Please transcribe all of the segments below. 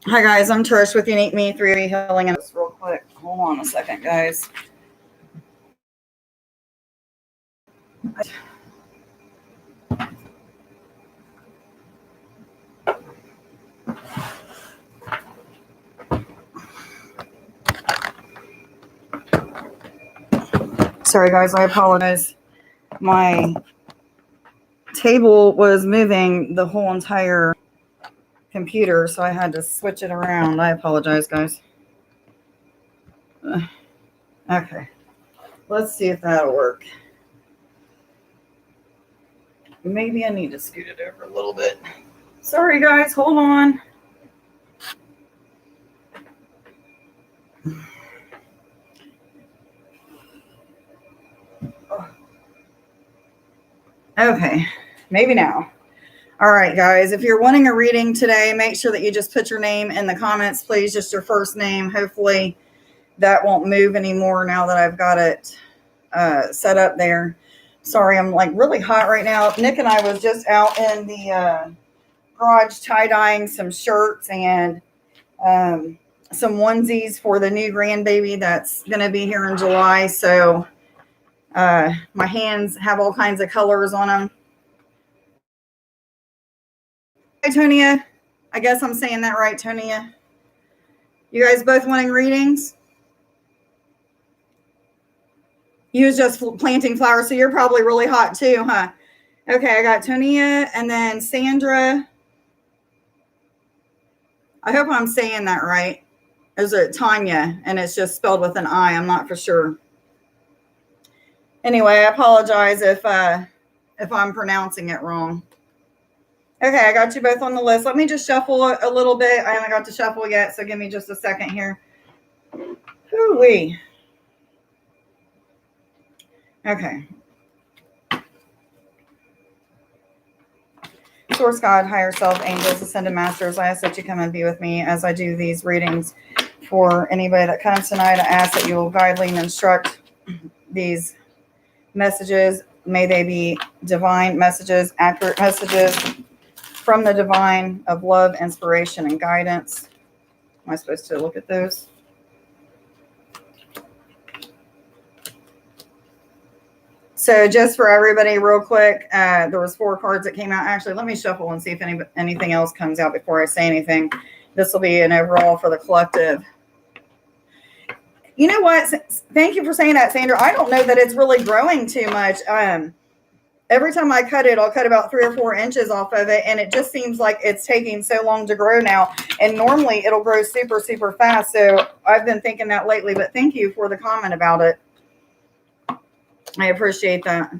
Hi guys, I'm Trish with Unique Me 3 Healing, and just real quick. Hold on a second, guys. Sorry guys, I apologize. My table was moving the whole entire computer, so I had to switch it around. I apologize, guys. Okay, let's see if that'll work. Maybe I need to scoot it over a little bit. Sorry guys, hold on. Okay, maybe now. All right, guys, if you're wanting a reading today, make sure that you just put your name in the comments, please. Just your first name. Hopefully that won't move anymore now that I've got it set up there. Sorry, I'm like really hot right now. Nick and I was just out in the garage tie-dyeing some shirts and some onesies for the new grandbaby that's going to be here in July. So my hands have all kinds of colors on them. Hi, Tonya. I guess I'm saying that right, Tonya. You guys both wanting readings? You was just planting flowers, so you're probably really hot too, huh? Okay, I got Tonya and then Sandra. I hope I'm saying that right. Is it Tanya? And it's just spelled with an I. I'm not for sure. Anyway, I apologize if I'm pronouncing it wrong. Okay, I got you both on the list. Let me just shuffle a little bit. I haven't got to shuffle yet, so give me just a second here. Hoo-wee. Okay. Source God, higher self, angels, ascended masters, I ask that you come and be with me as I do these readings. For anybody that comes tonight, I ask that you will guide, lead, and instruct these messages. May they be divine messages, accurate messages from the divine of love, inspiration, and guidance. Am I supposed to look at those? So just for everybody real quick, there was 4 cards that came out. Actually, let me shuffle and see if anything else comes out before I say anything. This will be an overall for the collective. You know what? Thank you for saying that, Sandra. I don't know that it's really growing too much. Every time I cut it, I'll cut about 3 or 4 inches off of it, and it just seems like it's taking so long to grow now. And normally it'll grow super, super fast. So I've been thinking that lately, but thank you for the comment about it. I appreciate that.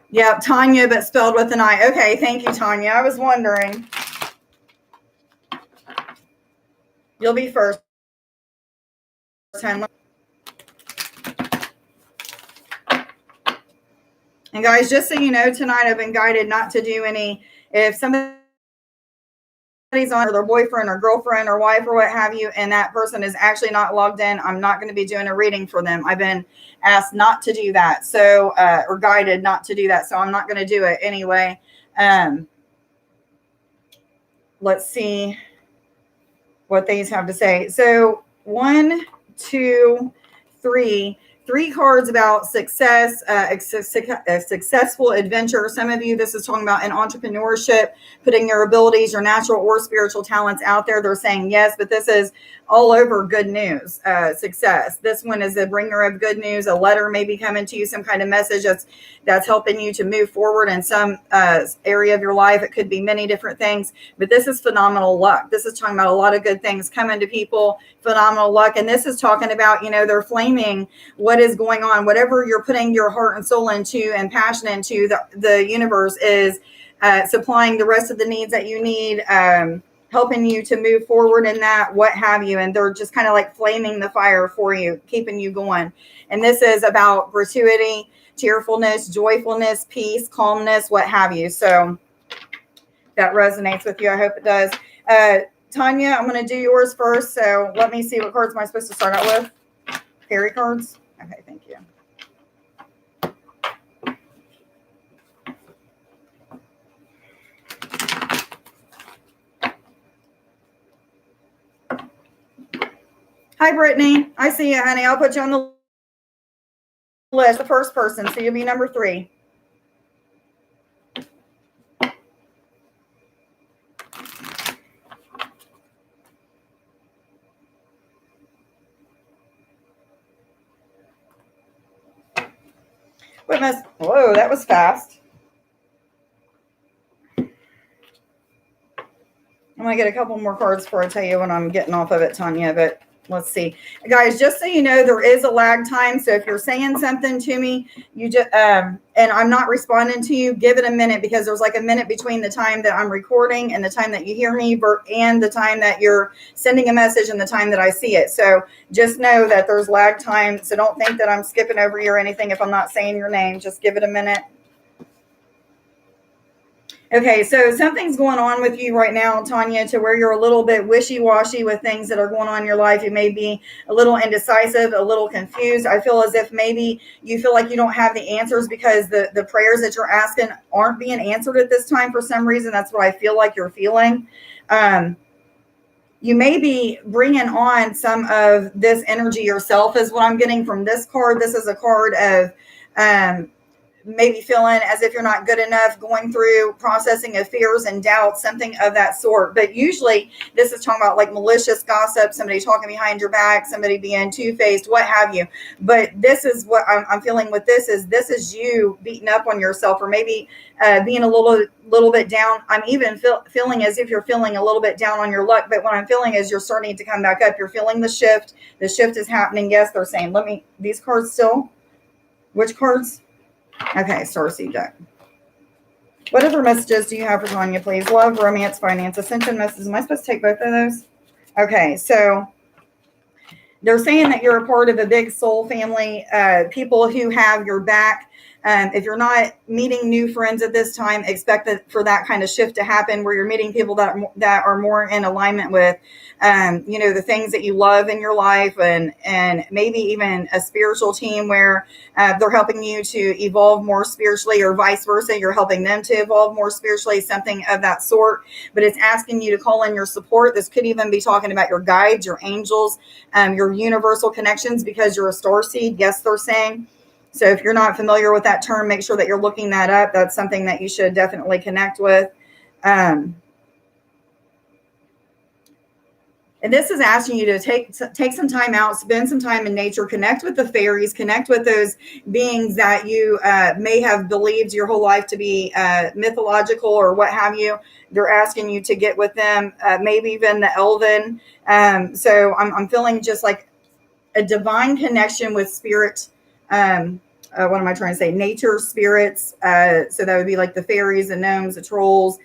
Yeah, Tanya, but spelled with an I. Okay, thank you, Tanya. I was wondering. You'll be first. And guys, just so you know, tonight I've been guided not to do any, if somebody's on their boyfriend or girlfriend or wife or what have you, and that person is actually not logged in, I'm not going to be doing a reading for them. I've been asked not to do that. So, or guided not to do that. So I'm not going to do it anyway. Let's see what these have to say. So 1, 2, 3 cards about success, a successful adventure. Some of you, this is talking about an entrepreneurship, putting your abilities, your natural or spiritual talents out there. They're saying yes, but this is all over good news, success. This one is a bringer of good news. A letter may be coming to you, some kind of message that's helping you to move forward in some area of your life. It could be many different things, but this is phenomenal luck. This is talking about a lot of good things coming to people, phenomenal luck. And this is talking about, they're flaming what is going on, whatever you're putting your heart and soul into and passion into, the universe is supplying the rest of the needs that you need, helping you to move forward in that, what have you. And they're just kind of like flaming the fire for you, keeping you going. And this is about gratuity, cheerfulness, joyfulness, peace, calmness, what have you. So that resonates with you. I hope it does. Tanya, I'm going to do yours first. So let me see, what cards am I supposed to start out with? Fairy cards? Okay, thank you. Hi, Brittney. I see you, honey. I'll put you on the list, the first person, so you'll be number 3. Whoa, that was fast. I'm going to get a couple more cards before I tell you when I'm getting off of it, Tanya, but let's see. Guys, just so you know, there is a lag time. So if you're saying something to me, you just, and I'm not responding to you, give it a minute, because there's like a minute between the time that I'm recording and the time that you hear me and the time that you're sending a message and the time that I see it. So just know that there's lag time. So don't think that I'm skipping over you or anything if I'm not saying your name. Just give it a minute. Okay, so something's going on with you right now, Tanya, to where you're a little bit wishy-washy with things that are going on in your life. You may be a little indecisive, a little confused. I feel as if maybe you feel like you don't have the answers because the prayers that you're asking aren't being answered at this time for some reason. That's what I feel like you're feeling. You may be bringing on some of this energy yourself is what I'm getting from this card. This is a card of maybe feeling as if you're not good enough, going through processing of fears and doubts, something of that sort. But usually this is talking about like malicious gossip, somebody talking behind your back, somebody being two-faced, what have you. But this is what I'm feeling with this is you beating up on yourself, or maybe being a little bit down. I'm even feeling as if you're feeling a little bit down on your luck. But what I'm feeling is you're starting to come back up. You're feeling the shift. The shift is happening. Yes, they're saying, these cards still, which cards? Okay, Starseed deck. What other messages do you have for Tanya, please? Love, romance, finance, ascension messages. Am I supposed to take both of those? Okay, so they're saying that you're a part of a big soul family, people who have your back. If you're not meeting new friends at this time, expect for that kind of shift to happen, where you're meeting people that are more in alignment with, the things that you love in your life, and maybe even a spiritual team where they're helping you to evolve more spiritually, or vice versa. You're helping them to evolve more spiritually, something of that sort. But it's asking you to call in your support. This could even be talking about your guides, your angels, your universal connections, because you're a star seed. Yes, they're saying. So if you're not familiar with that term, make sure that you're looking that up. That's something that you should definitely connect with. And this is asking you to take some time out, spend some time in nature, connect with the fairies, connect with those beings that you may have believed your whole life to be mythological or what have you. They're asking you to get with them, maybe even the elven. So I'm feeling just like a divine connection with spirit. What am I trying to say? Nature spirits. So that would be like the fairies, the gnomes, the trolls,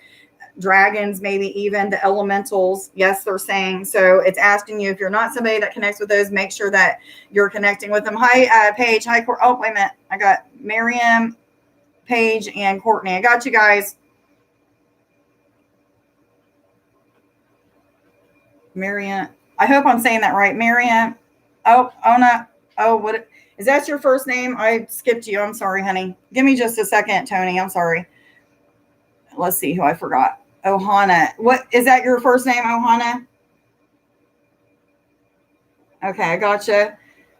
dragons, maybe even the elementals. Yes, they're saying. So it's asking you, if you're not somebody that connects with those, make sure that you're connecting with them. Hi, Paige. Hi, oh, wait a minute. I got Miriam, Paige, and Courtney. I got you guys. Miriam. I hope I'm saying that right. Miriam. Oh, no. Oh, what is that your first name? I skipped you. I'm sorry, honey. Give me just a second, Tony. I'm sorry. Let's see who I forgot. Rohana. What is that your first name, Rohana? Okay, I gotcha.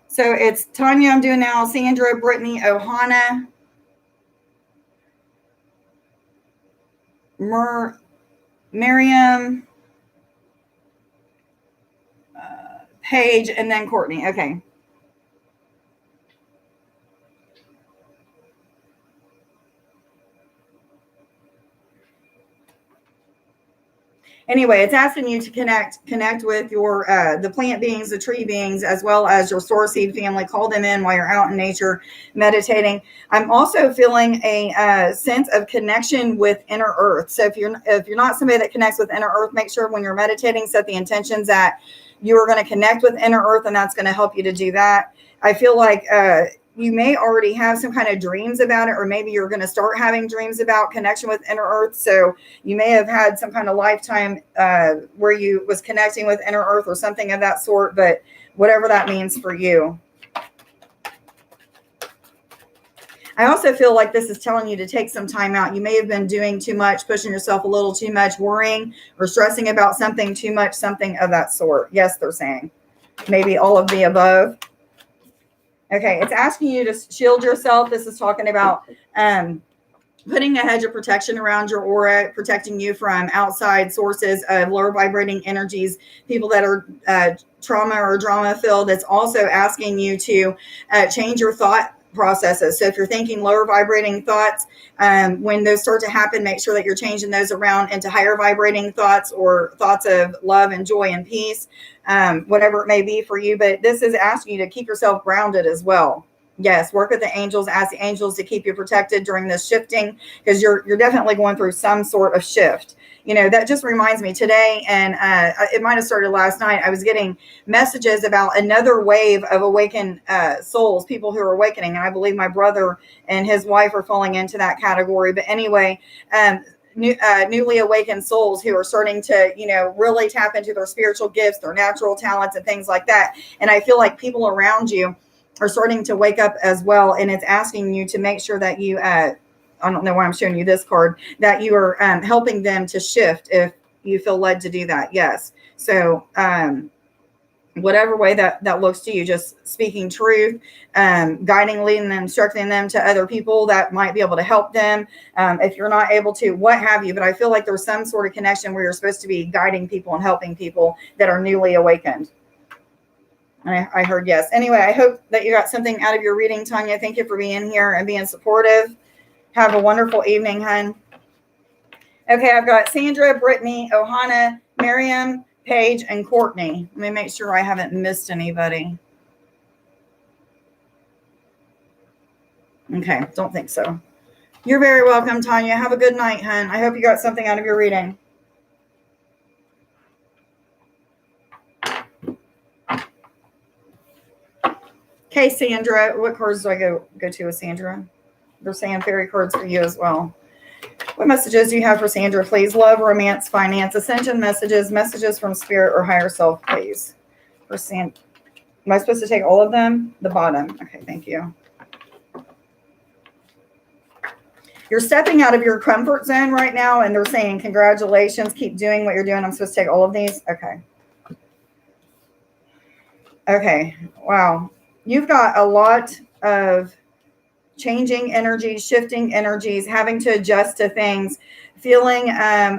So it's Tanya I'm doing now, Sandra, Brittney, Rohana, Miriam, Paige, and then Courtney. Okay. Anyway, it's asking you to connect with your the plant beings, the tree beings, as well as your source seed family. Call them in while you're out in nature meditating. I'm also feeling a sense of connection with inner earth. So if you're not somebody that connects with inner earth, make sure when you're meditating, set the intentions that you are going to connect with inner earth, and that's going to help you to do that. I feel like you may already have some kind of dreams about it, or maybe you're going to start having dreams about connection with inner earth. So you may have had some kind of lifetime where you was connecting with inner earth or something of that sort, but whatever that means for you. I also feel like this is telling you to take some time out. You may have been doing too much, pushing yourself a little too much, worrying or stressing about something too much, something of that sort. Yes, they're saying. maybe all of the above. Okay, it's asking you to shield yourself. This is talking about putting a hedge of protection around your aura, protecting you from outside sources of lower vibrating energies, people that are trauma or drama filled. It's also asking you to change your thought processes. So if you're thinking lower vibrating thoughts, when those start to happen, make sure that you're changing those around into higher vibrating thoughts or thoughts of love and joy and peace, whatever it may be for you. But this is asking you to keep yourself grounded as well. Yes, work with the angels, ask the angels to keep you protected during this shifting, because you're definitely going through some sort of shift. You know, that just reminds me today, and it might have started last night. I was getting messages about another wave of awakened souls, people who are awakening. And I believe my brother and his wife are falling into that category. But anyway, newly awakened souls who are starting to, you know, really tap into their spiritual gifts, their natural talents and things like that. And I feel like people around you are starting to wake up as well. And it's asking you to make sure that you, I don't know why I'm showing you this card, that you are helping them to shift if you feel led to do that. Yes. So whatever way that looks to you, just speaking truth, guiding, leading them, instructing them to other people that might be able to help them. If you're not able to, what have you. But I feel like there's some sort of connection where you're supposed to be guiding people and helping people that are newly awakened. I heard yes. Anyway, I hope that you got something out of your reading, Tanya. Thank you for being here and being supportive. Have a wonderful evening, hun. Okay, I've got Sandra, Brittney, Rohana, Miriam, Paige, and Courtney. Let me make sure I haven't missed anybody. Okay, don't think so. You're very welcome, Tanya. Have a good night, hun. I hope you got something out of your reading. Okay, Sandra, what cards do I go to with Sandra? They're saying fairy cards for you as well. What messages do you have for Sandra, please? Love, romance, finance, ascension messages, messages from spirit or higher self, please. For Sandra. Am I supposed to take all of them? The bottom. Okay, thank you. You're stepping out of your comfort zone right now, and they're saying, congratulations, keep doing what you're doing. I'm supposed to take all of these? Okay. Okay, wow. You've got a lot of changing energies, shifting energies, having to adjust to things, feeling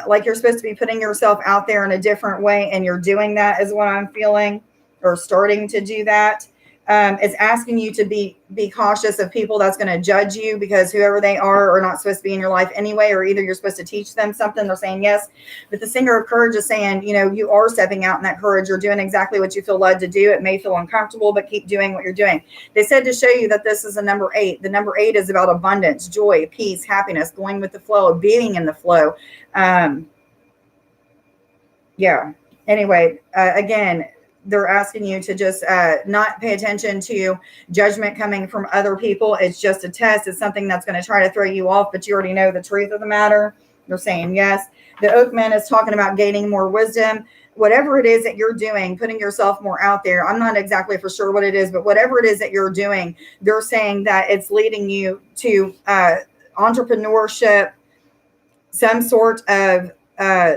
like you're supposed to be putting yourself out there in a different way, and you're doing that is what I'm feeling, or starting to do that. It's asking you to be cautious of people that's going to judge you, because whoever they are not supposed to be in your life anyway, or either you're supposed to teach them something. They're saying yes. But the Singer of Courage is saying, you know, you are stepping out in that courage. You're doing exactly what you feel led to do. It may feel uncomfortable, but keep doing what you're doing. They said to show you that this is a number 8. The number 8 is about abundance, joy, peace, happiness, going with the flow, being in the flow. Yeah. Anyway, again, they're asking you to just not pay attention to judgment coming from other people. It's just a test. It's something that's going to try to throw you off, but you already know the truth of the matter. They're saying yes. The Oakman is talking about gaining more wisdom. Whatever it is that you're doing, putting yourself more out there. I'm not exactly for sure what it is, but whatever it is that you're doing, they're saying that it's leading you to entrepreneurship, some sort of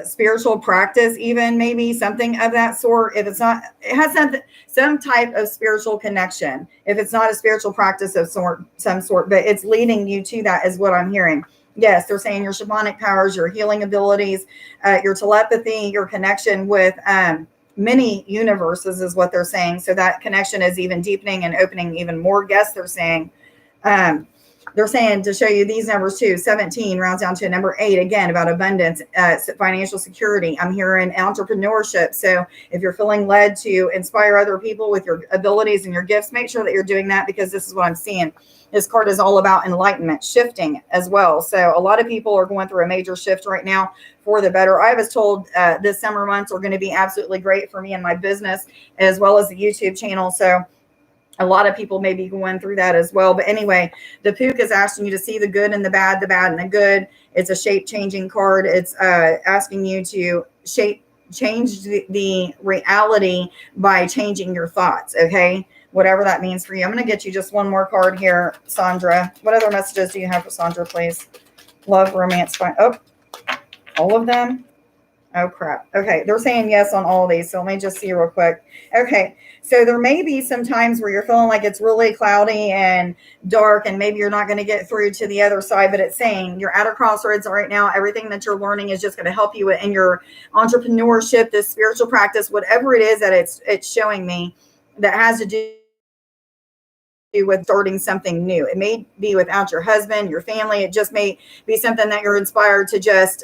spiritual practice, even maybe something of that sort. If it's not, it has some type of spiritual connection. If it's not a spiritual practice of some sort, but it's leading you to that is what I'm hearing. Yes, they're saying your shamanic powers, your healing abilities, your telepathy, your connection with many universes is what they're saying. So that connection is even deepening and opening even more. Guests, they're saying to show you these numbers too. 17 rounds down to number 8, again, about abundance, financial security. I'm hearing entrepreneurship. So if you're feeling led to inspire other people with your abilities and your gifts, make sure that you're doing that, because this is what I'm seeing. This card is all about enlightenment, shifting as well. So a lot of people are going through a major shift right now for the better. I was told this summer months are going to be absolutely great for me and my business, as well as the YouTube channel. So a lot of people may be going through that as well. But anyway, the Pook is asking you to see the good and the bad and the good. It's a shape-changing card. It's asking you to change the reality by changing your thoughts, okay? Whatever that means for you. I'm going to get you just one more card here, Sandra. What other messages do you have for Sandra, please? Love, romance, fine. Oh, all of them. Oh, crap. Okay. They're saying yes on all of these. So let me just see real quick. Okay. So there may be some times where you're feeling like it's really cloudy and dark, and maybe you're not going to get through to the other side, but it's saying you're at a crossroads right now. Everything that you're learning is just going to help you in your entrepreneurship, this spiritual practice, whatever it is that it's showing me that has to do with starting something new. It may be without your husband, your family. It just may be something that you're inspired to just,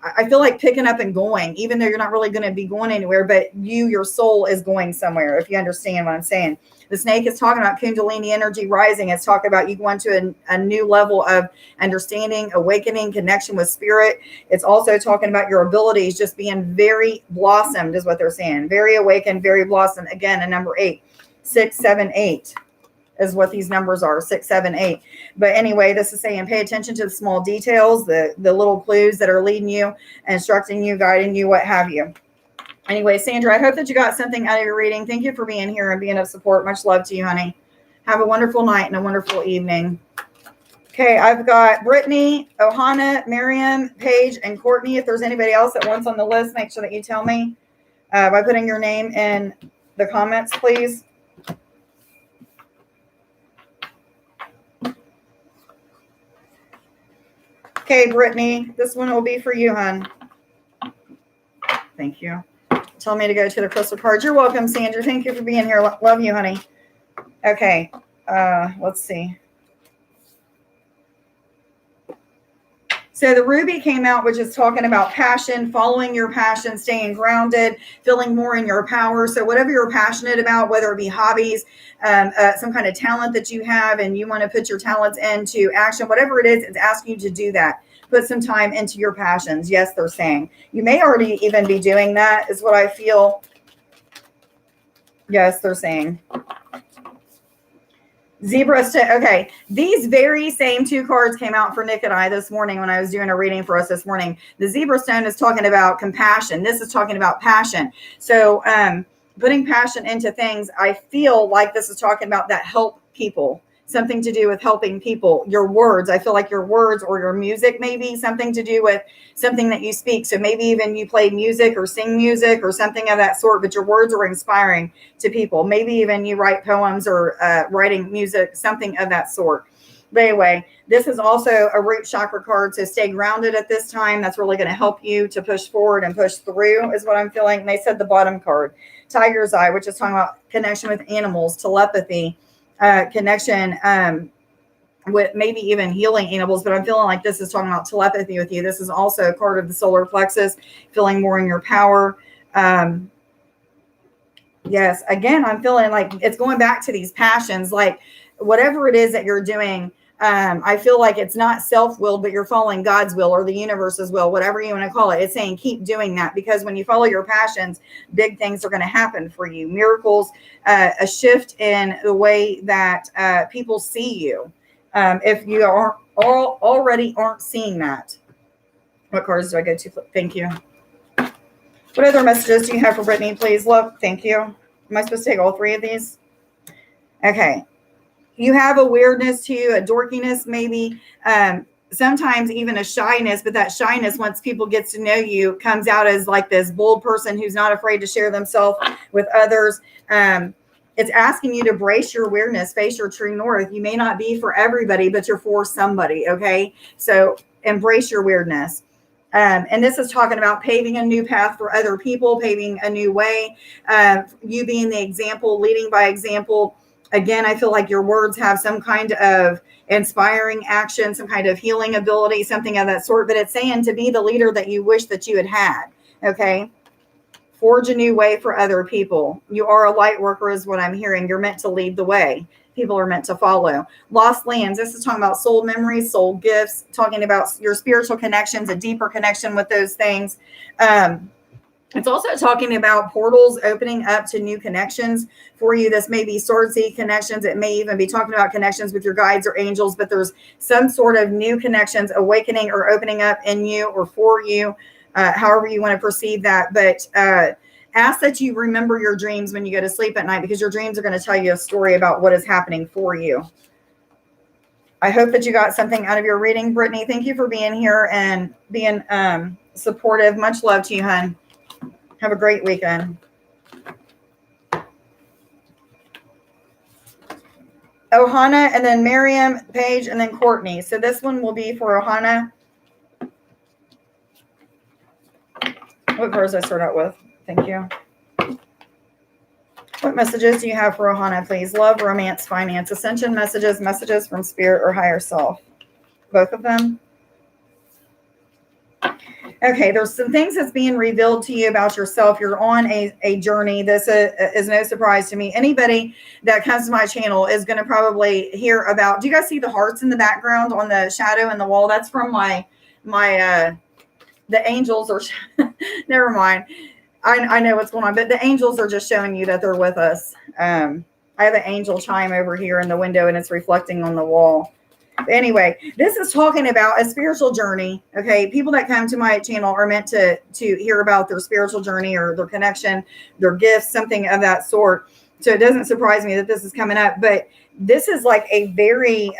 I feel like picking up and going, even though you're not really going to be going anywhere, but your soul is going somewhere, if you understand what I'm saying. The snake is talking about Kundalini energy rising. It's talking about you going to a new level of understanding, awakening, connection with spirit. It's also talking about your abilities just being very blossomed, is what they're saying. Very awakened, very blossomed. Again, a number 8, 6, 7, 8. Is what these numbers are, 6, 7, 8. But anyway, this is saying pay attention to the small details, the little clues that are leading you, instructing you, guiding you, what have you. Anyway, Sandra, I hope that you got something out of your reading. Thank you for being here and being of support. Much love to you, honey. Have a wonderful night and a wonderful evening. Okay, I've got Brittney, Rohana, Miriam, Paige, and Courtney. If there's anybody else that wants on the list, make sure that you tell me by putting your name in the comments, please. Okay, Brittney, this one will be for you, hon. Thank you. Tell me to go to the crystal cards. You're welcome, Sandra. Thank you for being here. Love you, honey. Okay, let's see. So the ruby came out, which is talking about passion, following your passion, staying grounded, feeling more in your power. So whatever you're passionate about, whether it be hobbies, some kind of talent that you have and you want to put your talents into action, whatever it is, it's asking you to do that. Put some time into your passions. Yes, they're saying. You may already even be doing that, is what I feel. Yes, they're saying. Zebra stone. Okay, these very same 2 cards came out for Nick and I this morning when I was doing a reading for us this morning. The zebra stone is talking about compassion. This is talking about passion. So putting passion into things, I feel like this is talking about that help people. Something to do with helping people. Your words, I feel like your words or your music, maybe something to do with something that you speak. So maybe even you play music or sing music or something of that sort, but your words are inspiring to people. Maybe even you write poems or writing music, something of that sort. But anyway, this is also a root chakra card. So stay grounded at this time. That's really going to help you to push forward and push through, is what I'm feeling. And they said the bottom card, Tiger's Eye, which is talking about connection with animals, telepathy, connection with maybe even healing animals, but I'm feeling like this is talking about telepathy with you. This is also a card of the solar plexus, feeling more in your power. Yes, again, I'm feeling like it's going back to these passions, like whatever it is that you're doing. I feel like it's not self-willed, but you're following God's will or the universe's will, whatever you want to call it. It's saying keep doing that, because when you follow your passions, big things are going to happen for you. Miracles, a shift in the way that people see you. If you already aren't seeing that. What cards do I go to? Thank you. What other messages do you have for Brittney, please? Love, thank you. Am I supposed to take all 3 of these? Okay. You have a weirdness to you, a dorkiness, maybe sometimes even a shyness, but that shyness, once people get to know you, comes out as like this bold person who's not afraid to share themselves with others. It's asking you to brace your awareness, face your true north. You may not be for everybody, but you're for somebody, okay? So embrace your weirdness. And this is talking about paving a new path for other people, paving a new way, you being the example, leading by example. Again, I feel like your words have some kind of inspiring action, some kind of healing ability, something of that sort. But it's saying to be the leader that you wish that you had had. Okay. Forge a new way for other people. You are a light worker, is what I'm hearing. You're meant to lead the way. People are meant to follow. Lost lands. This is talking about soul memories, soul gifts, talking about your spiritual connections, a deeper connection with those things. It's also talking about portals opening up to new connections for you. This may be sword seed connections. It may even be talking about connections with your guides or angels, but there's some sort of new connections awakening or opening up in you or for you, however you want to perceive that. But ask that you remember your dreams when you go to sleep at night, because your dreams are going to tell you a story about what is happening for you. I hope that you got something out of your reading, Brittney. Thank you for being here and being supportive. Much love to you, hun. Have a great weekend. Rohana, and then Miriam, Paige, and then Courtney. So this one will be for Rohana. What cards I start out with? Thank you. What messages do you have for Rohana, please? Love, romance, finance, ascension messages, messages from spirit or higher self. Both of them. Okay, there's some things that's being revealed to you about yourself. You're on a journey. This is no surprise to me. Anybody that comes to my channel is going to probably hear about. Do you guys see the hearts in the background on the shadow in the wall? That's from my the angels are. Never mind. I know what's going on, but the angels are just showing you that they're with us. I have an angel chime over here in the window, and it's reflecting on the wall. Anyway, this is talking about a spiritual journey. Okay, people that come to my channel are meant to hear about their spiritual journey or their connection, their gifts, something of that sort. So it doesn't surprise me that this is coming up, but this is like a very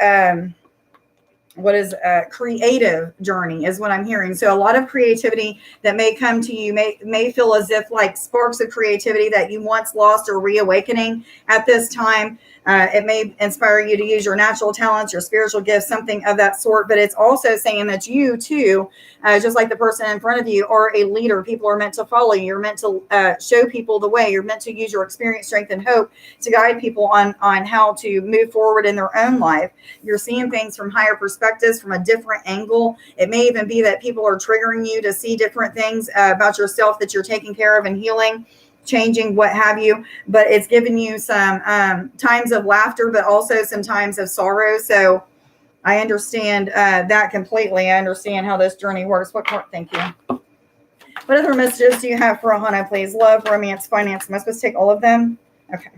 creative journey is what I'm hearing. So a lot of creativity that may come to you may feel as if like sparks of creativity that you once lost or reawakening at this time. It may inspire you to use your natural talents, your spiritual gifts, something of that sort. But it's also saying that you too, just like the person in front of you, are a leader. People are meant to follow you. You're meant to show people the way. You're meant to use your experience, strength, and hope to guide people on how to move forward in their own life. You're seeing things from higher perspectives, from a different angle. It may even be that people are triggering you to see different things about yourself that you're taking care of and healing, changing, what have you. But it's given you some times of laughter, but also some times of sorrow. So I understand that completely. I understand how this journey works. What part? Thank you. What other messages do you have for Rohana, please? Love, romance, finance. Am I supposed to take all of them? Okay.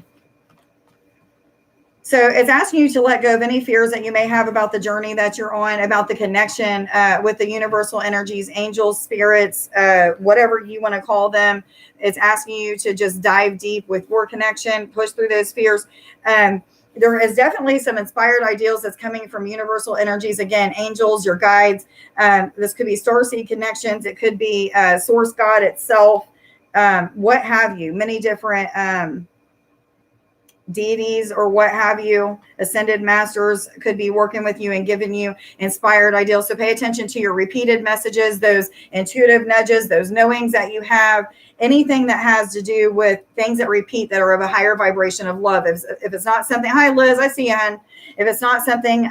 So it's asking you to let go of any fears that you may have about the journey that you're on, about the connection with the universal energies, angels, spirits, whatever you want to call them. It's asking you to just dive deep with your connection, push through those fears. There is definitely some inspired ideals that's coming from universal energies. Again, angels, your guides. This could be starseed connections. It could be source God itself, what have you. Many different deities or what have you, ascended masters could be working with you and giving you inspired ideals. So pay attention to your repeated messages, those intuitive nudges, those knowings that you have, anything that has to do with things that repeat that are of a higher vibration of love. If it's not something, hi Liz, I see you, hon. If it's not something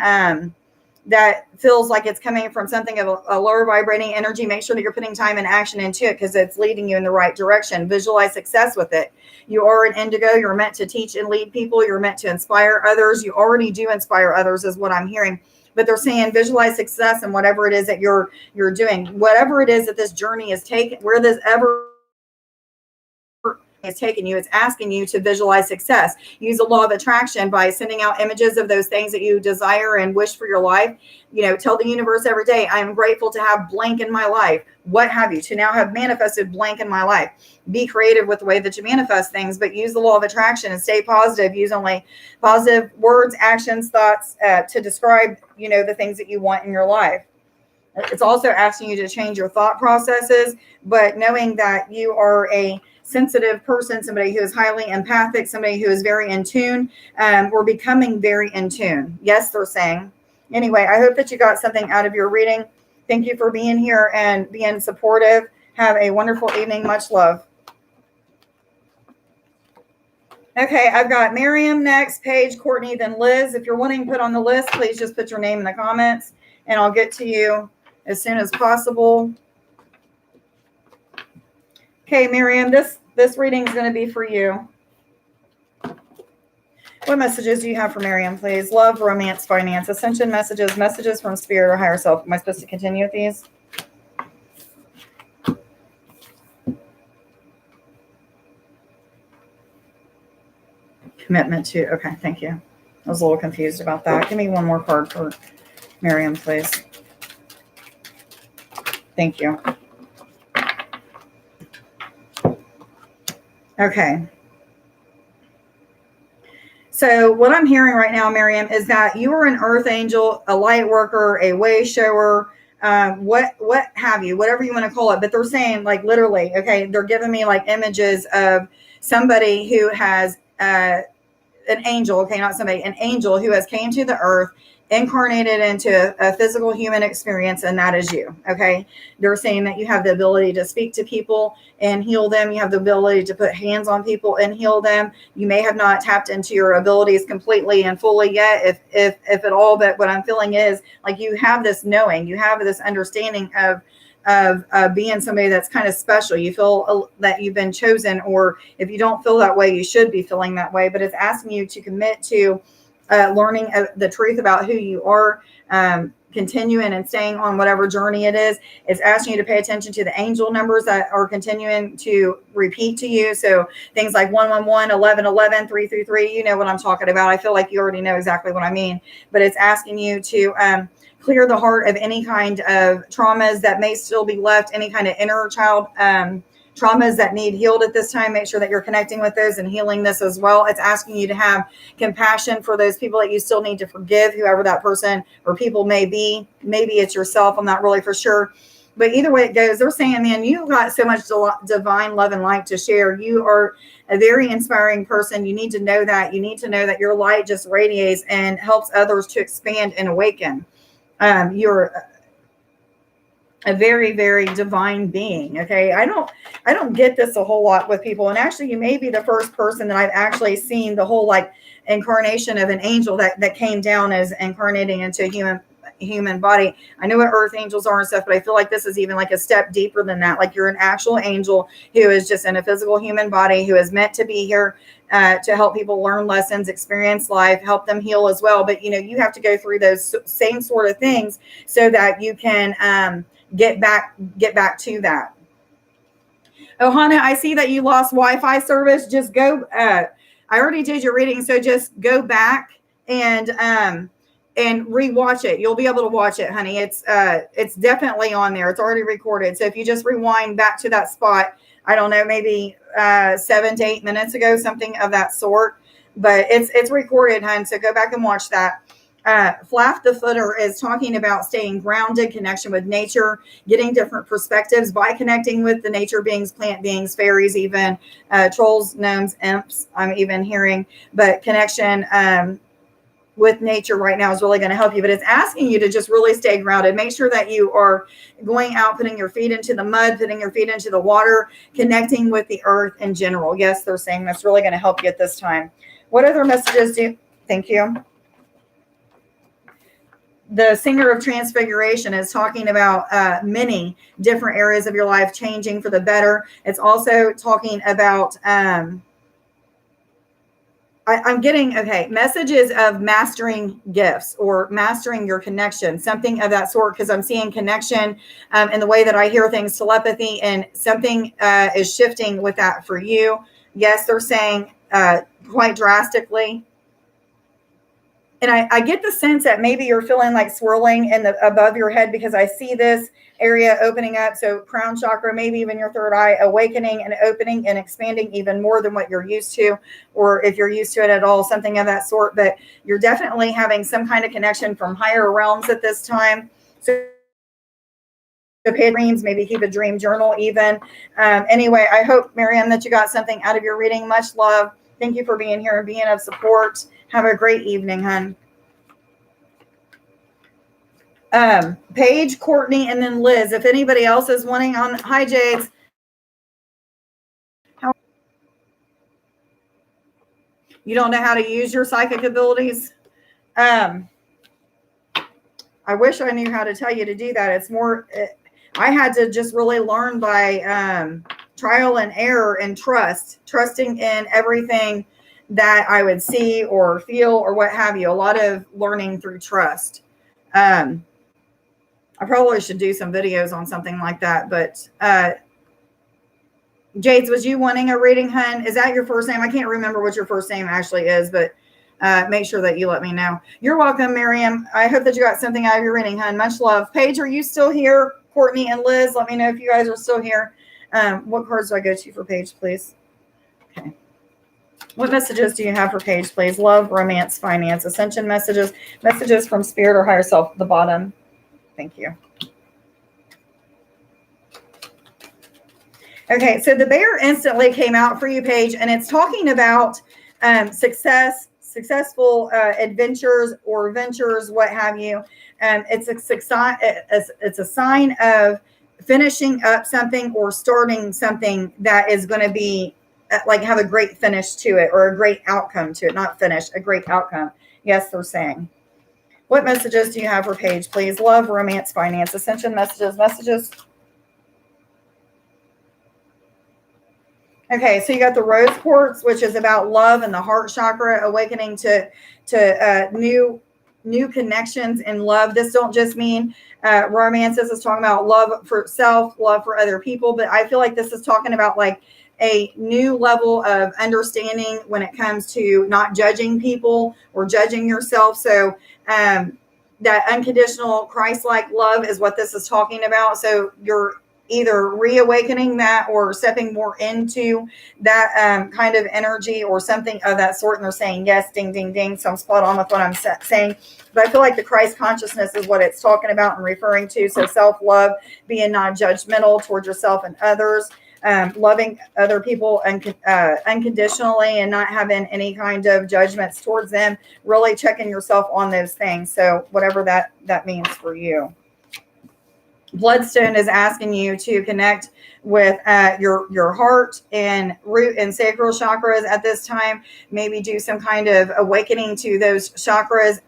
that feels like it's coming from something of a lower vibrating energy, make sure that you're putting time and action into it because it's leading you in the right direction. Visualize success with it. You are an indigo. You're meant to teach and lead people. You're meant to inspire others. You already do inspire others is what I'm hearing. But they're saying visualize success in whatever it is that you're doing. Whatever it is that this journey is taking, where this ever is taking you, it's asking you to visualize success. Use the law of attraction by sending out images of those things that you desire and wish for your life. Tell the universe every day, I am grateful to have blank in my life. What have you, to now have manifested blank in my life. Be creative with the way that you manifest things, but use the law of attraction and stay positive. Use only positive words, actions, thoughts to describe, the things that you want in your life. It's also asking you to change your thought processes, but knowing that you are a sensitive person, somebody who is highly empathic, somebody who is very in tune. We're becoming very in tune. Yes, they're saying. Anyway, I hope that you got something out of your reading. Thank you for being here and being supportive. Have a wonderful evening. Much love. Okay, I've got Miriam next, Paige, Courtney, then Liz. If you're wanting to put on the list, please just put your name in the comments and I'll get to you as soon as possible. Okay, Miriam, this reading is going to be for you. What messages do you have for Miriam, please? Love, romance, finance, ascension messages, messages from spirit or higher self. Am I supposed to continue with these? Commitment to, okay, thank you. I was a little confused about that. Give me one more card for Miriam, please. Thank you. Okay. So what I'm hearing right now, Miriam, is that you are an earth angel, a light worker, a way shower, what have you, whatever you want to call it. But they're saying like literally, okay, they're giving me like images of somebody who has an angel, okay, not somebody, an angel who has came to the earth, incarnated into a physical human experience, and that is you, okay? They're saying that you have the ability to speak to people and heal them. You have the ability to put hands on people and heal them. You may have not tapped into your abilities completely and fully yet, if at all, but what I'm feeling is like you have this knowing, you have this understanding of being somebody that's kind of special. You feel that you've been chosen, or if you don't feel that way, you should be feeling that way. But it's asking you to commit to learning the truth about who you are, continuing and staying on whatever journey it is. It's asking you to pay attention to the angel numbers that are continuing to repeat to you. So things like 111, 1111, 333, you know what I'm talking about. I feel like you already know exactly what I mean, but it's asking you to clear the heart of any kind of traumas that may still be left, any kind of inner child traumas that need healed at this time. Make sure that you're connecting with those and healing this as well. It's asking you to have compassion for those people that you still need to forgive, whoever that person or people may be. Maybe it's yourself. I'm not really for sure. But either way it goes, they're saying, man, you've got so much divine love and light to share. You are a very inspiring person. You need to know that. You need to know that your light just radiates and helps others to expand and awaken. You're a very, very divine being. Okay. I don't get this a whole lot with people. And actually you may be the first person that I've actually seen the whole like incarnation of an angel that came down as incarnating into a human body. I know what earth angels are and stuff, but I feel like this is even like a step deeper than that. Like you're an actual angel who is just in a physical human body, who is meant to be here to help people learn lessons, experience life, help them heal as well. But you have to go through those same sort of things so that you can get back to that. Rohana, I see that you lost Wi-Fi service. Just go. I already did your reading, so just go back and rewatch it. You'll be able to watch it, honey. It's definitely on there. It's already recorded. So if you just rewind back to that spot, I don't know, maybe 7 to 8 minutes ago, something of that sort. But it's recorded, hon. So go back and watch that. Flaff the Footer is talking about staying grounded, connection with nature, getting different perspectives by connecting with the nature beings, plant beings, fairies, even trolls, gnomes, imps, I'm even hearing. But connection with nature right now is really going to help you. But it's asking you to just really stay grounded. Make sure that you are going out, putting your feet into the mud, putting your feet into the water, connecting with the earth in general. Yes, they're saying that's really going to help you at this time. What other messages do you? Thank you. The singer of transfiguration is talking about many different areas of your life changing for the better. It's also talking about I'm getting, messages of mastering gifts or mastering your connection, something of that sort, because I'm seeing connection in the way that I hear things, telepathy, and something is shifting with that for you. Yes, they're saying quite drastically. And I get the sense that maybe you're feeling like swirling in the above your head, because I see this area opening up. So crown chakra, maybe even your third eye, awakening and opening and expanding even more than what you're used to, or if you're used to it at all, something of that sort. But you're definitely having some kind of connection from higher realms at this time. So pay dreams, maybe keep a dream journal even. Anyway, I hope, Miriam, that you got something out of your reading. Much love. Thank you for being here and being of support. Have a great evening, hon. Paige, Courtney, and then Liz. If anybody else is wanting on, hi, Jade. You don't know how to use your psychic abilities? I wish I knew how to tell you to do that. It's more, I had to just really learn by trial and error and trusting in everything that I would see or feel or what have you. A lot of learning through trust. I probably should do some videos on something like that. But Jades, was you wanting a reading, hun? Is that your first name? I can't remember what your first name actually is, but make sure that you let me know. You're welcome, Miriam. I hope that you got something out of your reading, hun. Much love. Paige, are you still here? Courtney and Liz, let me know if you guys are still here. What cards do I go to for Paige, please? Okay. What messages do you have for Paige, please? Love, romance, finance, ascension messages, messages from spirit or higher self at the bottom. Thank you. Okay, so the bear instantly came out for you, Paige, and it's talking about successful adventures or ventures, what have you. It's a sign of finishing up something or starting something that is going to be like have a great finish to it or a great outcome to it. Not finish, a great outcome. Yes, they're saying. What messages do you have for Paige, please? Love, romance, finance, ascension messages. Okay, so you got the rose quartz, which is about love and the heart chakra, awakening to new connections in love. This don't just mean romance. This is talking about love for self, love for other people. But I feel like this is talking about like a new level of understanding when it comes to not judging people or judging yourself. So that unconditional Christ-like love is what this is talking about. So you're either reawakening that or stepping more into that kind of energy or something of that sort. And they're saying, yes, ding, ding, ding. So I'm spot on with what I'm saying. But I feel like the Christ consciousness is what it's talking about and referring to. So self-love, being non-judgmental towards yourself and others, loving other people unconditionally and not having any kind of judgments towards them, really checking yourself on those things. So whatever that means for you. Bloodstone is asking you to connect with your heart and root and sacral chakras at this time. Maybe do some kind of awakening to those chakras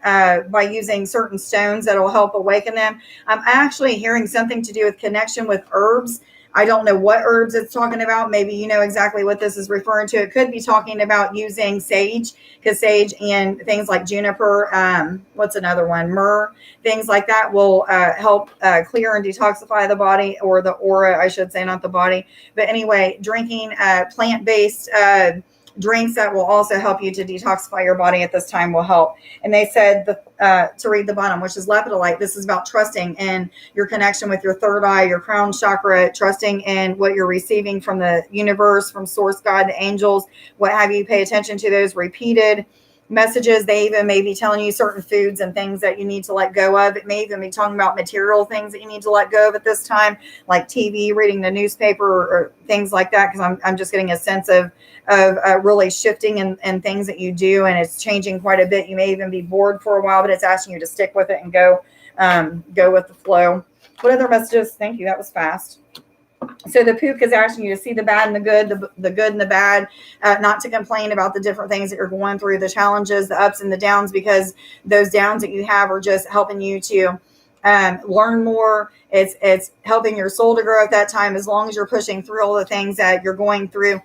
by using certain stones that will help awaken them. I'm actually hearing something to do with connection with herbs. I don't know what herbs it's talking about. Maybe you know exactly what this is referring to. It could be talking about using sage, because sage and things like juniper, what's another one? Myrrh, things like that will help clear and detoxify the body, or the aura, I should say, not the body. But anyway, drinking plant-based drinks that will also help you to detoxify your body at this time will help. And they said to read the bottom, which is lepidolite. This is about trusting in your connection with your third eye, your crown chakra, trusting in what you're receiving from the universe, from source, God, the angels, what have you. Pay attention to those repeated messages. They even may be telling you certain foods and things that you need to let go of. It may even be talking about material things that you need to let go of at this time, like TV, reading the newspaper, or things like that, because I'm just getting a sense of really shifting and things that you do, and it's changing quite a bit. You may even be bored for a while, but it's asking you to stick with it and go with the flow. What other messages? Thank you. That was fast. So the Pook is asking you to see the bad and the good, the good and the bad, not to complain about the different things that you're going through, the challenges, the ups and the downs, because those downs that you have are just helping you to learn more. It's helping your soul to grow at that time, as long as you're pushing through all the things that you're going through.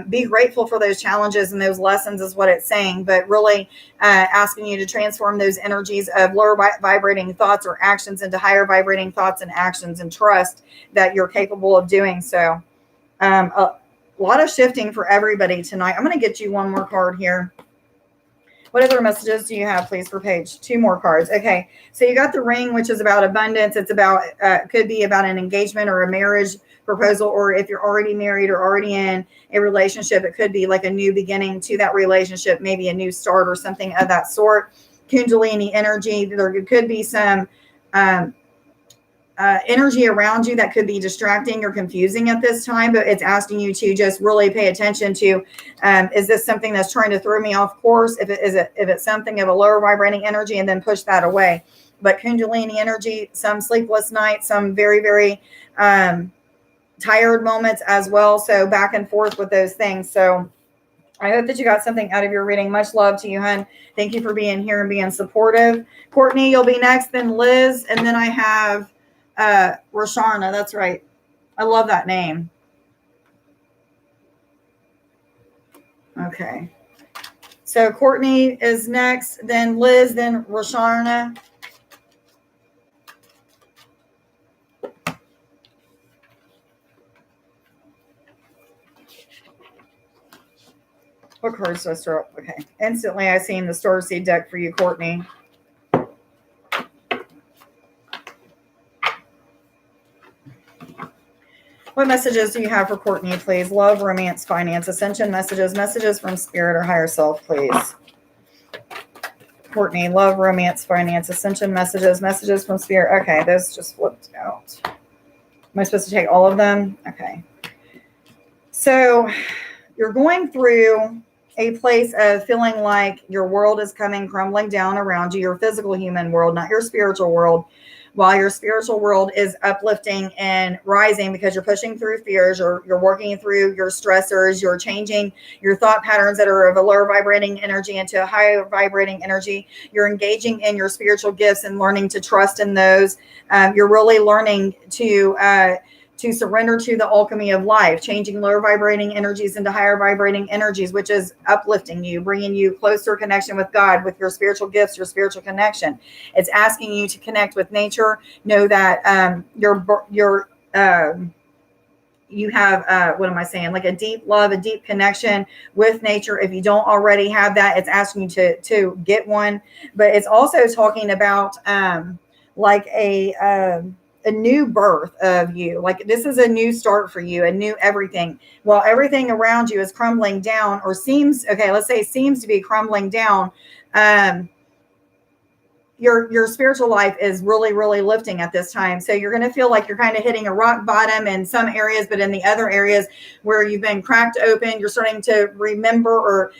Be grateful for those challenges and those lessons is what it's saying, but really asking you to transform those energies of lower vibrating thoughts or actions into higher vibrating thoughts and actions, and trust that you're capable of doing so. A lot of shifting for everybody tonight. I'm going to get you one more card here. What other messages do you have, please, for Paige? Two more cards. Okay. So you got the ring, which is about abundance. It's about, could be about an engagement or a marriage proposal, or if you're already married or already in a relationship, it could be like a new beginning to that relationship, maybe a new start or something of that sort. Kundalini energy. There could be some energy around you that could be distracting or confusing at this time, but it's asking you to just really pay attention to, is this something that's trying to throw me off course? If it's something of a lower vibrating energy, and then push that away. But Kundalini energy, some sleepless nights, some very, very tired moments as well. So back and forth with those things. So I hope that you got something out of your reading. Much love to you, hun. Thank you for being here and being supportive. Courtney, you'll be next, then Liz, and then I have Rohana. That's right. I love that name. Okay. So Courtney is next, then Liz, then Rohana. What cards do I start up? Okay. Instantly I seen the Starseed deck for you, Courtney. What messages do you have for Courtney, please? Love, romance, finance, ascension messages from spirit or higher self, please. Courtney, love, romance, finance, ascension messages from spirit. Okay, those just flipped out. Am I supposed to take all of them? Okay. So you're going through a place of feeling like your world is coming crumbling down around you, your physical human world, not your spiritual world, while your spiritual world is uplifting and rising because you're pushing through fears, you're working through your stressors, you're changing your thought patterns that are of a lower vibrating energy into a higher vibrating energy. You're engaging in your spiritual gifts and learning to trust in those. You're really learning to surrender to the alchemy of life, changing lower vibrating energies into higher vibrating energies, which is uplifting you, bringing you closer connection with God, with your spiritual gifts, your spiritual connection. It's asking you to connect with nature. Know that you have what am I saying? Like a deep love, a deep connection with nature. If you don't already have that, it's asking you to get one. But it's also talking about like a new birth of you. Like this is a new start for you, a new everything. While everything around you is crumbling down or seems, okay, let's say seems to be crumbling down, your spiritual life is really, really lifting at this time. So you're going to feel like you're kind of hitting a rock bottom in some areas, but in the other areas where you've been cracked open, you're starting to remember or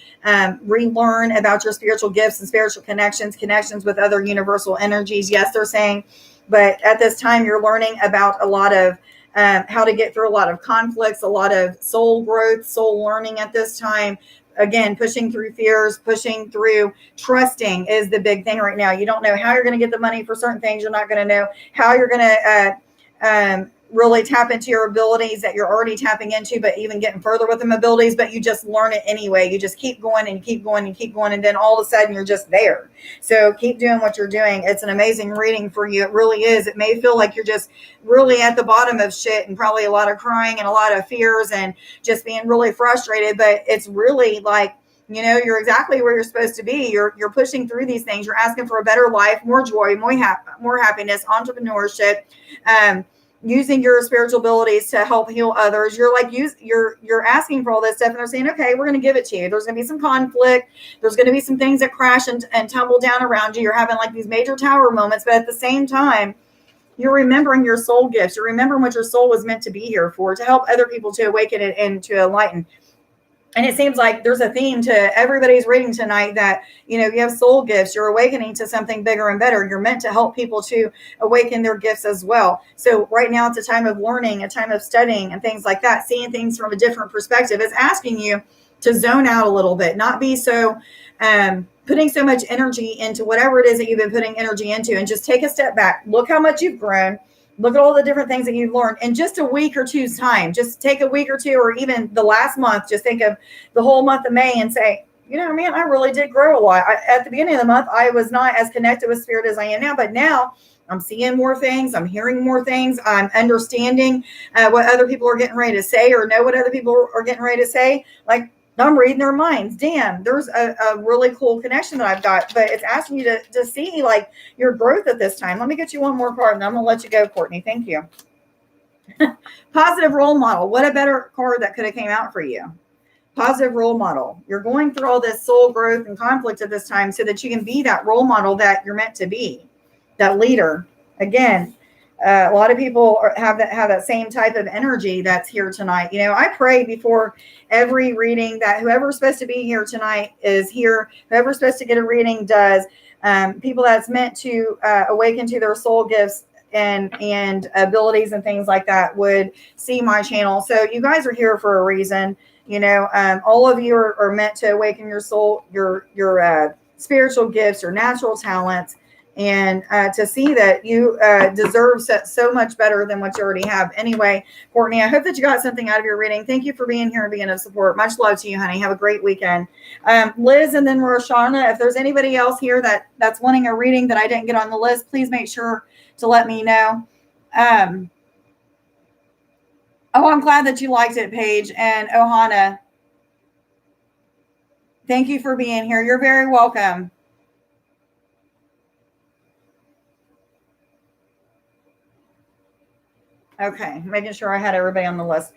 relearn about your spiritual gifts and spiritual connections with other universal energies. Yes, they're saying, but at this time you're learning about a lot of how to get through a lot of conflicts, a lot of soul growth, soul learning at this time. Again, pushing through fears, pushing through trusting is the big thing right now. You don't know how you're going to get the money for certain things. You're not going to know how you're going to really tap into your abilities that you're already tapping into, but even getting further with them abilities, but you just learn it anyway. You just keep going and keep going and keep going. And then all of a sudden you're just there. So keep doing what you're doing. It's an amazing reading for you. It really is. It may feel like you're just really at the bottom of shit and probably a lot of crying and a lot of fears and just being really frustrated, but it's really like, you know, you're exactly where you're supposed to be. You're pushing through these things. You're asking for a better life, more joy, more happiness, entrepreneurship, using your spiritual abilities to help heal others. You're like, you're asking for all this stuff, and they're saying, okay, we're going to give it to you. There's going to be some conflict. There's going to be some things that crash and tumble down around you. You're having like these major tower moments, but at the same time, you're remembering your soul gifts. You're remembering what your soul was meant to be here for, to help other people to awaken it and to enlighten. And it seems like there's a theme to everybody's reading tonight that, you know, you have soul gifts, you're awakening to something bigger and better. You're meant to help people to awaken their gifts as well. So right now it's a time of learning, a time of studying and things like that, seeing things from a different perspective. It's asking you to zone out a little bit, not be so putting so much energy into whatever it is that you've been putting energy into, and just take a step back. Look how much you've grown. Look at all the different things that you've learned in just a week or two's time. Just take a week or two, or even the last month. Just think of the whole month of May and say, you know, man, I really did grow a lot. At the beginning of the month, I was not as connected with spirit as I am now, but now I'm seeing more things. I'm hearing more things. I'm understanding what other people are getting ready to say, or know what other people are getting ready to say. Like, I'm reading their minds. Damn, there's a really cool connection that I've got. But it's asking you to see like your growth at this time. Let me get you one more card and I'm going to let you go, Courtney. Thank you. Positive role model. What a better card that could have came out for you. Positive role model. You're going through all this soul growth and conflict at this time so that you can be that role model that you're meant to be, that leader. Again, a lot of people have that same type of energy that's here tonight. You know, I pray before every reading that whoever's supposed to be here tonight is here. Whoever's supposed to get a reading does. People that's meant to awaken to their soul gifts and abilities and things like that would see my channel. So you guys are here for a reason. You know, all of you are meant to awaken your soul, your spiritual gifts, your natural talents, and to see that you deserve so much better than what you already have. Anyway, Courtney, I hope that you got something out of your reading. Thank you for being here and being of support. Much love to you, honey. Have a great weekend. Liz and then Rohana, if there's anybody else here that's wanting a reading that I didn't get on the list, please make sure to let me know. Oh, I'm glad that you liked it, Paige. And Rohana, thank you for being here. You're very welcome. Okay, making sure I had everybody on the list.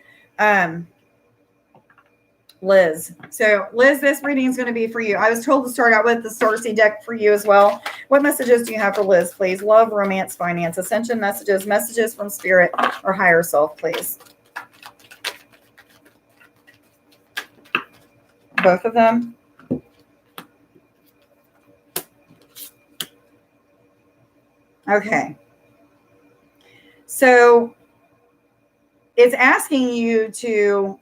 Liz. So, Liz, this reading is going to be for you. I was told to start out with the Starseed deck for you as well. What messages do you have for Liz, please? Love, romance, finance, ascension messages, messages from spirit or higher self, please. both of them. Okay. So it's asking you to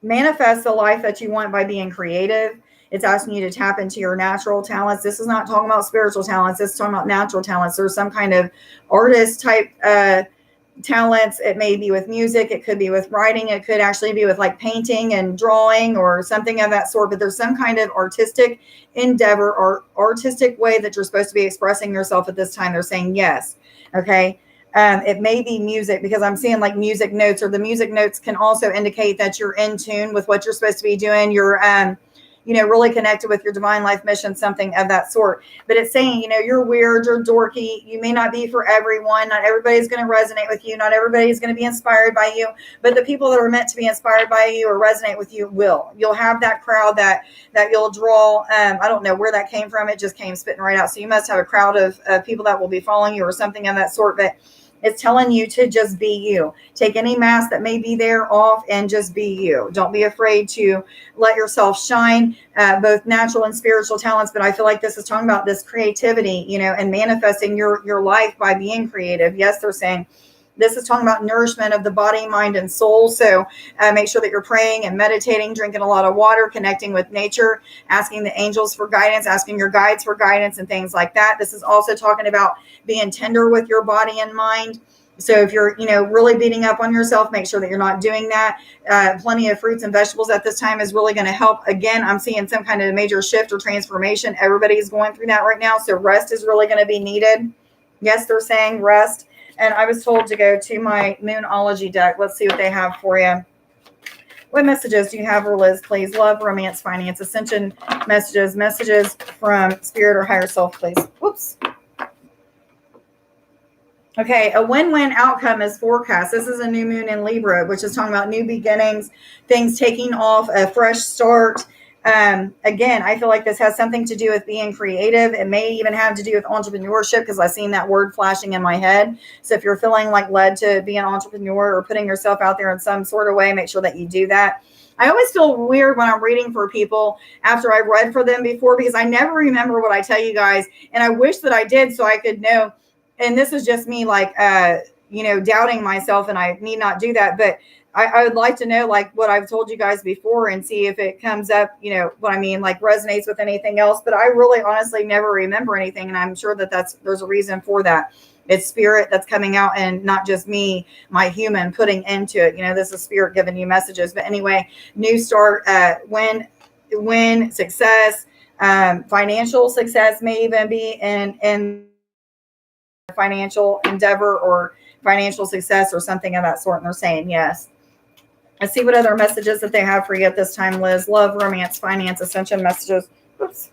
manifest the life that you want by being creative. It's asking you to tap into your natural talents. This is not talking about spiritual talents. It's talking about natural talents. There's some kind of artist type talents. It may be with music. It could be with writing. It could actually be with like painting and drawing or something of that sort. But there's some kind of artistic endeavor or artistic way that you're supposed to be expressing yourself at this time. They're saying yes. Okay. It may be music, because I'm seeing like music notes, or the music notes can also indicate that you're in tune with what you're supposed to be doing. You're, really connected with your divine life mission, something of that sort. But it's saying, you're weird, you're dorky. You may not be for everyone. Not everybody's going to resonate with you. Not everybody's going to be inspired by you. But the people that are meant to be inspired by you or resonate with you will. You'll have that crowd that you'll draw. I don't know where that came from. It just came spitting right out. So you must have a crowd of people that will be following you or something of that sort. But it's telling you to just be you. Take any mask that may be there off and just be you. Don't be afraid to let yourself shine, both natural and spiritual talents. But I feel like this is talking about this creativity, and manifesting your life by being creative. Yes, they're saying this is talking about nourishment of the body, mind, and soul. So make sure that you're praying and meditating, drinking a lot of water, connecting with nature, asking the angels for guidance, asking your guides for guidance and things like that. This is also talking about being tender with your body and mind. So if you're, really beating up on yourself, make sure that you're not doing that. Plenty of fruits and vegetables at this time is really going to help. Again, I'm seeing some kind of major shift or transformation. Everybody's going through that right now. So rest is really going to be needed. Yes, they're saying rest. And I was told to go to my Moonology deck. Let's see what they have for you. What messages do you have for Liz, please? Love, romance, finance, ascension messages from spirit or higher self, please. Whoops. Okay, a win-win outcome is forecast. This is a new moon in Libra, which is talking about new beginnings, things taking off, a fresh start. Again, I feel like this has something to do with being creative. It may even have to do with entrepreneurship, because I've seen that word flashing in my head. So if you're feeling like led to be an entrepreneur or putting yourself out there in some sort of way, make sure that you do that. I always feel weird when I'm reading for people after I've read for them before, because I never remember what I tell you guys. And I wish that I did, so I could know. And this is just me like, doubting myself, and I need not do that. But I would like to know like what I've told you guys before and see if it comes up, what I mean, like resonates with anything else. But I really honestly never remember anything. And I'm sure that there's a reason for that. It's spirit that's coming out, and not just me, my human, putting into it. This is spirit giving you messages. But anyway, new start, win, success, financial success may even be in financial endeavor or financial success or something of that sort. And they're saying yes. Let's see what other messages that they have for you at this time, Liz. Love, romance, finance, ascension messages. Oops.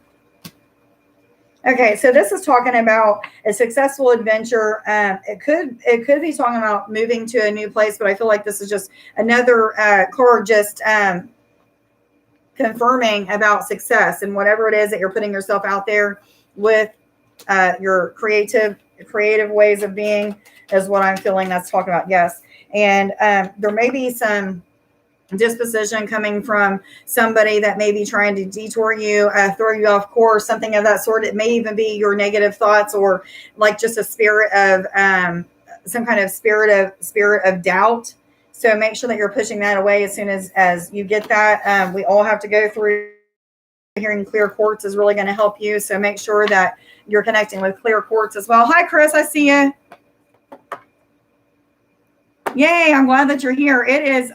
Okay, so this is talking about a successful adventure. It could be talking about moving to a new place, but I feel like this is just another card just confirming about success and whatever it is that you're putting yourself out there with. Your creative ways of being is what I'm feeling that's talking about. Yes. And there may be some disposition coming from somebody that may be trying to detour you, throw you off course, something of that sort. It may even be your negative thoughts, or like just a spirit of some kind of spirit of doubt. So make sure that you're pushing that away as soon as you get that. We all have to go through. Hearing clear quartz is really going to help you. So make sure that you're connecting with clear quartz as well. Hi, Chris. I see you. Yay. I'm glad that you're here. It is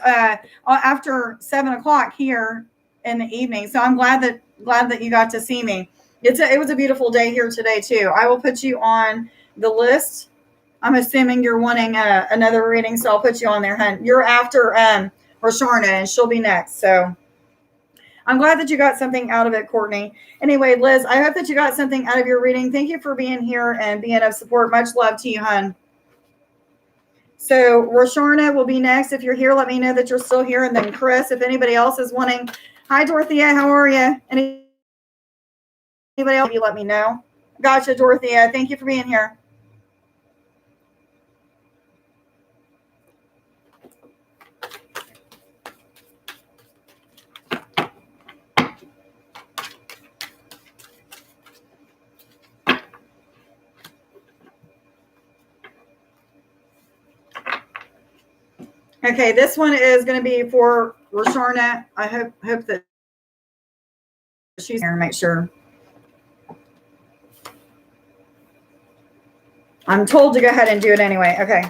after 7:00 here in the evening. So I'm glad that you got to see me. It was a beautiful day here today too. I will put you on the list. I'm assuming you're wanting another reading. So I'll put you on there, hun. You're after Sorna, and she'll be next. So I'm glad that you got something out of it, Courtney. Anyway, Liz, I hope that you got something out of your reading. Thank you for being here and being of support. Much love to you, hun. So Roshana will be next. If you're here, let me know that you're still here. And then Chris, if anybody else is wanting. Hi, Dorothea. How are you? Anybody else? You let me know. Gotcha, Dorothea. Thank you for being here. Okay, this one is going to be for Sorna. I hope that she's here. Make sure. I'm told to go ahead and do it anyway. Okay.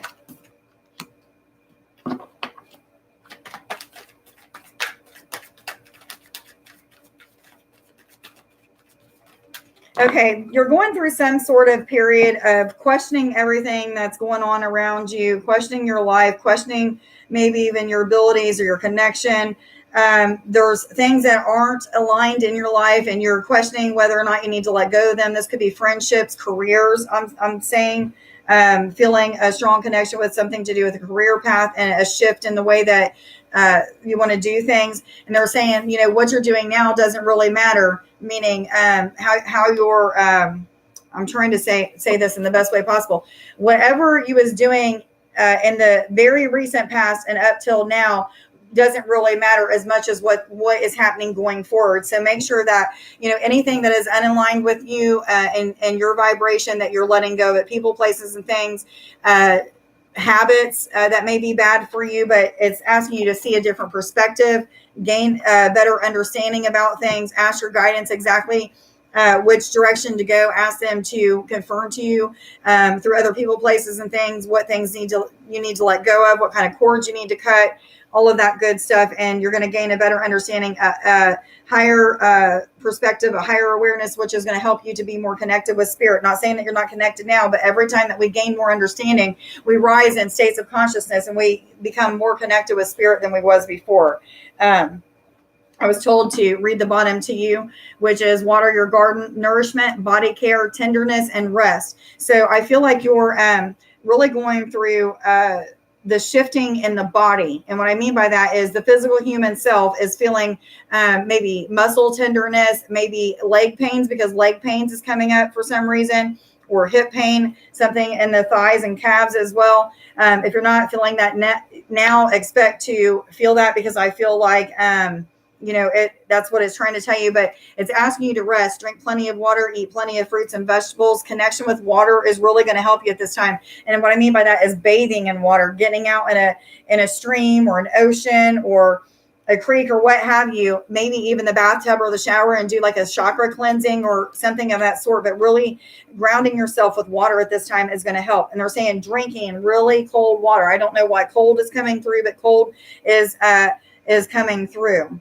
Okay, you're going through some sort of period of questioning everything that's going on around you, questioning your life, questioning maybe even your abilities or your connection. There's things that aren't aligned in your life, and you're questioning whether or not you need to let go of them. This could be friendships, careers. I'm saying feeling a strong connection with something to do with a career path and a shift in the way that you want to do things. And they're saying, what you're doing now doesn't really matter, meaning how you're, I'm trying to say this in the best way possible. Whatever you was doing in the very recent past and up till now doesn't really matter as much as what is happening going forward. So make sure that, anything that is unaligned with you and your vibration, that you're letting go of people, places, and things, habits that may be bad for you, but it's asking you to see a different perspective, gain a better understanding about things, ask your guidance exactly which direction to go, ask them to confirm to you through other people, places, and things, what things you need to let go of, what kind of cords you need to cut, all of that good stuff. And you're going to gain a better understanding, a higher perspective, a higher awareness, which is going to help you to be more connected with spirit. Not saying that you're not connected now, but every time that we gain more understanding, we rise in states of consciousness and we become more connected with spirit than we was before. I was told to read the bottom to you, which is water your garden, nourishment, body care, tenderness, and rest. So I feel like you're really going through the shifting in the body. And what I mean by that is the physical human self is feeling maybe muscle tenderness, maybe leg pains, because leg pains is coming up for some reason, or hip pain, something in the thighs and calves as well. If you're not feeling that now, expect to feel that, because I feel like that's what it's trying to tell you, but it's asking you to rest, drink plenty of water, eat plenty of fruits and vegetables. Connection with water is really going to help you at this time. And what I mean by that is bathing in water, getting out in a stream or an ocean or a creek or what have you, maybe even the bathtub or the shower, and do like a chakra cleansing or something of that sort. But really grounding yourself with water at this time is going to help. And they're saying drinking really cold water. I don't know why cold is coming through, but cold is coming through.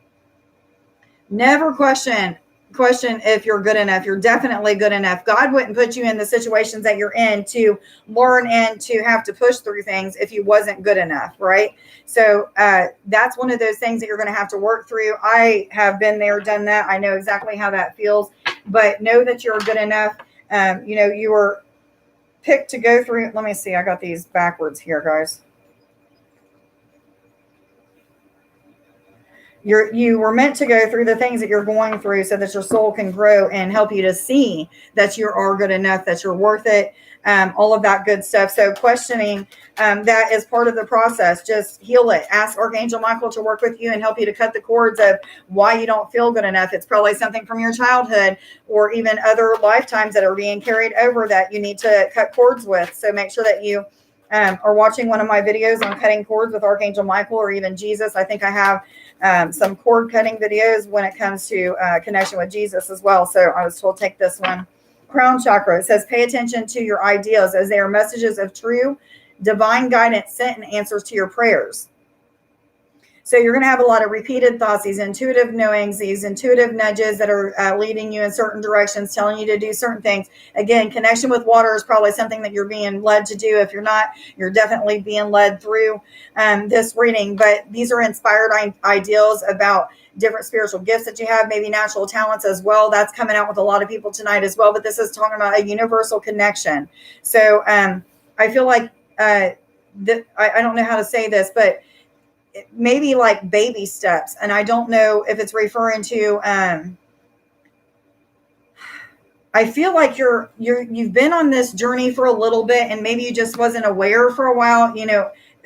Never question if you're good enough. You're definitely good enough. God wouldn't put you in the situations that you're in to learn and to have to push through things if you wasn't good enough, right? So that's one of those things that you're going to have to work through. I have been there, done that. I know exactly how that feels, but know that you're good enough. You were picked to go through. Let me see. I got these backwards here, guys. You were meant to go through the things that you're going through so that your soul can grow and help you to see that you are good enough, that you're worth it, all of that good stuff. So questioning that is part of the process. Just heal it. Ask Archangel Michael to work with you and help you to cut the cords of why you don't feel good enough. It's probably something from your childhood or even other lifetimes that are being carried over that you need to cut cords with. So make sure that you are watching one of my videos on cutting cords with Archangel Michael or even Jesus. I think I have some cord cutting videos when it comes to connection with Jesus as well. So I was told take this one. Crown chakra. It says pay attention to your ideas as they are messages of true divine guidance sent in answers to your prayers. So you're going to have a lot of repeated thoughts, these intuitive knowings, these intuitive nudges that are leading you in certain directions, telling you to do certain things. Again, connection with water is probably something that you're being led to do. If you're not, you're definitely being led through this reading. But these are inspired ideals about different spiritual gifts that you have, maybe natural talents as well. That's coming out with a lot of people tonight as well. But this is talking about a universal connection. So I feel like I don't know how to say this, but maybe like baby steps. And I don't know if it's referring to, I feel like you've been on this journey for a little bit and maybe you just wasn't aware for a while,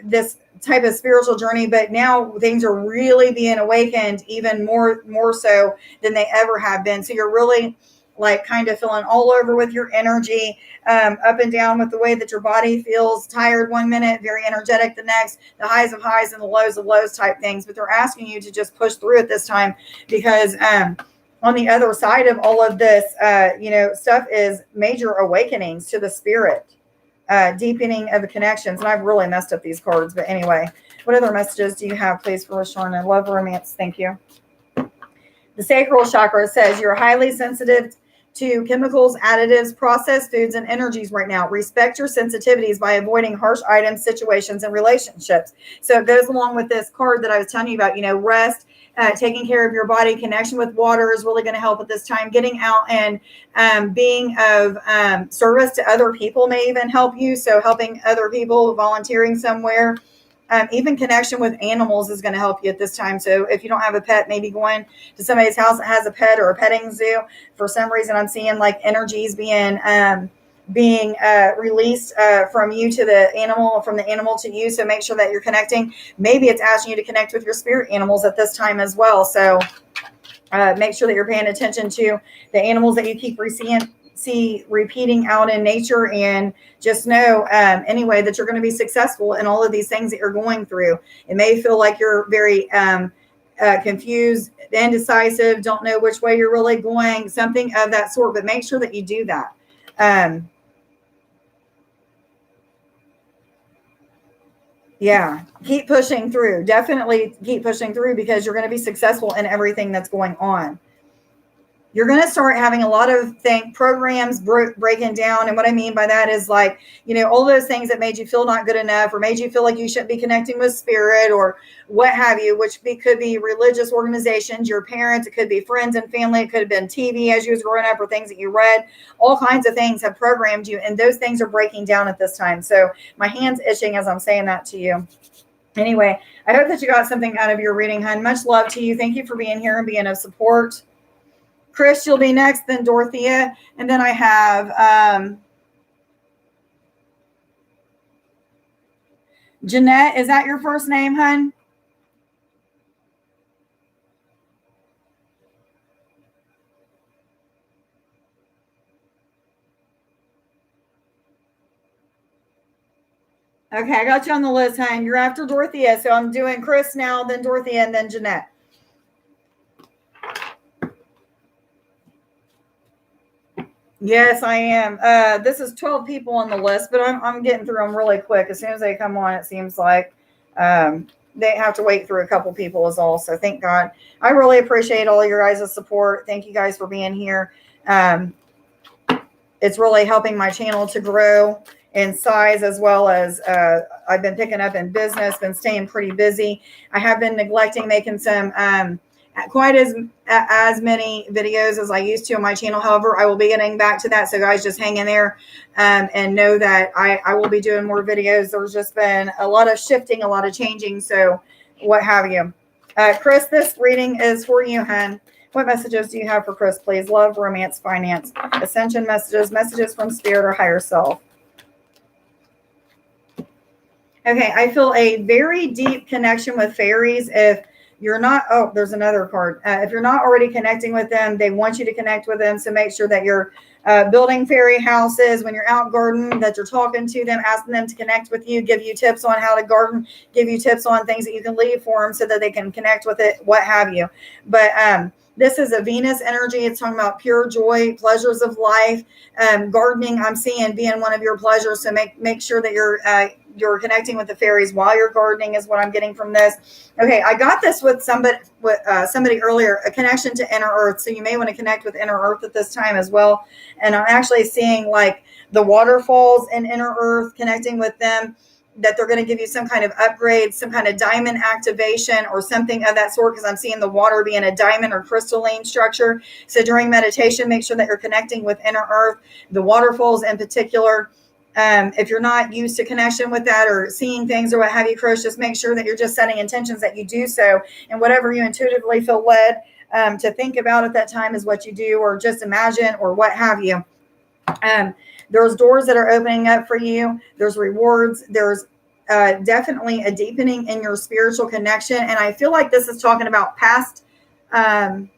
this type of spiritual journey, but now things are really being awakened even more so than they ever have been. So you're really like kind of feeling all over with your energy, up and down with the way that your body feels, tired one minute, very energetic the next, the highs of highs and the lows of lows type things. But they're asking you to just push through it this time because on the other side of all of this, stuff is major awakenings to the spirit, deepening of the connections. And I've really messed up these cards. But anyway, what other messages do you have, please, for Sorna? Love, romance. Thank you. The sacral chakra says you're highly sensitive to chemicals, additives, processed foods, and energies right now. Respect your sensitivities by avoiding harsh items, situations, and relationships. So it goes along with this card that I was telling you about, rest, taking care of your body, connection with water is really going to help at this time. Getting out and being of service to other people may even help you. So helping other people, volunteering somewhere. Even connection with animals is going to help you at this time. So if you don't have a pet, maybe going to somebody's house that has a pet or a petting zoo. For some reason, I'm seeing like energies being released from you to the animal, from the animal to you. So make sure that you're connecting. Maybe it's asking you to connect with your spirit animals at this time as well. So make sure that you're paying attention to the animals that you keep see repeating out in nature, and just know anyway that you're going to be successful in all of these things that you're going through. It may feel like you're very confused, indecisive, don't know which way you're really going, something of that sort, but make sure that you do that. Keep pushing through. Definitely keep pushing through because you're going to be successful in everything that's going on. You're going to start having a lot of programs breaking down. And what I mean by that is like, all those things that made you feel not good enough or made you feel like you shouldn't be connecting with spirit or what have you, which could be religious organizations, your parents, it could be friends and family, it could have been TV as you was growing up or things that you read. All kinds of things have programmed you, and those things are breaking down at this time. So my hand's itching as I'm saying that to you. Anyway, I hope that you got something out of your reading, hun. Much love to you. Thank you for being here and being of support. Chris, you'll be next, then Dorothea. And then I have Jeanette. Is that your first name, hun? Okay, I got you on the list, hun. You're after Dorothea. So I'm doing Chris now, then Dorothea, and then Jeanette. Yes, I am. This is 12 people on the list, but I'm getting through them really quick. As soon as they come on, it seems like they have to wait through a couple people is all. So thank God. I really appreciate all your guys' support. Thank you guys for being here. It's really helping my channel to grow in size, as well as I've been picking up in business, been staying pretty busy. I have been neglecting making some quite as many videos as I used to on my channel. However, I will be getting back to that. So guys, just hang in there and know that I will be doing more videos. There's just been a lot of shifting, a lot of changing. So what have you. Chris, this reading is for you, hun. What messages do you have for Chris, please? Love, romance, finance, ascension messages, messages from spirit or higher self. Okay, I feel a very deep connection with fairies. If you're not, there's another card. If you're not already connecting with them, they want you to connect with them. So make sure that you're building fairy houses when you're out gardening, that you're talking to them, asking them to connect with you, give you tips on how to garden, give you tips on things that you can leave for them so that they can connect with it, what have you. But this is a Venus energy. It's talking about pure joy, pleasures of life. Gardening, I'm seeing being one of your pleasures. So make sure that you're connecting with the fairies while you're gardening is what I'm getting from this. Okay, I got this with somebody earlier, a connection to inner earth. So you may want to connect with inner earth at this time as well. And I'm actually seeing like the waterfalls in inner earth, connecting with them, that they're going to give you some kind of upgrade, some kind of diamond activation or something of that sort, because I'm seeing the water being a diamond or crystalline structure. So during meditation, make sure that you're connecting with inner earth, the waterfalls in particular. If you're not used to connection with that or seeing things or what have you, Chris, just make sure that you're just setting intentions that you do so. And whatever you intuitively feel led to think about at that time is what you do, or just imagine or what have you. There's doors that are opening up for you. There's rewards. There's definitely a deepening in your spiritual connection. And I feel like this is talking about past, what's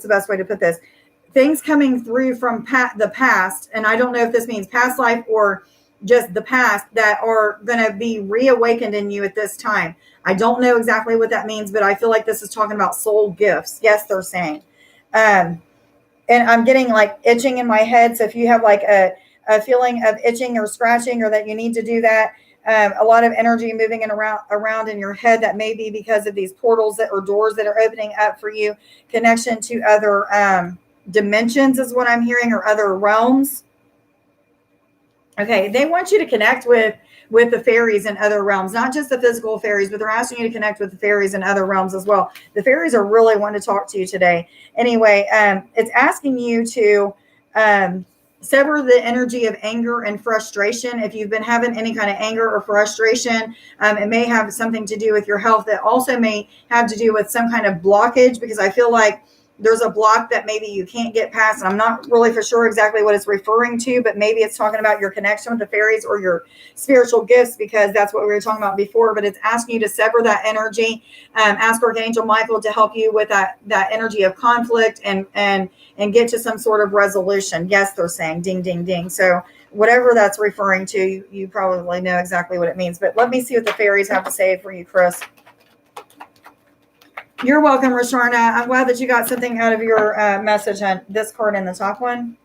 the best way to put this? things coming through from the past, and I don't know if this means past life or just the past, that are going to be reawakened in you at this time. I don't know exactly what that means, but I feel like this is talking about soul gifts. Yes, they're saying. And I'm getting like itching in my head. So if you have like a feeling of itching or scratching, or that you need to do that, a lot of energy moving and around in your head, that may be because of these portals that or doors that are opening up for you, connection to other dimensions is what I'm hearing, or other realms. Okay, they want you to connect with the fairies in other realms, not just the physical fairies, but they're asking you to connect with the fairies in other realms as well. The fairies are really wanting to talk to you today. Anyway, it's asking you to sever the energy of anger and frustration. If you've been having any kind of anger or frustration, it may have something to do with your health. It also may have to do with some kind of blockage, because I feel like there's a block that maybe you can't get past. And I'm not really for sure exactly what it's referring to, but maybe it's talking about your connection with the fairies or your spiritual gifts, because that's what we were talking about before. But it's asking you to sever that energy. Ask Archangel Michael to help you with that energy of conflict, and get to some sort of resolution. Yes, they're saying ding, ding, ding. So whatever that's referring to, you probably know exactly what it means. But let me see what the fairies have to say for you, Chris. You're welcome, Rohana. I'm glad that you got something out of your message on this card in the top one.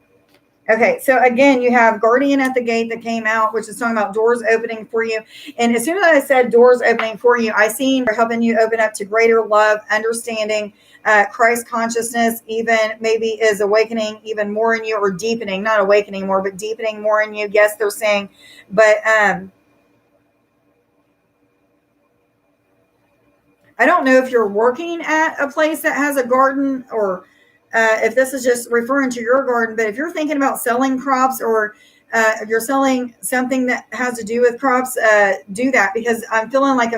Okay, so again, you have Guardian at the Gate that came out, which is talking about doors opening for you. And as soon as I said doors opening for you, I seen helping you open up to greater love, understanding, Christ consciousness, even maybe is awakening even more in you, or deepening, not awakening more, but deepening more in you. Yes, they're saying, but I don't know if you're working at a place that has a garden, or if this is just referring to your garden. But if you're thinking about selling crops, or if you're selling something that has to do with crops, do that, because I'm feeling like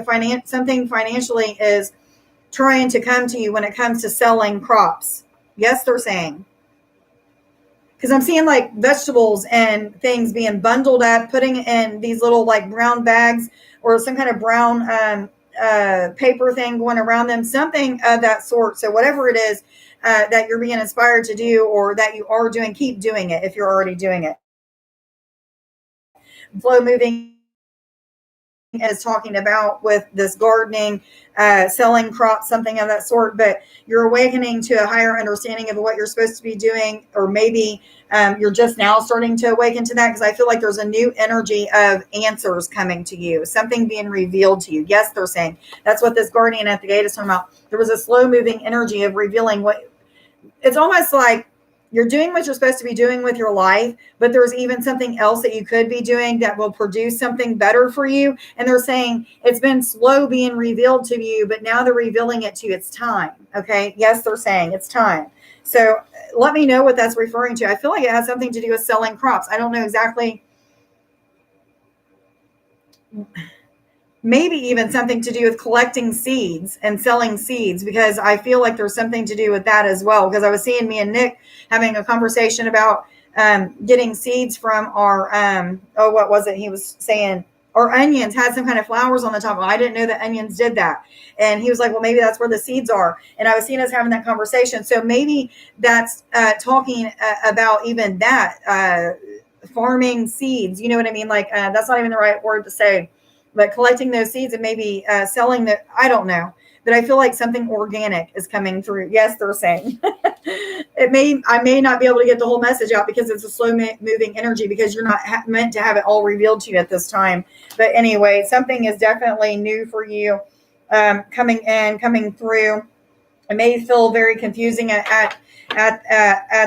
something financially is trying to come to you when it comes to selling crops. Yes, they're saying. Because I'm seeing like vegetables and things being bundled up, putting in these little like brown bags, or some kind of brown paper thing going around them, something of that sort. So whatever it is that you're being inspired to do, or that you are doing, keep doing it if you're already doing it. Flow moving is talking about with this gardening, selling crops, something of that sort. But you're awakening to a higher understanding of what you're supposed to be doing, or maybe you're just now starting to awaken to that, because I feel like there's a new energy of answers coming to you, something being revealed to you. Yes, they're saying that's what this Guardian at the Gate is talking about. There was a slow moving energy of revealing what it's almost like you're doing what you're supposed to be doing with your life, but there's even something else that you could be doing that will produce something better for you. And they're saying it's been slow being revealed to you, but now they're revealing it to you. It's time. Okay. Yes, they're saying it's time. So let me know what that's referring to. I feel like it has something to do with selling crops. I don't know exactly. Maybe even something to do with collecting seeds and selling seeds, because I feel like there's something to do with that as well. Because I was seeing me and Nick having a conversation about getting seeds from our, what was it? He was saying our onions had some kind of flowers on the top. Well, I didn't know that onions did that. And he was like, well, maybe that's where the seeds are. And I was seeing us having that conversation. So maybe that's talking about even that, farming seeds. You know what I mean? Like, that's not even the right word to say. But collecting those seeds and maybe selling that, I don't know. But I feel like something organic is coming through. Yes, they're saying. I may not be able to get the whole message out because it's a slow moving energy, because you're not meant to have it all revealed to you at this time. But anyway, something is definitely new for you, coming through. It may feel very confusing at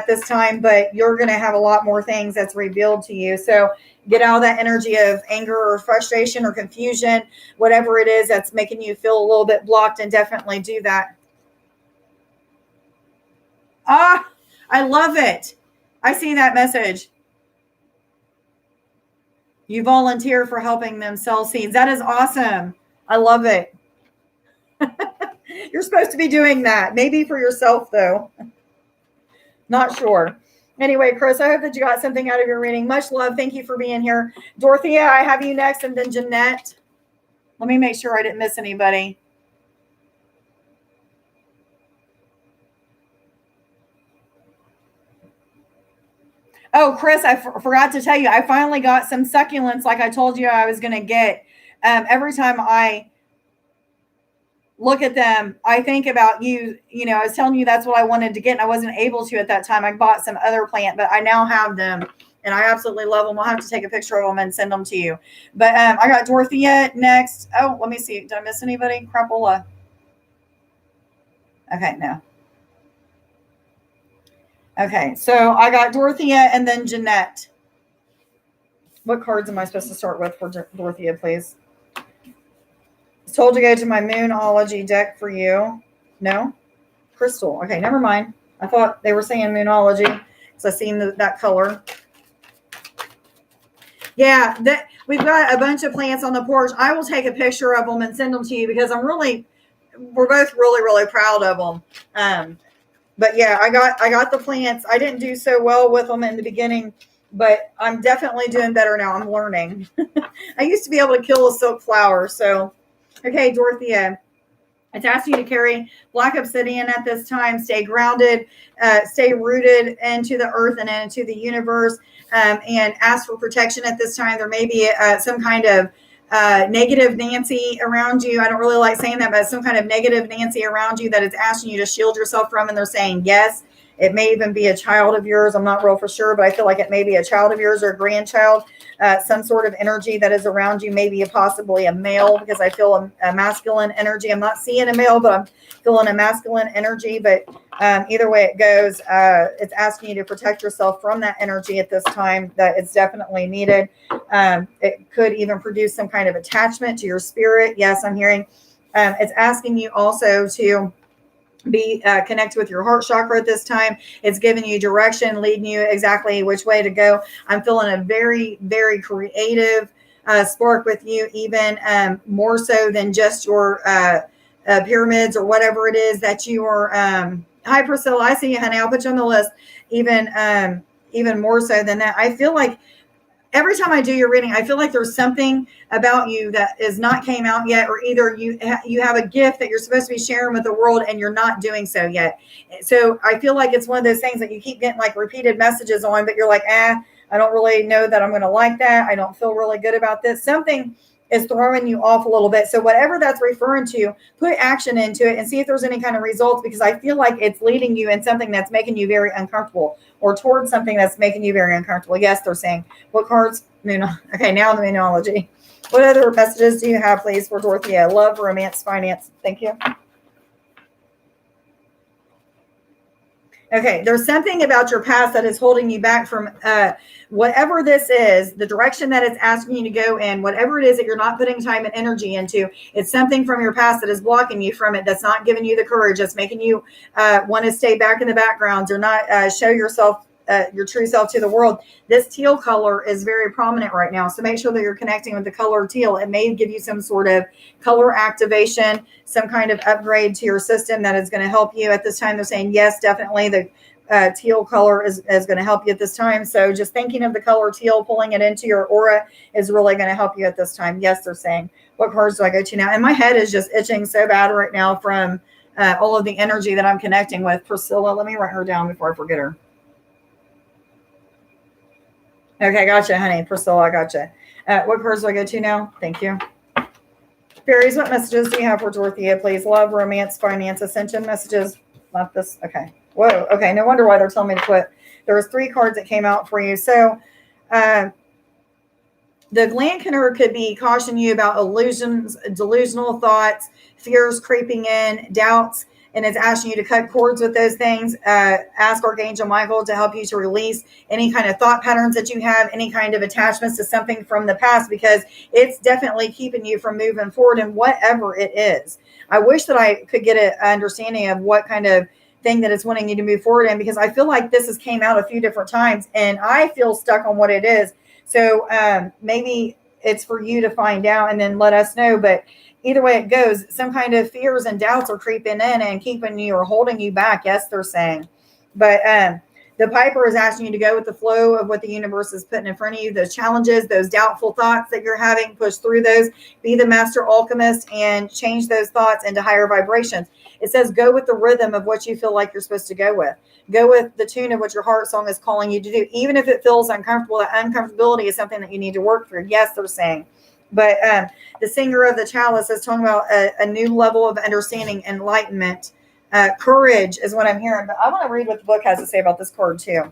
this time, but you're going to have a lot more things that's revealed to you. So get out of that energy of anger or frustration or confusion, whatever it is that's making you feel a little bit blocked, and definitely do that. Ah, I love it. I see that message. You volunteer for helping them sell seeds. That is awesome. I love it. You're supposed to be doing that. Maybe for yourself, though. Not sure. Anyway, Chris, I hope that you got something out of your reading. Much love. Thank you for being here. Dorothea, I have you next, and then Jeanette. Let me make sure I didn't miss anybody. Oh, Chris, I forgot to tell you, I finally got some succulents like I told you I was going to get. Every time I look at them, I think about you. You know, I was telling you that's what I wanted to get, and I wasn't able to at that time. I bought some other plant, but I now have them, and I absolutely love them. I'll have to take a picture of them and send them to you. But I got Dorothea next. Oh, let me see. Did I miss anybody? Crapola. Okay, no. Okay, so I got Dorothea and then Jeanette. What cards am I supposed to start with for Dorothea, please? It's told to go to my Moonology deck for you. No? Crystal. Okay, never mind. I thought they were saying Moonology because I seen that color. Yeah, we've got a bunch of plants on the porch. I will take a picture of them and send them to you because we're both really, really proud of them. But yeah, I got the plants. I didn't do so well with them in the beginning, but I'm definitely doing better now. I'm learning. I used to be able to kill a silk flower. So, okay, Dorothea, it's asking you to carry black obsidian at this time. Stay grounded, stay rooted into the earth and into the universe, and ask for protection at this time. There may be some kind of negative Nancy around you. I don't really like saying that, but some kind of negative Nancy around you that is asking you to shield yourself from, and they're saying yes. It may even be a child of yours. I'm not real for sure, but I feel like it may be a child of yours or a grandchild. Some sort of energy that is around you, maybe possibly a male, because I feel a masculine energy. I'm not seeing a male, but I'm feeling a masculine energy. But either way it goes, it's asking you to protect yourself from that energy at this time. That it's definitely needed. It could even produce some kind of attachment to your spirit. Yes, I'm hearing. It's asking you also to be connected with your heart chakra at this time. It's giving you direction, leading you exactly which way to go. I'm feeling a very, very creative spark with you, even more so than just your pyramids or whatever it is that you are. Hi, Priscilla. I see you, honey. I'll put you on the list. Even more so than that. I feel like every time I do your reading, I feel like there's something about you that is not came out yet, or either you have a gift that you're supposed to be sharing with the world and you're not doing so yet. So I feel like it's one of those things that you keep getting like repeated messages on, but you're like, I don't really know that I'm going to like that. I don't feel really good about this. Something is throwing you off a little bit. So whatever that's referring to, put action into it and see if there's any kind of results, because I feel like it's leading you in something that's making you very uncomfortable, or towards something that's making you very uncomfortable. Yes, they're saying what cards? Okay, now the Moonology. What other messages do you have, please, for Dorothea? Love, romance, finance. Thank you. Okay, there's something about your past that is holding you back from whatever this is, the direction that it's asking you to go in, whatever it is that you're not putting time and energy into. It's something from your past that is blocking you from it, that's not giving you the courage, that's making you want to stay back in the background or not show yourself, your true self to the world. This teal color is very prominent right now. So make sure that you're connecting with the color teal. It may give you some sort of color activation, some kind of upgrade to your system that is going to help you at this time. They're saying, yes, definitely the teal color is going to help you at this time. So just thinking of the color teal, pulling it into your aura is really going to help you at this time. Yes, they're saying, what cards do I go to now? And my head is just itching so bad right now from all of the energy that I'm connecting with. Priscilla, let me write her down before I forget her. Okay, gotcha, honey. Priscilla, I gotcha. What cards do I go to now? Thank you. Fairies, what messages do you have for Dorothea, please? Love, romance, finance, ascension messages. Not this. Okay. Whoa. Okay. No wonder why they're telling me to put. There was 3 cards that came out for you. So the Glankener could be cautioning you about illusions, delusional thoughts, fears creeping in, doubts, and it's asking you to cut cords with those things. Ask Archangel Michael to help you to release any kind of thought patterns that you have, any kind of attachments to something from the past, because it's definitely keeping you from moving forward in whatever it is. I wish that I could get an understanding of what kind of thing that it's wanting you to move forward in, because I feel like this has came out a few different times and I feel stuck on what it is. So maybe it's for you to find out and then let us know. But either way it goes, some kind of fears and doubts are creeping in and keeping you or holding you back. Yes, they're saying. But The Piper is asking you to go with the flow of what the universe is putting in front of you, those challenges, those doubtful thoughts that you're having, push through those, be the master alchemist and change those thoughts into higher vibrations. It says go with the rhythm of what you feel like you're supposed to go with. Go with the tune of what your heart song is calling you to do. Even if it feels uncomfortable, that uncomfortability is something that you need to work through. Yes, they're saying. But the singer of the chalice is talking about a new level of understanding, enlightenment. Courage is what I'm hearing. But I want to read what the book has to say about this card too.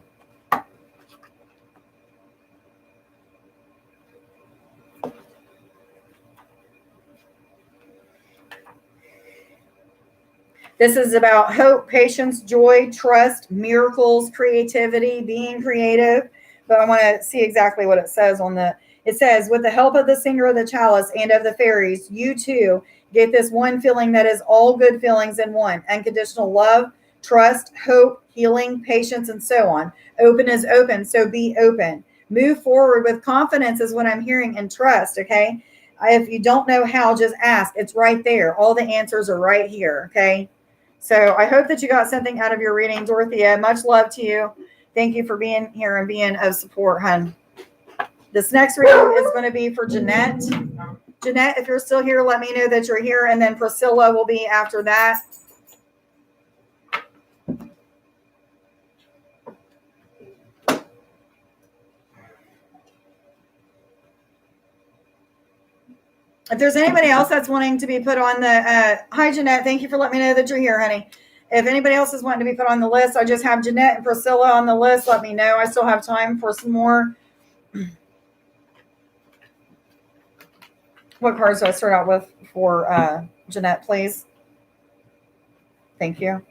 This is about hope, patience, joy, trust, miracles, creativity, being creative. But I want to see exactly what it says on the. It says, with the help of the singer of the chalice and of the fairies, you too get this one feeling that is all good feelings in one: unconditional love, trust, hope, healing, patience, and so on. Open is open, so be open. Move forward with confidence is what I'm hearing, and trust. Okay. If you don't know how, just ask. It's right there. All the answers are right here. Okay. So I hope that you got something out of your reading, Dorothea. Much love to you. Thank you for being here and being of support, hun. This next reading is going to be for Jeanette. Jeanette, if you're still here, let me know that you're here. And then Priscilla will be after that. If there's anybody else that's wanting to be put on the, hi, Jeanette, thank you for letting me know that you're here, honey. If anybody else is wanting to be put on the list, I just have Jeanette and Priscilla on the list. Let me know. I still have time for some more. What cards do I start out with for Jeanette, please? Thank you.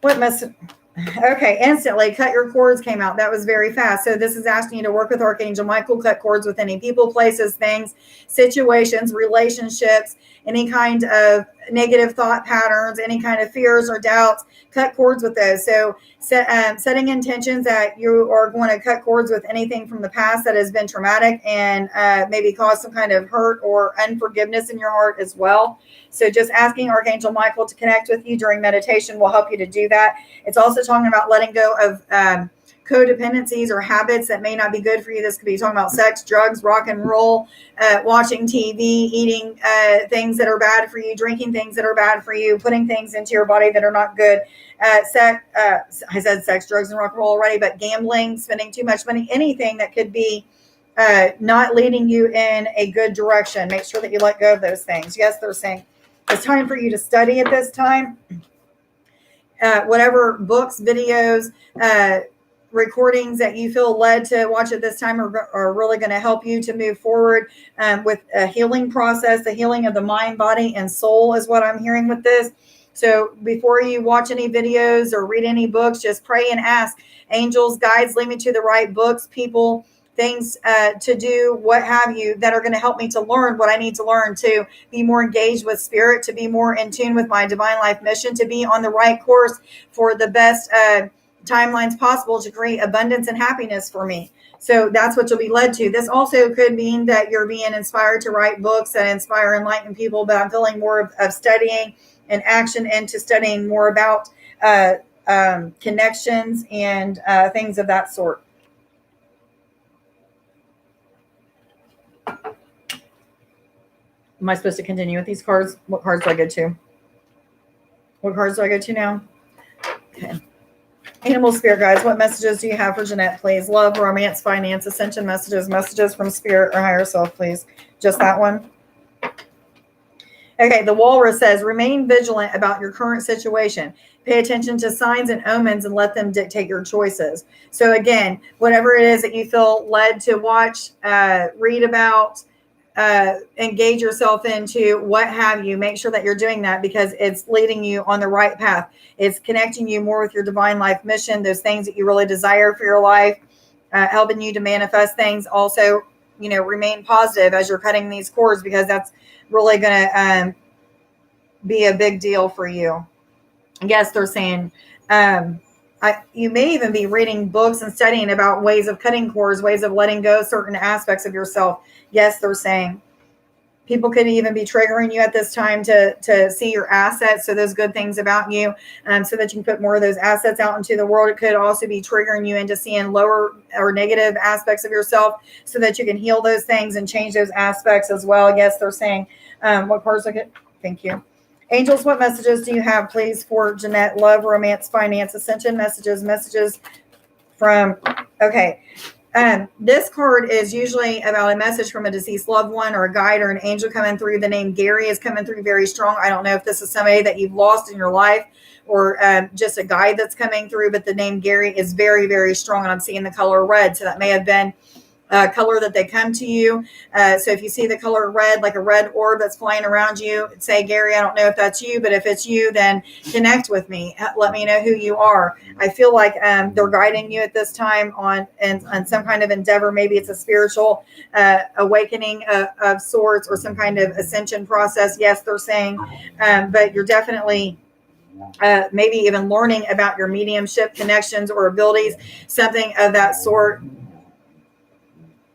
What message? Okay, instantly cut your cords came out. That was very fast. So this is asking you to work with Archangel Michael, cut cords with any people, places, things, situations, relationships, any kind of negative thought patterns, any kind of fears or doubts. Cut cords with those. So setting intentions that you are going to cut cords with anything from the past that has been traumatic and maybe cause some kind of hurt or unforgiveness in your heart as well. So just asking Archangel Michael to connect with you during meditation will help you to do that. It's also talking about letting go of codependencies or habits that may not be good for you. This could be talking about sex, drugs, rock and roll, watching TV, eating things that are bad for you, drinking things that are bad for you, putting things into your body that are not good. I said sex, drugs, and rock and roll already, but gambling, spending too much money, anything that could be not leading you in a good direction. Make sure that you let go of those things. Yes, they're saying it's time for you to study at this time. Whatever books, videos, recordings that you feel led to watch at this time are really going to help you to move forward with a healing process. The healing of the mind, body, and soul is what I'm hearing with this. So before you watch any videos or read any books, just pray and ask angels, guides, lead me to the right books, people, things to do, what have you, that are going to help me to learn what I need to learn, to be more engaged with spirit, to be more in tune with my divine life mission, to be on the right course for the best timelines possible to create abundance and happiness for me. So that's what you'll be led to. This also could mean that you're being inspired to write books that inspire, enlighten people, but I'm feeling more of studying and action into studying more about connections and things of that sort. Am I supposed to continue with these cards? What cards do I go to? What cards do I go to now? Okay. Animal spirit guides, what messages do you have for Jeanette, please? Love, romance, finance, ascension messages, messages from spirit or higher self, please. Just that one. Okay, the walrus says, remain vigilant about your current situation. Pay attention to signs and omens and let them dictate your choices. So again, whatever it is that you feel led to watch, read about, engage yourself into, what have you, make sure that you're doing that because it's leading you on the right path. It's connecting you more with your divine life mission, those things that you really desire for your life, helping you to manifest things. Also, remain positive as you're cutting these cords because that's really going to be a big deal for you. Yes, they're saying you may even be reading books and studying about ways of cutting cords, ways of letting go certain aspects of yourself. Yes, they're saying. People could even be triggering you at this time to see your assets. So those good things about you, so that you can put more of those assets out into the world. It could also be triggering you into seeing lower or negative aspects of yourself so that you can heal those things and change those aspects as well. Yes, they're saying, what cards look at? Thank you. Angels, what messages do you have, please, for Jeanette? Love, romance, finance, ascension messages from, okay. This card is usually about a message from a deceased loved one or a guide or an angel coming through. The name Gary is coming through very strong. I don't know if this is somebody that you've lost in your life or just a guide that's coming through, but the name Gary is very, very strong. And I'm seeing the color red. So that may have been color that they come to you. So if you see the color red, like a red orb that's flying around you, say, Gary, I don't know if that's you, but if it's you, then connect with me. Let me know who you are. I feel like they're guiding you at this time on some kind of endeavor. Maybe it's a spiritual awakening of sorts or some kind of ascension process. Yes, they're saying, but you're definitely maybe even learning about your mediumship connections or abilities, something of that sort.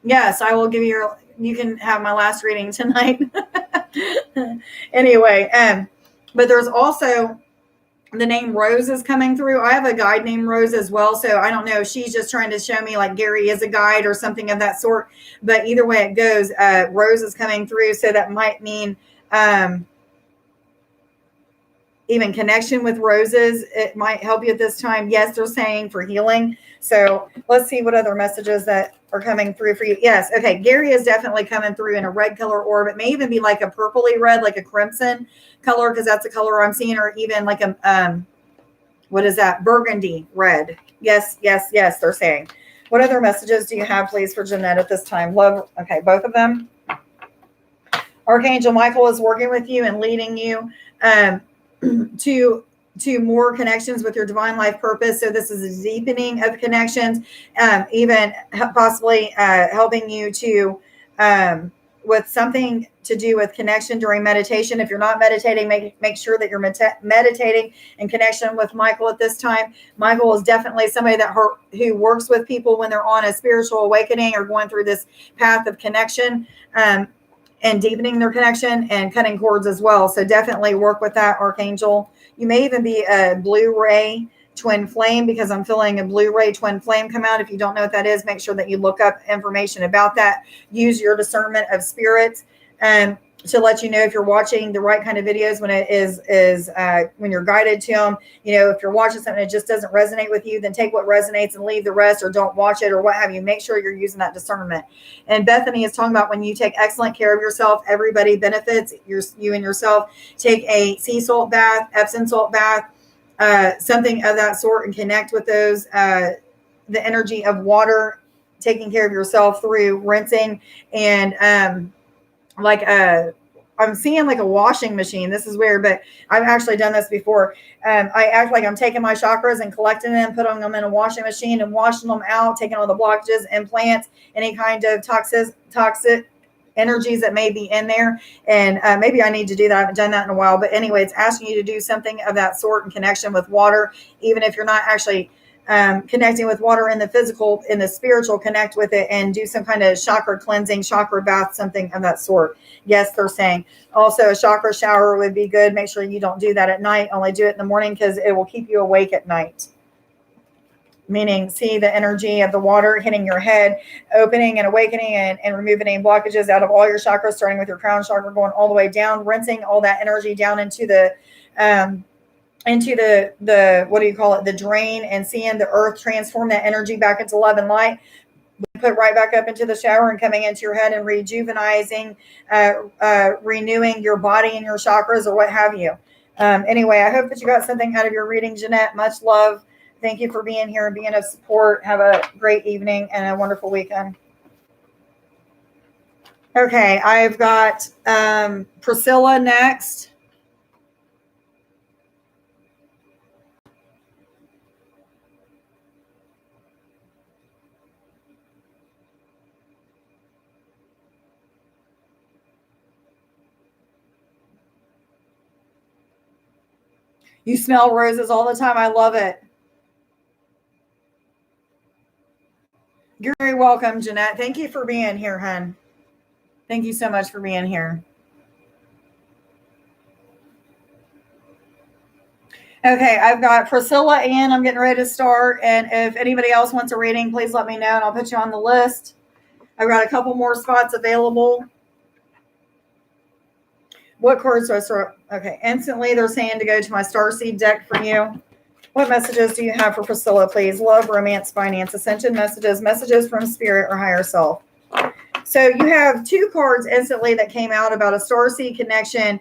Yes, I will give you can have my last reading tonight. Anyway, but there's also the name Rose is coming through. I have a guide named Rose as well. So I don't know if she's just trying to show me like Gary is a guide or something of that sort. But either way it goes, Rose is coming through. So that might mean even connection with roses. It might help you at this time. Yes, they're saying for healing. So let's see what other messages that are coming through for you. Yes. Okay. Gary is definitely coming through in a red color orb. It may even be like a purpley red, like a crimson color, because that's a color I'm seeing, or even like a, what is that? Burgundy red. Yes, yes, yes. They're saying. What other messages do you have, please, for Jeanette at this time? Love. Okay. Both of them. Archangel Michael is working with you and leading you to more connections with your divine life purpose. So this is a deepening of connections, even possibly helping you to with something to do with connection during meditation. If you're not meditating, make sure that you're meditating in connection with Michael at this time. Michael is definitely somebody who works with people when they're on a spiritual awakening or going through this path of connection. And deepening their connection and cutting cords as well. So definitely work with that, Archangel. You may even be a blue ray twin flame, because I'm feeling a blue ray twin flame come out. If you don't know what that is, make sure that you look up information about that. Use your discernment of spirits to let you know if you're watching the right kind of videos when it is when you're guided to them. You know, if you're watching something that just doesn't resonate with you, then take what resonates and leave the rest, or don't watch it, or what have you. Make sure you're using that discernment. And Bethany is talking about when you take excellent care of yourself, everybody benefits. You and yourself. Take a sea salt bath, Epsom salt bath, something of that sort, and connect with those the energy of water, taking care of yourself through rinsing and I'm seeing like a washing machine. This is weird, but I've actually done this before. I act like I'm taking my chakras and collecting them, putting them in a washing machine and washing them out, taking all the blockages, implants, any kind of toxic energies that may be in there. And maybe I need to do that. I haven't done that in a while. But anyway, it's asking you to do something of that sort in connection with water, even if you're not actually connecting with water in the physical, in the spiritual, connect with it and do some kind of chakra cleansing, chakra bath, something of that sort. Yes, they're saying. Also, a chakra shower would be good. Make sure you don't do that at night. Only do it in the morning, because it will keep you awake at night. Meaning, see the energy of the water hitting your head, opening and awakening and removing any blockages out of all your chakras, starting with your crown chakra, going all the way down, rinsing all that energy down into the what do you call it, the drain, and seeing the earth transform that energy back into love and light, put right back up into the shower and coming into your head and rejuvenizing, renewing your body and your chakras, or what have you. Anyway, I hope that you got something out of your reading, Jeanette. Much love. Thank you for being here and being of support. Have a great evening and a wonderful weekend. Okay, I've got Priscilla next. You smell roses all the time. I love it. You're very welcome, Jeanette. Thank you for being here, hon. Thank you so much for being here. Okay, I've got Priscilla and I'm getting ready to start. And if anybody else wants a reading, please let me know and I'll put you on the list. I've got a couple more spots available. What cards do I start? Okay, instantly they're saying to go to my Starseed deck for you. What messages do you have for Priscilla, please? Love, romance, finance, ascension messages, messages from spirit or higher self. So you have two cards instantly that came out about a starseed connection,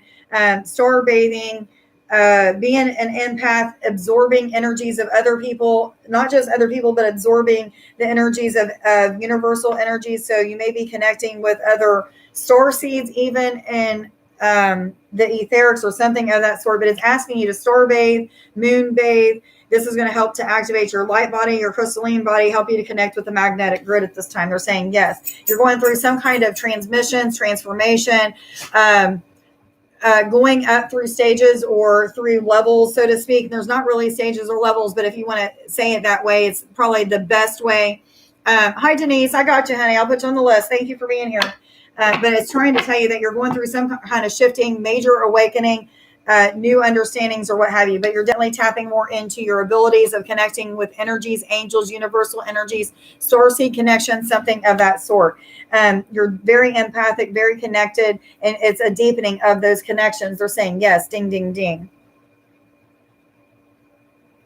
star bathing, being an empath, absorbing energies of other people, not just other people, but absorbing the energies of universal energies. So you may be connecting with other star seeds, even in the etherics or something of that sort. But it's asking you to star bathe, moon bathe. This is going to help to activate your light body, your crystalline body, help you to connect with the magnetic grid at this time. They're saying, yes, you're going through some kind of transmissions, transformation, going up through stages or through levels, so to speak. There's not really stages or levels, but if you want to say it that way, it's probably the best way. Hi, Denise. I got you, honey. I'll put you on the list. Thank you for being here. But it's trying to tell you that you're going through some kind of shifting, major awakening, new understandings or what have you, but you're definitely tapping more into your abilities of connecting with energies, angels, universal energies, starseed connection, something of that sort. You're very empathic, very connected, and it's a deepening of those connections. They're saying, yes, ding, ding, ding.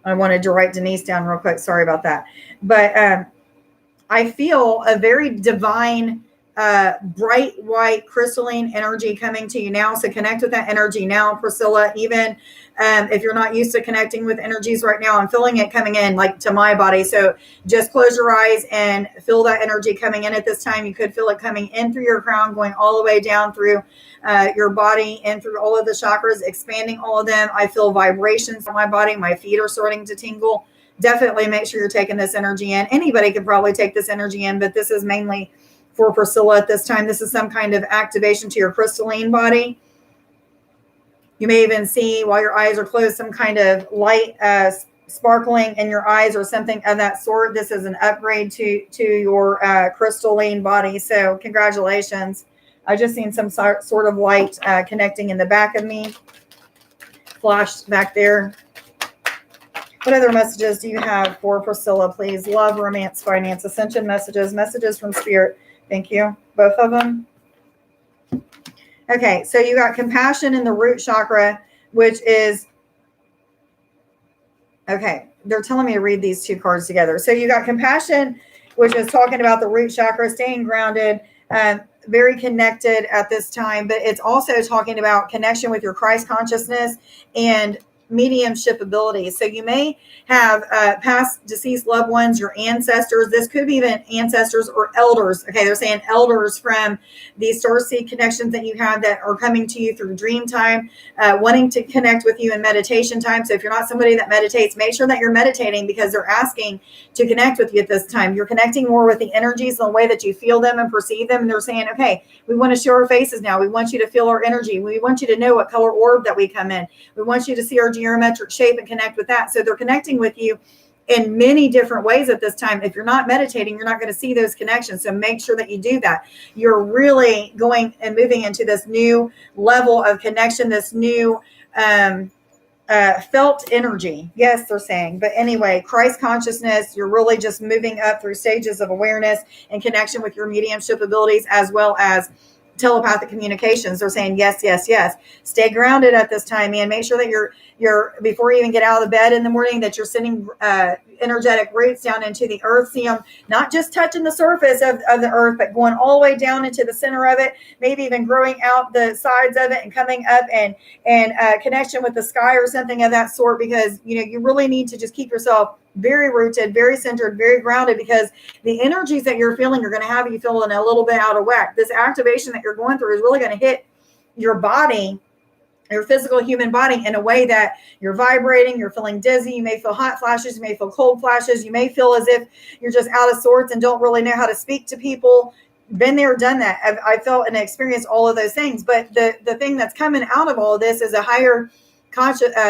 I wanted to write Denise down real quick. Sorry about that. But I feel a very divine, bright white crystalline energy coming to you now. So connect with that energy now, Priscilla. Even if you're not used to connecting with energies right now, I'm feeling it coming in like to my body. So just close your eyes and feel that energy coming in at this time. You could feel it coming in through your crown, going all the way down through your body and through all of the chakras, expanding all of them. I feel vibrations in my body. My feet are starting to tingle. Definitely make sure you're taking this energy in. Anybody could probably take this energy in, but this is mainly for Priscilla at this time. This is some kind of activation to your crystalline body. You may even see while your eyes are closed some kind of light sparkling in your eyes or something of that sort. This is an upgrade to your crystalline body. So congratulations. I just seen some sort of light connecting in the back of me. Flashed back there. What other messages do you have for Priscilla, please? Love, romance, finance, ascension messages, messages from spirit. Thank you. Both of them. Okay, so you got compassion in the root chakra, which is, okay, they're telling me to read these two cards together. So you got compassion, which is talking about the root chakra, staying grounded, very connected at this time, but it's also talking about connection with your Christ consciousness and mediumship abilities. So you may have past deceased loved ones, your ancestors. This could be even ancestors or elders. Okay, they're saying elders from these starseed connections that you have that are coming to you through dream time, wanting to connect with you in meditation time. So if you're not somebody that meditates, make sure that you're meditating because they're asking to connect with you at this time. You're connecting more with the energies and the way that you feel them and perceive them. And they're saying, okay, we want to show our faces now. We want you to feel our energy. We want you to know what color orb that we come in. We want you to see our geometric shape and connect with that. So they're connecting with you in many different ways at this time. If you're not meditating, you're not going to see those connections. So make sure that you do that. You're really going and moving into this new level of connection, this new felt energy. Yes, they're saying. But anyway, Christ consciousness, you're really just moving up through stages of awareness and connection with your mediumship abilities as well as telepathic communications. They're saying yes, yes, yes. Stay grounded at this time, man. Make sure that you're before you even get out of the bed in the morning, that you're sending energetic roots down into the earth. See them not just touching the surface of the earth, but going all the way down into the center of it, maybe even growing out the sides of it and coming up and connection with the sky or something of that sort, because you really need to just keep yourself very rooted, very centered, very grounded, because the energies that you're feeling are going to have you feeling a little bit out of whack. This activation that you're going through is really going to hit your body, your physical human body, in a way that you're vibrating, you're feeling dizzy, you may feel hot flashes, you may feel cold flashes, you may feel as if you're just out of sorts and don't really know how to speak to people. Been there, done that. I felt and experienced all of those things. But the thing that's coming out of all of this is a higher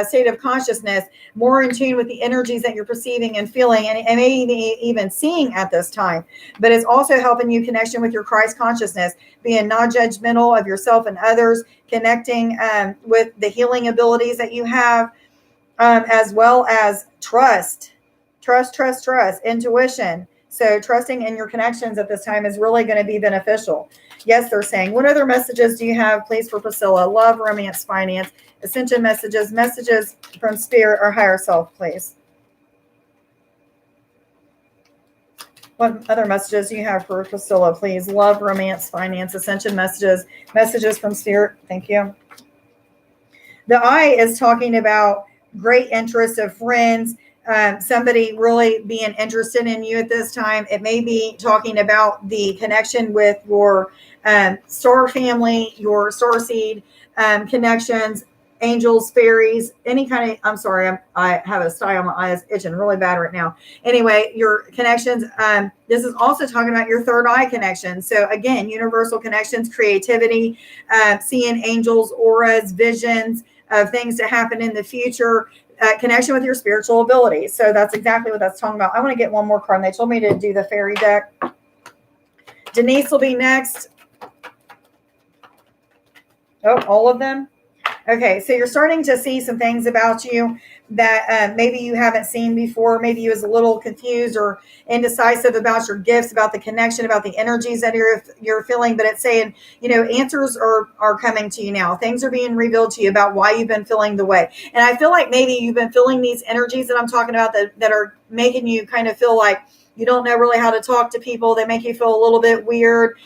state of consciousness, more in tune with the energies that you're perceiving and feeling and maybe even seeing at this time. But it's also helping you connection with your Christ consciousness, being non-judgmental of yourself and others, connecting with the healing abilities that you have. as well as trust, intuition. So trusting in your connections at this time is really going to be beneficial. Yes, they're saying. What other messages do you have, please, for Priscilla? Love, romance, finance, ascension messages, messages from spirit or higher self, please. What other messages do you have for Priscilla, please? Love, romance, finance, ascension messages, messages from spirit. Thank you. The I is talking about great interest of friends, somebody really being interested in you at this time. It may be talking about the connection with your star family, your star seed connections, angels, fairies, any kind of, I'm sorry, I have a sty on my eyes itching really bad right now. Anyway, your connections. This is also talking about your third eye connection. So again, universal connections, creativity, seeing angels, auras, visions of things to happen in the future, connection with your spiritual abilities. So that's exactly what that's talking about. I want to get one more card. They told me to do the fairy deck. Denise will be next. Oh, all of them? Okay, so you're starting to see some things about you that maybe you haven't seen before. Maybe you was a little confused or indecisive about your gifts, about the connection, about the energies that you're feeling. But it's saying, answers are coming to you now. Things are being revealed to you about why you've been feeling the way. And I feel like maybe you've been feeling these energies that I'm talking about that are making you kind of feel like you don't know really how to talk to people. They make you feel a little bit weird.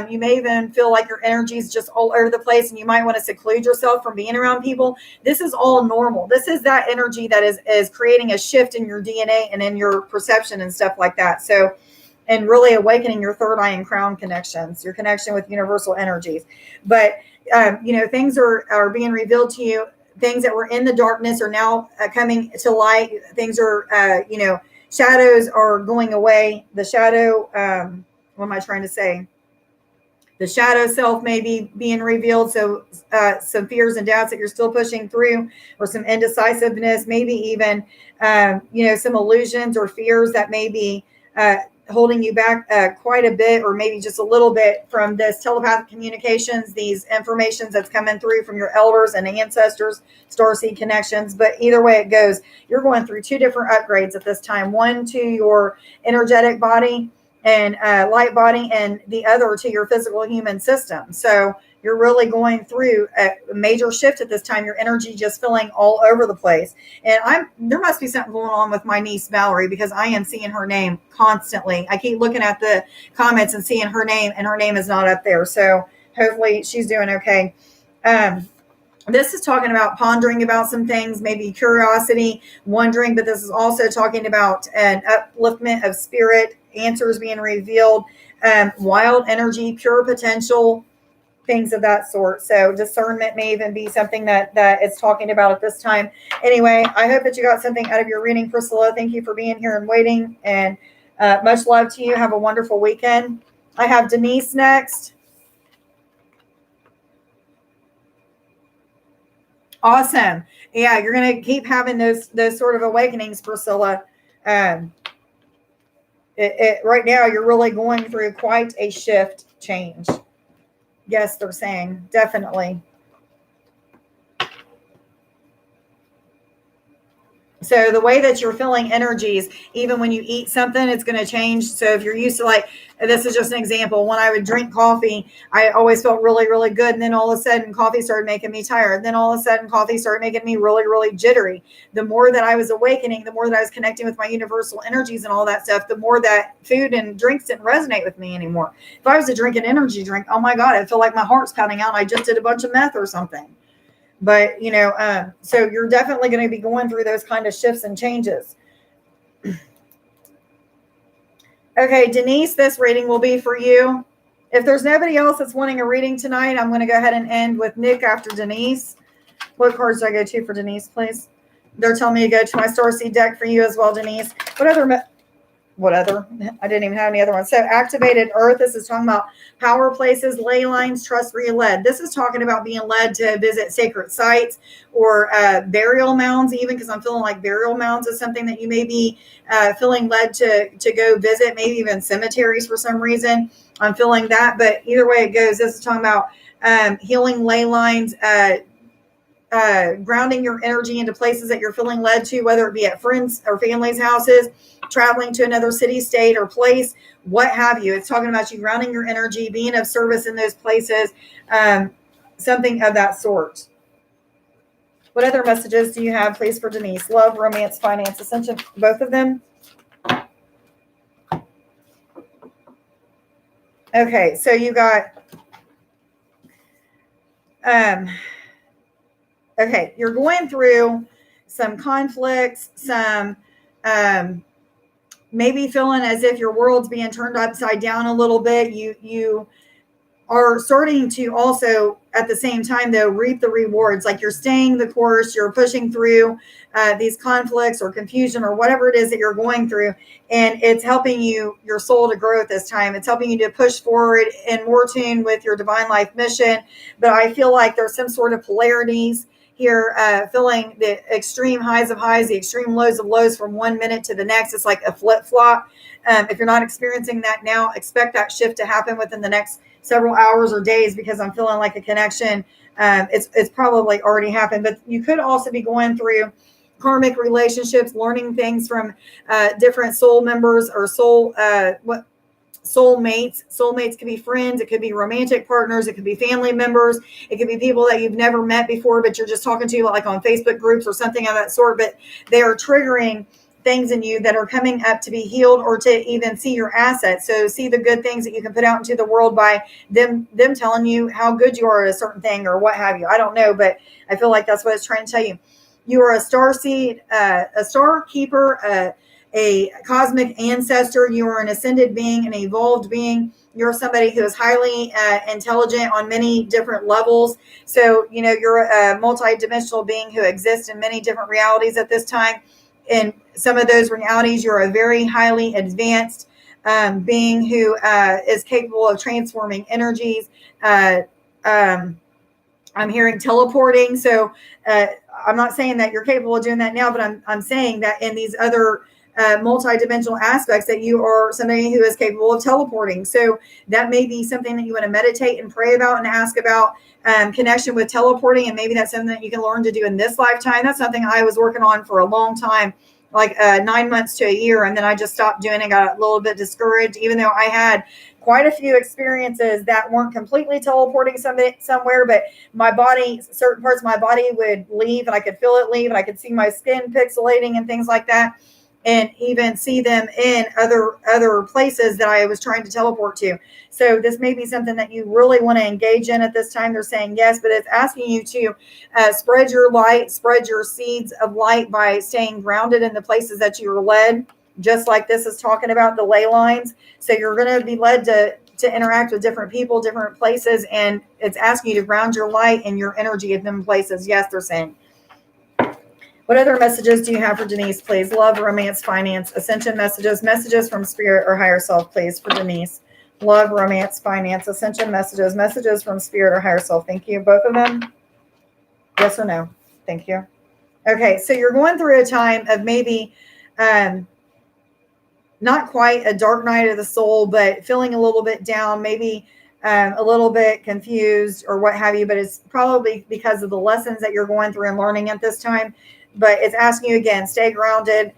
You may even feel like your energy is just all over the place and you might want to seclude yourself from being around people. This is all normal. This is that energy that is creating a shift in your DNA and in your perception and stuff like that. So, and really awakening your third eye and crown connections, your connection with universal energies. But, things are being revealed to you. Things that were in the darkness are now coming to light. Things are, shadows are going away. The shadow, what am I trying to say? The shadow self may be being revealed. So some fears and doubts that you're still pushing through, or some indecisiveness, maybe even, some illusions or fears that may be holding you back quite a bit, or maybe just a little bit from this telepathic communications, these informations that's coming through from your elders and ancestors, starseed connections. But either way it goes, you're going through two different upgrades at this time. One to your energetic body and light body, and the other to your physical human system. So you're really going through a major shift at this time. Your energy just feeling all over the place. And there must be something going on with my niece Valerie, because I am seeing her name constantly. I keep looking at the comments and seeing her name, and her name is not up there. So hopefully she's doing okay. This is talking about pondering about some things, maybe curiosity, wondering, but this is also talking about an upliftment of spirit, answers being revealed, wild energy, pure potential, things of that sort. So discernment may even be something that it's talking about at this time. Anyway, I hope that you got something out of your reading, Priscilla. Thank you for being here and waiting, and much love to you. Have a wonderful weekend. I have Denise next. Awesome. Yeah, you're going to keep having those sort of awakenings, Priscilla. Right now, you're really going through quite a shift change. Yes, they're saying, definitely. So the way that you're feeling energies, even when you eat something, it's going to change. So if you're used to, like, this is just an example. When I would drink coffee, I always felt really, really good. And then all of a sudden coffee started making me tired. Then all of a sudden coffee started making me really, really jittery. The more that I was awakening, the more that I was connecting with my universal energies and all that stuff, the more that food and drinks didn't resonate with me anymore. If I was to drink an energy drink, oh my God, I feel like my heart's pounding out. I just did a bunch of meth or something. But, so you're definitely going to be going through those kind of shifts and changes. Okay, Denise, this reading will be for you. If there's nobody else that's wanting a reading tonight, I'm going to go ahead and end with Nick after Denise. What cards do I go to for Denise, please? They're telling me to go to my Starseed deck for you as well, Denise. What other? I didn't even have any other ones. So activated earth. This is talking about power places, ley lines, trust where you're led. This is talking about being led to visit sacred sites or burial mounds, even, because I'm feeling like burial mounds is something that you may be feeling led to go visit, maybe even cemeteries for some reason. I'm feeling that. But either way it goes, this is talking about healing ley lines, grounding your energy into places that you're feeling led to, whether it be at friends or family's houses, traveling to another city, state, or place, what have you. It's talking about you grounding your energy, being of service in those places, something of that sort. What other messages do you have, please, for Denise? Love, romance, finance, ascension, both of them? Okay, so you got, okay, you're going through some conflicts, some maybe feeling as if your world's being turned upside down a little bit. You are starting to also, at the same time, though, reap the rewards. Like you're staying the course, you're pushing through these conflicts or confusion or whatever it is that you're going through. And it's helping your soul to grow at this time. It's helping you to push forward in more tune with your divine life mission. But I feel like there's some sort of polarities here, feeling the extreme highs of highs, the extreme lows of lows from 1 minute to the next. It's like a flip flop. If you're not experiencing that now, expect that shift to happen within the next several hours or days, because I'm feeling like a connection. It's probably already happened, but you could also be going through karmic relationships, learning things from different soul members or soulmates. Soulmates could be friends. It could be romantic partners. It could be family members. It could be people that you've never met before, but you're just talking to, like on Facebook groups or something of that sort. But they are triggering things in you that are coming up to be healed, or to even see your assets. So see the good things that you can put out into the world by them telling you how good you are at a certain thing or what have you. I don't know, but I feel like that's what it's trying to tell you. You are a star seed, a star keeper, a cosmic ancestor. You are an ascended being, an evolved being. You're somebody who is highly intelligent on many different levels. So, you're a multi-dimensional being who exists in many different realities at this time. In some of those realities, you're a very highly advanced being who is capable of transforming energies. I'm hearing teleporting. So I'm not saying that you're capable of doing that now, but I'm saying that in these other multidimensional aspects, that you are somebody who is capable of teleporting. So that may be something that you want to meditate and pray about and ask about, connection with teleporting. And maybe that's something that you can learn to do in this lifetime. That's something I was working on for a long time, like 9 months to a year. And then I just stopped doing it, got a little bit discouraged, even though I had quite a few experiences that weren't completely teleporting somewhere, but my body, certain parts of my body would leave, and I could feel it leave, and I could see my skin pixelating and things like that, and even see them in other places that I was trying to teleport to. So this may be something that you really want to engage in at this time. They're saying yes, but it's asking you to spread your light, spread your seeds of light by staying grounded in the places that you were led, just like this is talking about the ley lines. So you're going to be led to interact with different people, different places, and it's asking you to ground your light and your energy in them places. Yes, they're saying. What other messages do you have for Denise, please? Love, romance, finance, ascension messages from spirit or higher self, please, for Denise. Love, romance, finance, ascension messages from spirit or higher self. Thank you. Both of them? Yes or no? Thank you. Okay, so you're going through a time of maybe not quite a dark night of the soul, but feeling a little bit down, maybe a little bit confused or what have you, but it's probably because of the lessons that you're going through and learning at this time. But it's asking you again, stay grounded,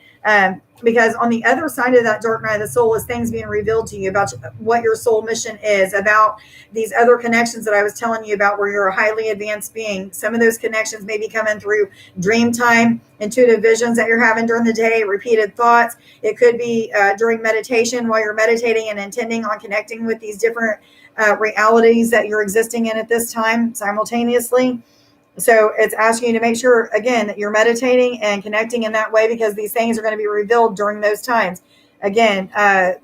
because on the other side of that dark night of the soul is things being revealed to you about what your soul mission is, about these other connections that I was telling you about where you're a highly advanced being. Some of those connections may be coming through dream time, intuitive visions that you're having during the day, repeated thoughts. It could be during meditation while you're meditating and intending on connecting with these different realities that you're existing in at this time simultaneously. So it's asking you to make sure, again, that you're meditating and connecting in that way, because these things are going to be revealed during those times. Again,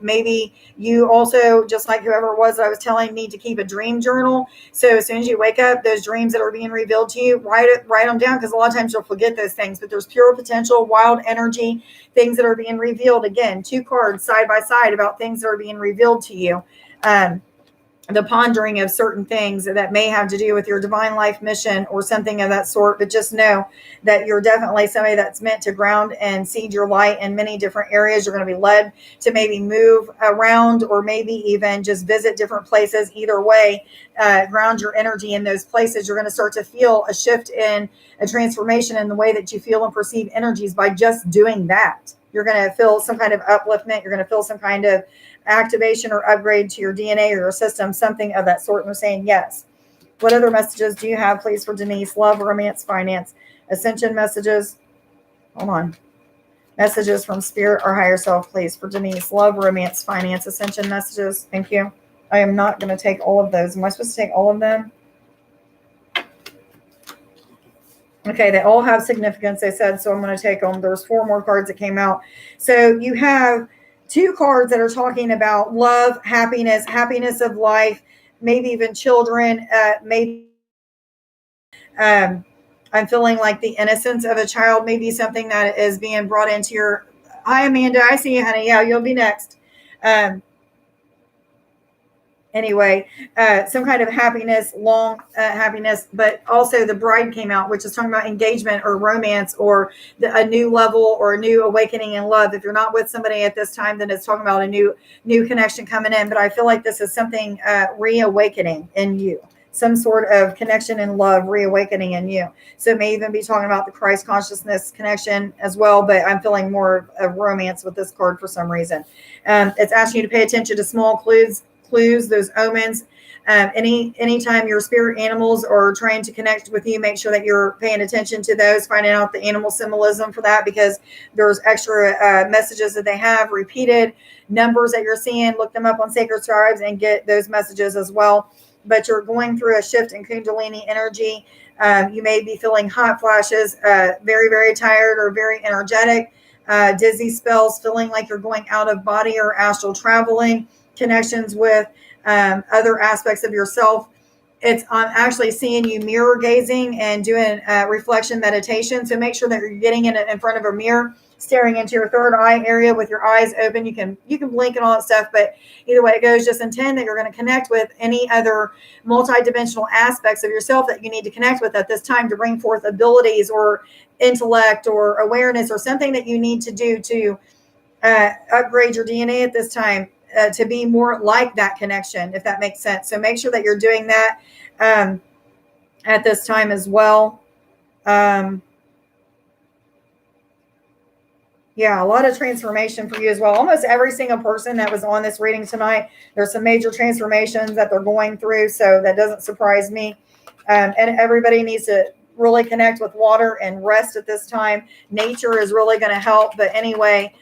maybe you also, just like whoever it was that I was telling, need to keep a dream journal. So as soon as you wake up, those dreams that are being revealed to you, write them down, because a lot of times you'll forget those things. But there's pure potential, wild energy, things that are being revealed. Again, 2 cards side by side about things that are being revealed to you. the pondering of certain things that may have to do with your divine life mission or something of that sort. But just know that you're definitely somebody that's meant to ground and seed your light in many different areas. You're going to be led to maybe move around or maybe even just visit different places. Either way, ground your energy in those places. You're going to start to feel a shift in a transformation in the way that you feel and perceive energies by just doing that. You're going to feel some kind of upliftment. You're going to feel some kind of activation or upgrade to your DNA or your system, something of that sort. And we're saying yes. What other messages do you have, please, for Denise? Love, romance, finance, ascension messages. Hold on. Messages from spirit or higher self, please, for Denise. Love, romance, finance, ascension messages. Thank you. I am not going to take all of those. Am I supposed to take all of them? Okay, they all have significance, they said, so I'm going to take them. There's 4 more cards that came out. So you have 2 cards that are talking about love, happiness of life, maybe even children, maybe I'm feeling like the innocence of a child, maybe something that is being brought into your... Hi, Amanda. I see you, honey. Yeah, you'll be next. Anyway, some kind of happiness, long happiness, but also the bride came out, which is talking about engagement or romance or a new level or a new awakening in love. If you're not with somebody at this time, then it's talking about a new connection coming in. But I feel like this is something reawakening in you, some sort of connection in love, reawakening in you. So it may even be talking about the Christ consciousness connection as well, but I'm feeling more of romance with this card for some reason. It's asking you to pay attention to small clues, those omens. Anytime your spirit animals are trying to connect with you, make sure that you're paying attention to those, finding out the animal symbolism for that, because there's extra messages that they have, repeated numbers that you're seeing. Look them up on Sacred Scribes and get those messages as well. But you're going through a shift in Kundalini energy. You may be feeling hot flashes, very, very tired or very energetic, dizzy spells, feeling like you're going out of body or astral traveling, connections with other aspects of yourself. I'm actually seeing you mirror gazing and doing reflection meditation. So make sure that you're getting in front of a mirror, staring into your third eye area with your eyes open. You can blink and all that stuff, but either way it goes, just intend that you're going to connect with any other multidimensional aspects of yourself that you need to connect with at this time to bring forth abilities or intellect or awareness or something that you need to do to upgrade your DNA at this time. To be more like that connection, if that makes sense. So make sure that you're doing that at this time as well. Yeah, a lot of transformation for you as well. Almost every single person that was on this reading tonight, there's some major transformations that they're going through, so that doesn't surprise me. And everybody needs to really connect with water and rest at this time. Nature is really going to help. But anyway,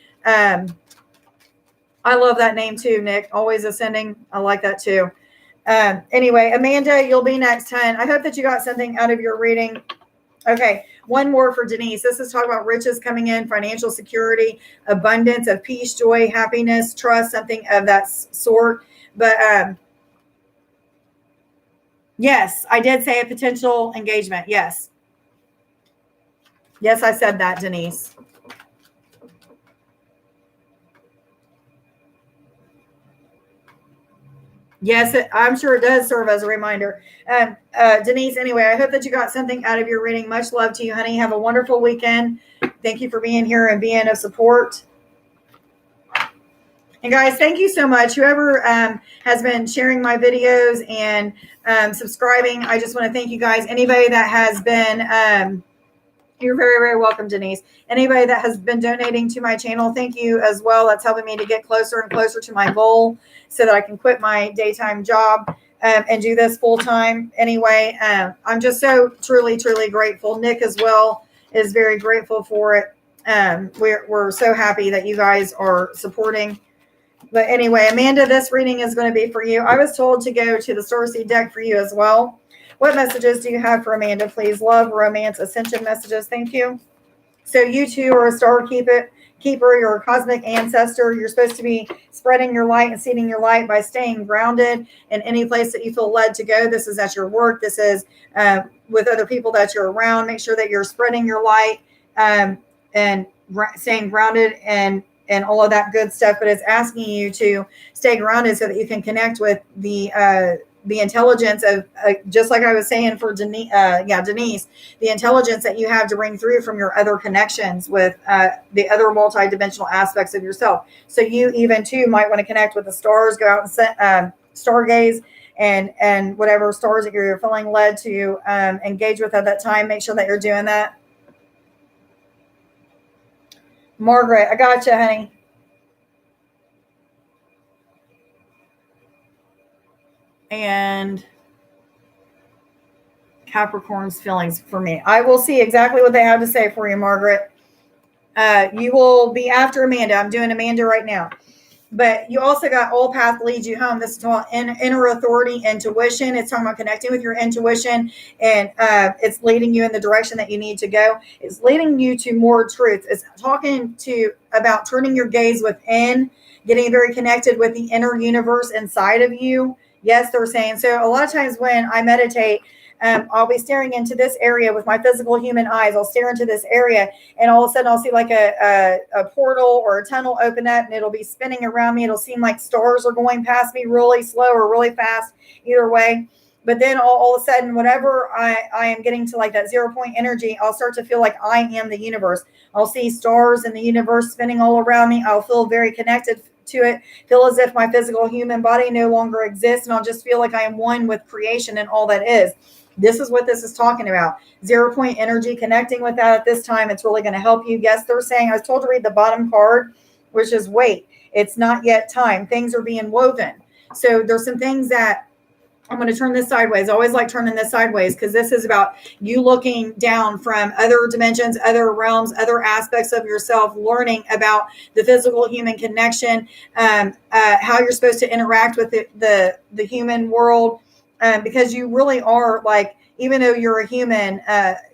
I love that name too, Nick. Always ascending. I like that too. Anyway, Amanda, you'll be next, hon. I hope that you got something out of your reading. Okay, one more for Denise. This is talking about riches coming in, financial security, abundance of peace, joy, happiness, trust, something of that sort. But yes, I did say a potential engagement. Yes. Yes, I said that, Denise. Yes, I'm sure it does serve as a reminder. Denise, anyway, I hope that you got something out of your reading. Much love to you, honey. Have a wonderful weekend. Thank you for being here and being of support. And guys, thank you so much. Whoever has been sharing my videos and subscribing, I just want to thank you guys. Anybody that has been... You're very, very welcome, Denise. Anybody that has been donating to my channel, thank you as well. That's helping me to get closer and closer to my goal so that I can quit my daytime job and do this full time. Anyway, I'm just so truly, truly grateful. Nick as well is very grateful for it. We're so happy that you guys are supporting. But anyway, Amanda, this reading is going to be for you. I was told to go to the Starseed deck for you as well. What messages do you have for Amanda, please? Love, romance, ascension messages. Thank you. So you too are a star keeper. You're a cosmic ancestor. You're supposed to be spreading your light and seeding your light by staying grounded in any place that you feel led to go. This is at your work. This is with other people that you're around. Make sure that you're spreading your light and staying grounded and all of that good stuff, but it's asking you to stay grounded so that you can connect with the intelligence of, just like I was saying for Denise, the intelligence that you have to bring through from your other connections with the other multidimensional aspects of yourself. So you even too might want to connect with the stars, go out and stargaze, and whatever stars that you're feeling led to engage with at that time. Make sure that you're doing that. Margaret, I got you, honey. And Capricorn's feelings for me. I will see exactly what they have to say for you, Margaret. You will be after Amanda. I'm doing Amanda right now. But you also got all path leads you home. This is called inner authority, intuition. It's talking about connecting with your intuition, and it's leading you in the direction that you need to go. It's leading you to more truth. It's talking about turning your gaze within, getting very connected with the inner universe inside of you. Yes, they're saying. So a lot of times when I meditate, I'll be staring into this area with my physical human eyes. I'll stare into this area, and all of a sudden I'll see like a portal or a tunnel open up, and it'll be spinning around me. It'll seem like stars are going past me really slow or really fast, either way. But then all of a sudden, whenever I am getting to like that 0 point energy, I'll start to feel like I am the universe. I'll see stars in the universe spinning all around me. I'll feel very connected to it, feel as if my physical human body no longer exists, and I'll just feel like I am one with creation and all that is. This is what this is talking about. 0 point energy, connecting with that at this time. It's really going to help you. Yes, they're saying, I was told to read the bottom card, which is wait. It's not yet time. Things are being woven. So there's some things that I'm going to turn this sideways. I always like turning this sideways because this is about you looking down from other dimensions, other realms, other aspects of yourself, learning about the physical human connection, how you're supposed to interact with the human world. Because you really are, like, even though you're a human,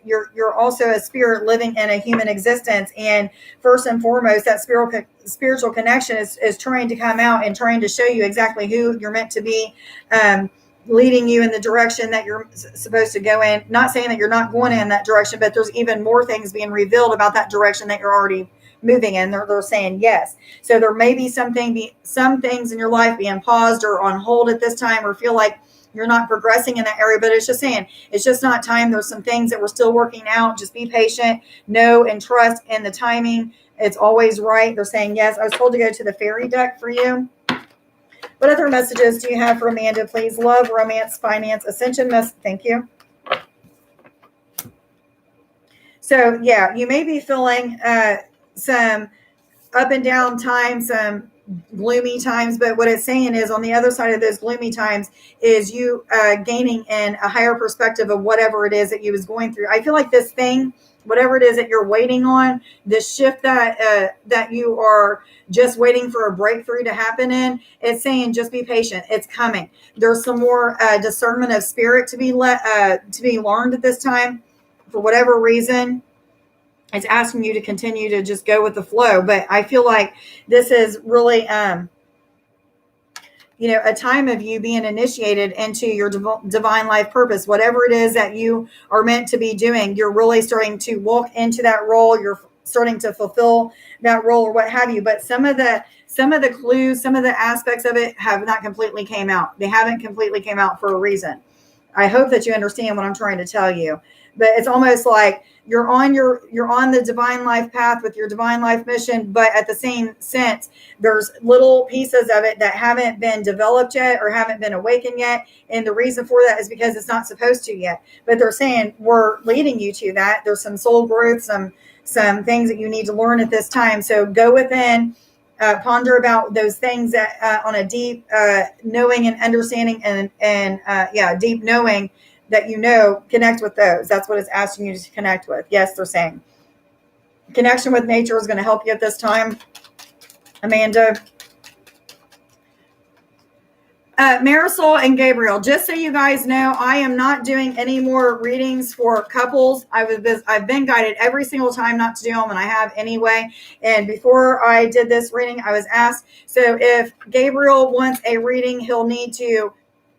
you're also a spirit living in a human existence. And first and foremost, that spiritual connection is trying to come out and trying to show you exactly who you're meant to be, leading you in the direction that you're supposed to go in. Not saying that you're not going in that direction, but there's even more things being revealed about that direction that you're already moving in. They're saying yes. So there may be some things in your life being paused or on hold at this time, or feel like you're not progressing in that area, but it's just saying it's just not time. There's some things that we're still working out. Just be patient, know and trust in the timing. It's always right. They're saying yes. I was told to go to the fairy deck for you. What other messages do you have for Amanda, please? Love, romance, finance, ascension. Thank you. So yeah, you may be feeling some up and down times, some gloomy times, but what it's saying is on the other side of those gloomy times is you gaining in a higher perspective of whatever it is that you was going through. I feel like this thing, whatever it is that you're waiting on, this shift that you are just waiting for a breakthrough to happen in, it's saying just be patient. It's coming. There's some more discernment of spirit to be learned at this time. For whatever reason, it's asking you to continue to just go with the flow. But I feel like this is really, a time of you being initiated into your divine life purpose. Whatever it is that you are meant to be doing, you're really starting to walk into that role. You're starting to fulfill that role or what have you. But some of the clues, some of the aspects of it have not completely came out. They haven't completely came out for a reason. I hope that you understand what I'm trying to tell you. But it's almost like you're on the divine life path with your divine life mission, but at the same sense, there's little pieces of it that haven't been developed yet or haven't been awakened yet. And the reason for that is because it's not supposed to yet. But they're saying we're leading you to that. There's some soul growth, some things that you need to learn at this time. So go within, ponder about those things that on a deep knowing and understanding and deep knowing that connect with those. That's what it's asking you to connect with. Yes, they're saying connection with nature is going to help you at this time, Amanda. Marisol and Gabriel, just so you guys know, I am not doing any more readings for couples. I've been guided every single time not to do them, and I have anyway. And before I did this reading, I was asked, so if Gabriel wants a reading, he'll need to,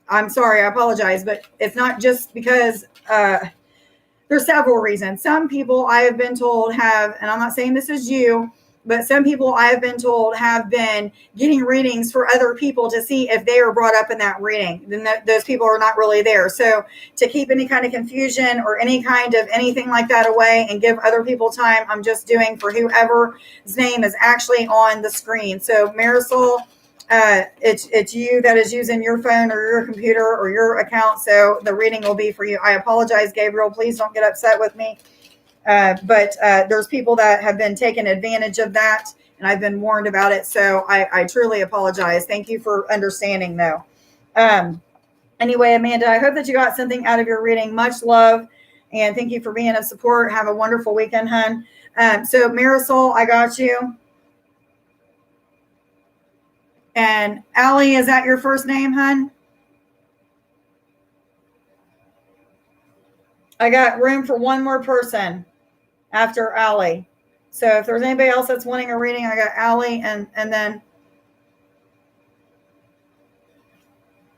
I'm sorry, I apologize, but it's not just because there's several reasons. Some people I have been told have, and I'm not saying this is you, but some people I have been told have been getting readings for other people to see if they are brought up in that reading. Then those people are not really there. So to keep any kind of confusion or any kind of anything like that away and give other people time, I'm just doing for whoever's name is actually on the screen. So Marisol, it's you that is using your phone or your computer or your account, so the reading will be for you. I apologize, Gabriel. Please don't get upset with me. But there's people that have been taking advantage of that, and I've been warned about it. So I truly apologize. Thank you for understanding, though. Anyway, Amanda, I hope that you got something out of your reading. Much love, and thank you for being of support. Have a wonderful weekend, hun. So Marisol, I got you. And Allie, is that your first name, hun? I got room for one more person after Allie. So if there's anybody else that's wanting a reading, I got Allie and then.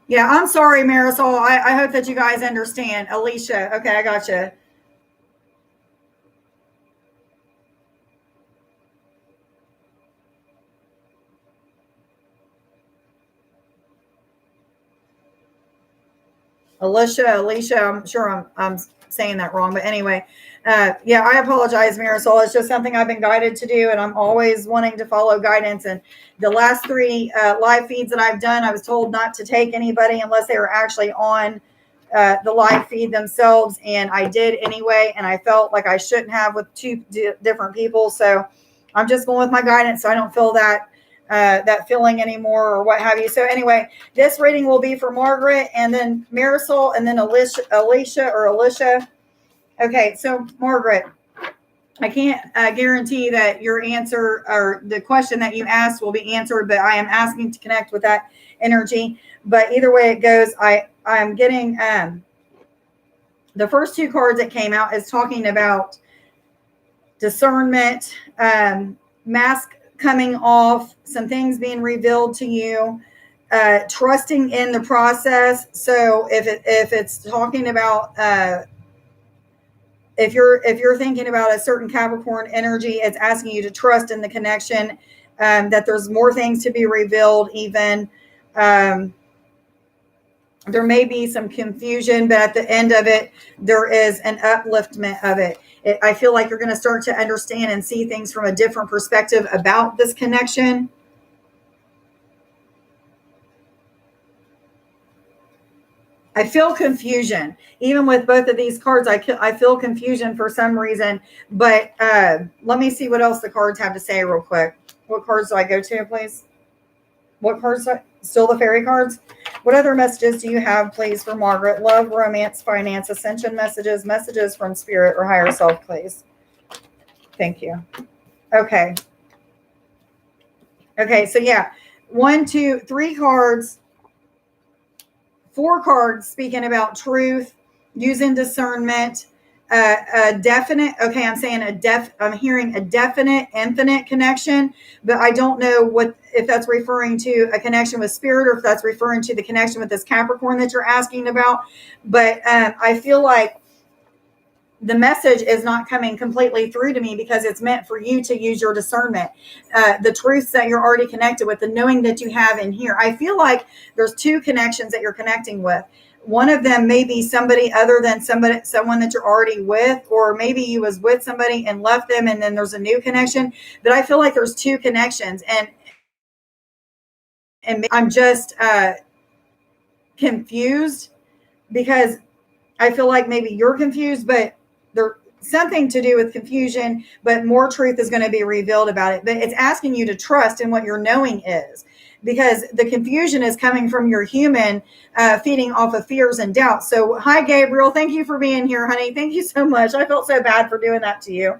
Yeah, I'm sorry, Marisol. I hope that you guys understand. Alicia. Okay, I got you. Alicia, I'm sure I'm saying that wrong, but anyway, yeah, I apologize, Marisol. It's just something I've been guided to do, and I'm always wanting to follow guidance. And the last 3 live feeds that I've done, I was told not to take anybody unless they were actually on the live feed themselves, and I did anyway, and I felt like I shouldn't have with 2 different people. So I'm just going with my guidance, so I don't feel that feeling anymore or what have you. So anyway, this reading will be for Margaret and then Marisol and then Alicia. Okay, so Margaret, I can't guarantee that your answer or the question that you asked will be answered, but I am asking to connect with that energy. But either way it goes, I'm getting the first 2 cards that came out is talking about discernment, mask coming off, some things being revealed to you, trusting in the process. So if it's talking about if you're thinking about a certain Capricorn energy, it's asking you to trust in the connection, that there's more things to be revealed. Even there may be some confusion, but at the end of it, there is an upliftment of it. I feel like you're going to start to understand and see things from a different perspective about this connection. I feel confusion. Even with both of these cards, I feel confusion for some reason. But let me see what else the cards have to say real quick. What cards do I go to, please? What cards? Still the fairy cards? What other messages do you have, please, for Margaret? Love, romance, finance, ascension messages, messages from spirit or higher self, please. Thank you. Okay. Okay, so yeah, 1, 2, 3 cards, 4 cards speaking about truth, using discernment, a definite. Okay, I'm hearing a definite, infinite connection, but I don't know if that's referring to a connection with spirit or if that's referring to the connection with this Capricorn that you're asking about. But I feel like the message is not coming completely through to me because it's meant for you to use your discernment, the truths that you're already connected with, the knowing that you have in here. I feel like there's 2 connections that you're connecting with. One of them may be somebody other than someone that you're already with, or maybe you was with somebody and left them and then there's a new connection. But I feel like there's 2 connections, and I'm just confused because I feel like maybe you're confused, but there's something to do with confusion, but more truth is going to be revealed about it. But it's asking you to trust in what your knowing is, because the confusion is coming from your human feeding off of fears and doubts. So hi, Gabriel. Thank you for being here, honey. Thank you so much. I felt so bad for doing that to you,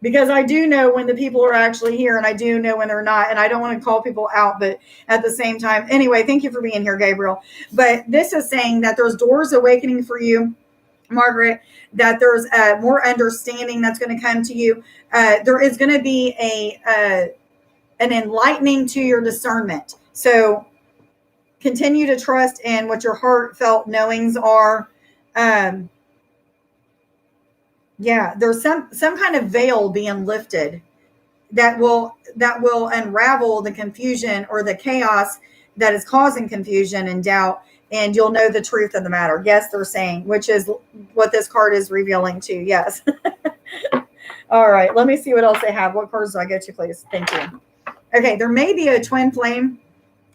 because I do know when the people are actually here and I do know when they're not. And I don't want to call people out, but at the same time, anyway, thank you for being here, Gabriel. But this is saying that there's doors awakening for you, Margaret, that there's more understanding that's going to come to you. There is going to be an enlightening to your discernment. So continue to trust in what your heartfelt knowings are. Yeah, there's some kind of veil being lifted that will unravel the confusion or the chaos that is causing confusion and doubt, and you'll know the truth of the matter. Yes, they're saying, which is what this card is revealing to. Yes. All right, let me see what else they have. What cards do I go to, please? Thank you. Okay, there may be a twin flame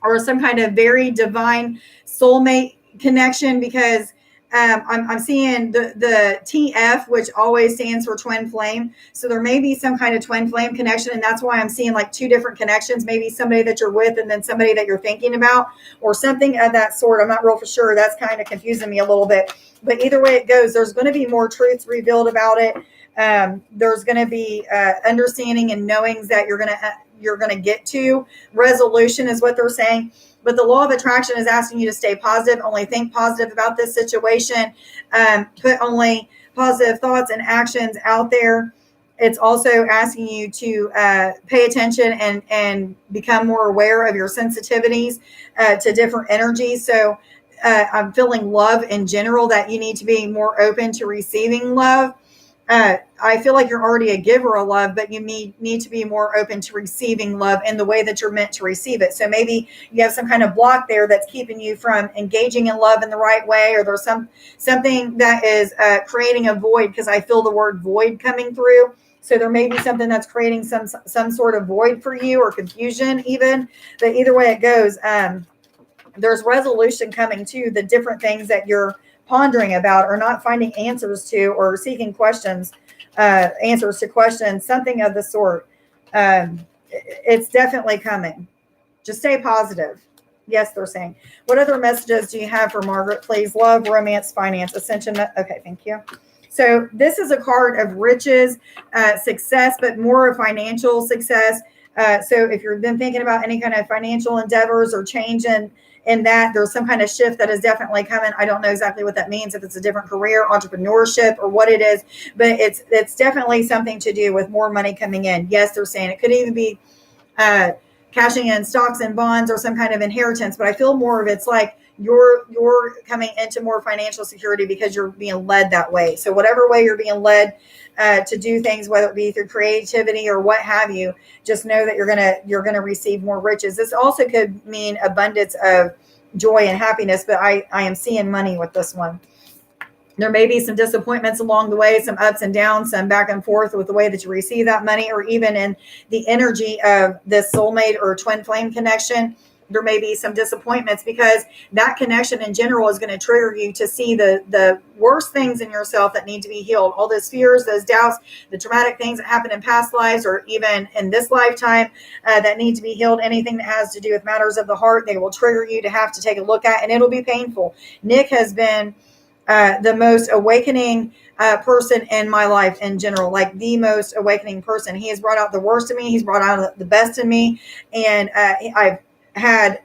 or some kind of very divine soulmate connection, because I'm seeing the TF, which always stands for twin flame. So there may be some kind of twin flame connection, and that's why I'm seeing like two different connections. Maybe somebody that you're with and then somebody that you're thinking about, or something of that sort. I'm not real for sure. That's kind of confusing me a little bit. But either way it goes, there's going to be more truths revealed about it. There's going to be understanding and knowings that you're going to get to. Resolution is what they're saying. But the law of attraction is asking you to stay positive. Only think positive about this situation. Put only positive thoughts and actions out there. It's also asking you to pay attention and become more aware of your sensitivities to different energies. So I'm feeling love in general, that you need to be more open to receiving love. I feel like you're already a giver of love, but you need to be more open to receiving love in the way that you're meant to receive it. So maybe you have some kind of block there that's keeping you from engaging in love in the right way, or there's something that is creating a void, because I feel the word void coming through. So there may be something that's creating some sort of void for you, or confusion even. But either way it goes, there's resolution coming to the different things that you're pondering about, or not finding answers to, or seeking answers to questions, something of the sort. It's definitely coming. Just stay positive. Yes, they're saying. What other messages do you have for Margaret, please? Love, romance, finance, ascension. Okay, thank you. So this is a card of riches, success, but more of financial success. So if you've been thinking about any kind of financial endeavors or change in that, there's some kind of shift that is definitely coming. I don't know exactly what that means, if it's a different career, entrepreneurship, or what it is, but it's definitely something to do with more money coming in. Yes, they're saying it could even be cashing in stocks and bonds, or some kind of inheritance, but I feel more of it's like you're coming into more financial security because you're being led that way. So whatever way you're being led to do things, whether it be through creativity or what have you, just know that you're gonna receive more riches. This also could mean abundance of joy and happiness, but I am seeing money with this one. There may be some disappointments along the way, some ups and downs, some back and forth with the way that you receive that money, or even in the energy of this soulmate or twin flame connection. There may be some disappointments, because that connection in general is going to trigger you to see the worst things in yourself that need to be healed. All those fears, those doubts, the traumatic things that happened in past lives, or even in this lifetime, that need to be healed. Anything that has to do with matters of the heart, they will trigger you to have to take a look at, and it'll be painful. Nick has been the most awakening person in my life in general, like the most awakening person. He has brought out the worst in me. He's brought out the best in me. And I've had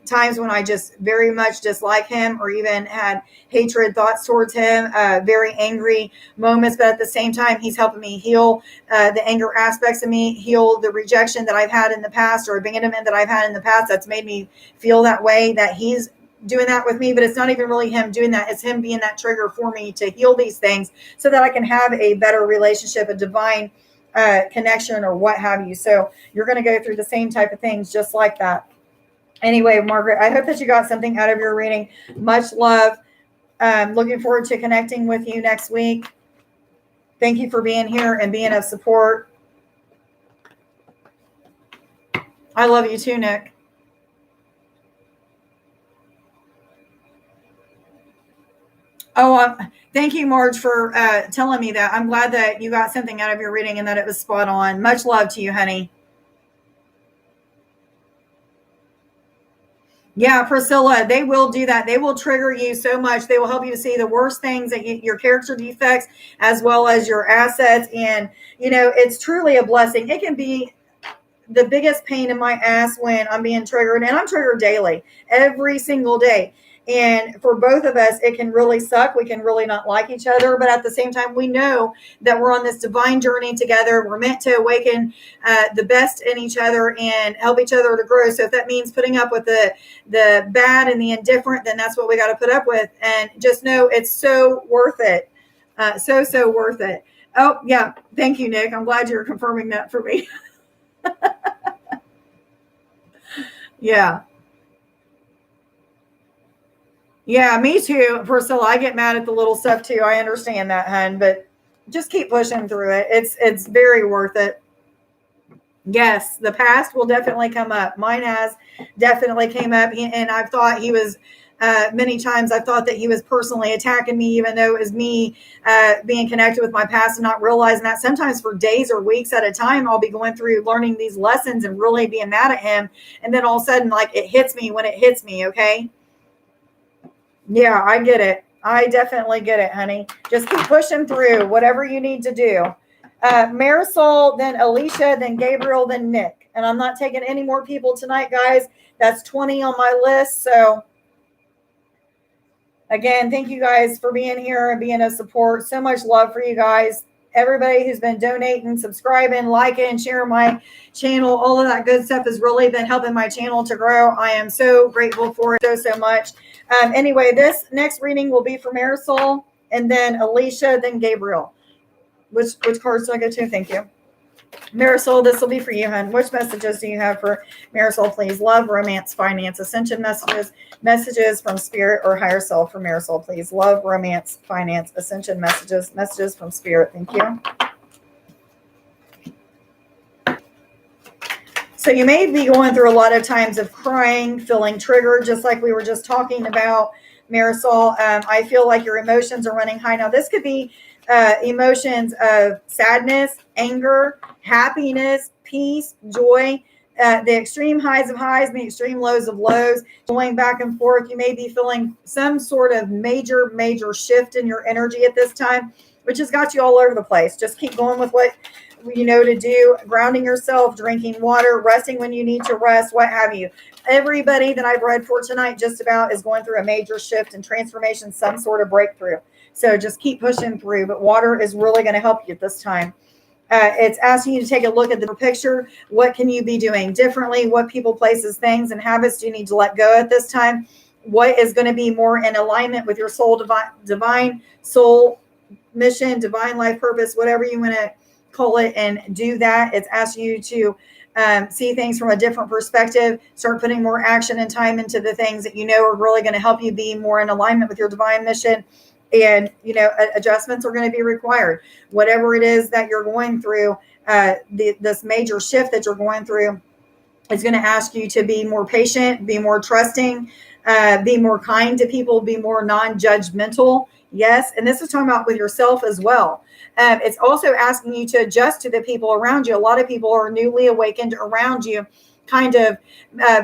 times when I just very much dislike him, or even had hatred thoughts towards him, very angry moments. But at the same time, he's helping me heal the anger aspects of me, heal the rejection that I've had in the past, or abandonment that I've had in the past that's made me feel that way, that he's doing that with me. But it's not even really him doing that. It's him being that trigger for me to heal these things, so that I can have a better relationship, a divine connection, or what have you. So you're going to go through the same type of things just like that. Anyway, Margaret, I hope that you got something out of your reading. Much love. Looking forward to connecting with you next week. Thank you for being here and being of support. I love you too, Nick. Oh, thank you, Marge, for telling me that. I'm glad that you got something out of your reading and that it was spot on. Much love to you, honey. Yeah, Priscilla, they will do that. They will trigger you so much. They will help you to see the worst things, that your character defects, as well as your assets. And, it's truly a blessing. It can be the biggest pain in my ass when I'm being triggered, and I'm triggered daily, every single day. And for both of us, it can really suck. We can really not like each other, but at the same time, we know that we're on this divine journey together. We're meant to awaken the best in each other and help each other to grow. So if that means putting up with the bad and the indifferent, then that's what we got to put up with. And just know it's so worth it. So worth it. Oh, yeah. Thank you, Nick. I'm glad you're confirming that for me. Yeah. Yeah, me too, Priscilla. I get mad at the little stuff too. I understand that, hun, but just keep pushing through it. It's very worth it. Yes, the past will definitely come up. Mine has definitely came up, and I've thought he was many times. I've thought that he was personally attacking me, even though it was me being connected with my past and not realizing that. Sometimes for days or weeks at a time, I'll be going through learning these lessons and really being mad at him, and then all of a sudden, like it hits me when it hits me. Okay, yeah, I get it. I definitely get it, honey. Just keep pushing through whatever you need to do. Marisol, then Alicia, then Gabriel, then Nick. And I'm not taking any more people tonight, guys. That's 20 on my list. So, again, thank you guys for being here and being a support. So much love for you guys. Everybody who's been donating, subscribing, liking, sharing my channel, all of that good stuff has really been helping my channel to grow. I am so grateful for it so much. Anyway, this next reading will be for Marisol, and then Alicia, then Gabriel. Which cards do I go to? Thank you. Marisol, this will be for you, hon. Which messages do you have for Marisol, please? Love, romance, finance, ascension messages from spirit or higher self for Marisol, please. Love, romance, finance, ascension messages from spirit. Thank you. So you may be going through a lot of times of crying, feeling triggered, just like we were just talking about, Marisol. I feel like your emotions are running high. Now, this could be emotions of sadness, anger, happiness, peace, joy, the extreme highs of highs and the extreme lows of lows, going back and forth. You may be feeling some sort of major shift in your energy at this time, which has got you all over the place. Just keep going with what you know to do, grounding yourself, drinking water, resting when you need to rest, what have you. Everybody that I've read for tonight just about is going through a major shift and transformation, some sort of breakthrough. So just keep pushing through. But water is really going to help you at this time. It's asking you to take a look at the picture. What can you be doing differently? What people, places, things, and habits do you need to let go at this time? What is going to be more in alignment with your soul, divine soul mission, divine life purpose, whatever you want to call it, and do that. It's asking you to see things from a different perspective, start putting more action and time into the things that you know are really going to help you be more in alignment with your divine mission. And, adjustments are going to be required. Whatever it is that you're going through, this major shift that you're going through is going to ask you to be more patient, be more trusting, be more kind to people, be more non-judgmental. Yes. And this is talking about with yourself as well. It's also asking you to adjust to the people around you. A lot of people are newly awakened around you, kind of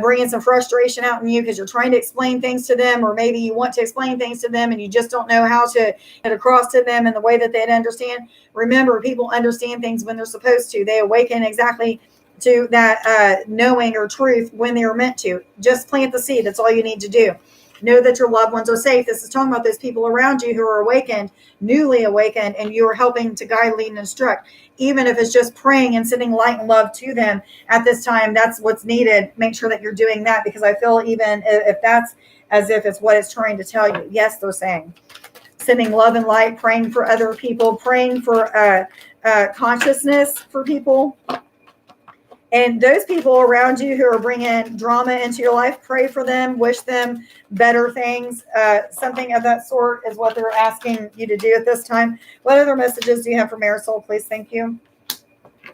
bringing some frustration out in you because you're trying to explain things to them, or maybe you want to explain things to them and you just don't know how to get across to them in the way that they'd understand. Remember, people understand things when they're supposed to. They awaken exactly to that knowing or truth when they are meant to. Just plant the seed. That's all you need to do. Know that your loved ones are safe. This is talking about those people around you who are awakened, newly awakened, and you are helping to guide, lead, and instruct. Even if it's just praying and sending light and love to them at this time, that's what's needed. Make sure that you're doing that, because I feel even if that's as if it's what it's trying to tell you. Yes, they're saying. Sending love and light, praying for other people, praying for consciousness for people. And those people around you who are bringing drama into your life, pray for them, wish them better things. Something of that sort is what they're asking you to do at this time. What other messages do you have for Marisol, please? Thank you.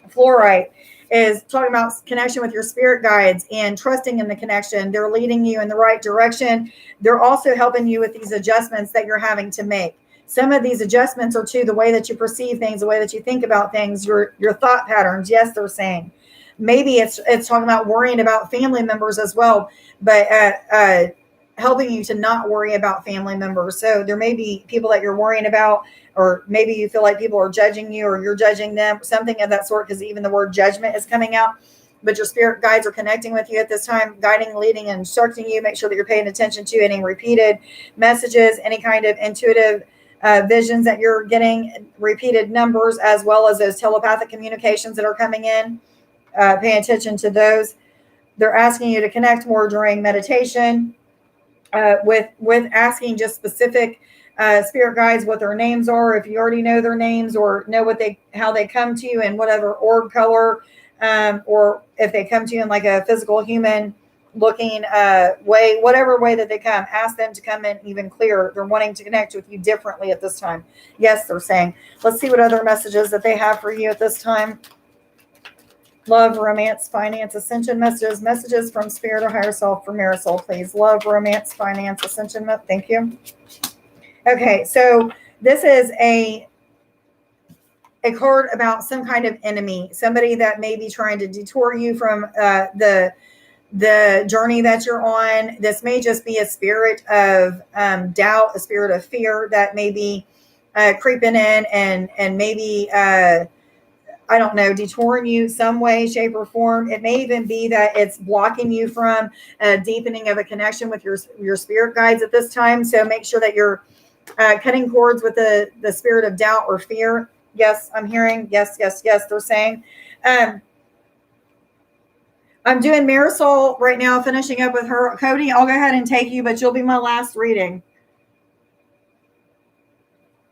Fluorite is talking about connection with your spirit guides and trusting in the connection. They're leading you in the right direction. They're also helping you with these adjustments that you're having to make. Some of these adjustments are to the way that you perceive things, the way that you think about things, your thought patterns. Yes, they're saying. Maybe it's talking about worrying about family members as well, but helping you to not worry about family members. So there may be people that you're worrying about, or maybe you feel like people are judging you or you're judging them, something of that sort, because even the word judgment is coming out. But your spirit guides are connecting with you at this time, guiding, leading, and instructing you. Make sure that you're paying attention to any repeated messages, any kind of intuitive visions that you're getting, repeated numbers, as well as those telepathic communications that are coming in. Paying attention to those. They're asking you to connect more during meditation, with asking just specific spirit guides what their names are, if you already know their names or know how they come to you, and whatever orb color, or if they come to you in like a physical human looking way, whatever way that they come, ask them to come in even clearer. They're wanting to connect with you differently at this time. Yes, they're saying. Let's see what other messages that they have for you at this time. Love, romance, finance, ascension messages. Messages from spirit or higher self for Marisol, please. Love, romance, finance, ascension. Thank you. Okay, so this is a card about some kind of enemy, somebody that may be trying to detour you from the journey that you're on. This may just be a spirit of doubt, a spirit of fear that may be creeping in and maybe I don't know, detouring you some way, shape, or form. It may even be that it's blocking you from a deepening of a connection with your spirit guides at this time. So make sure that you're cutting cords with the spirit of doubt or fear. Yes, I'm hearing. Yes, yes, yes, they're saying. I'm doing Marisol right now, finishing up with her. Cody, I'll go ahead and take you, but you'll be my last reading.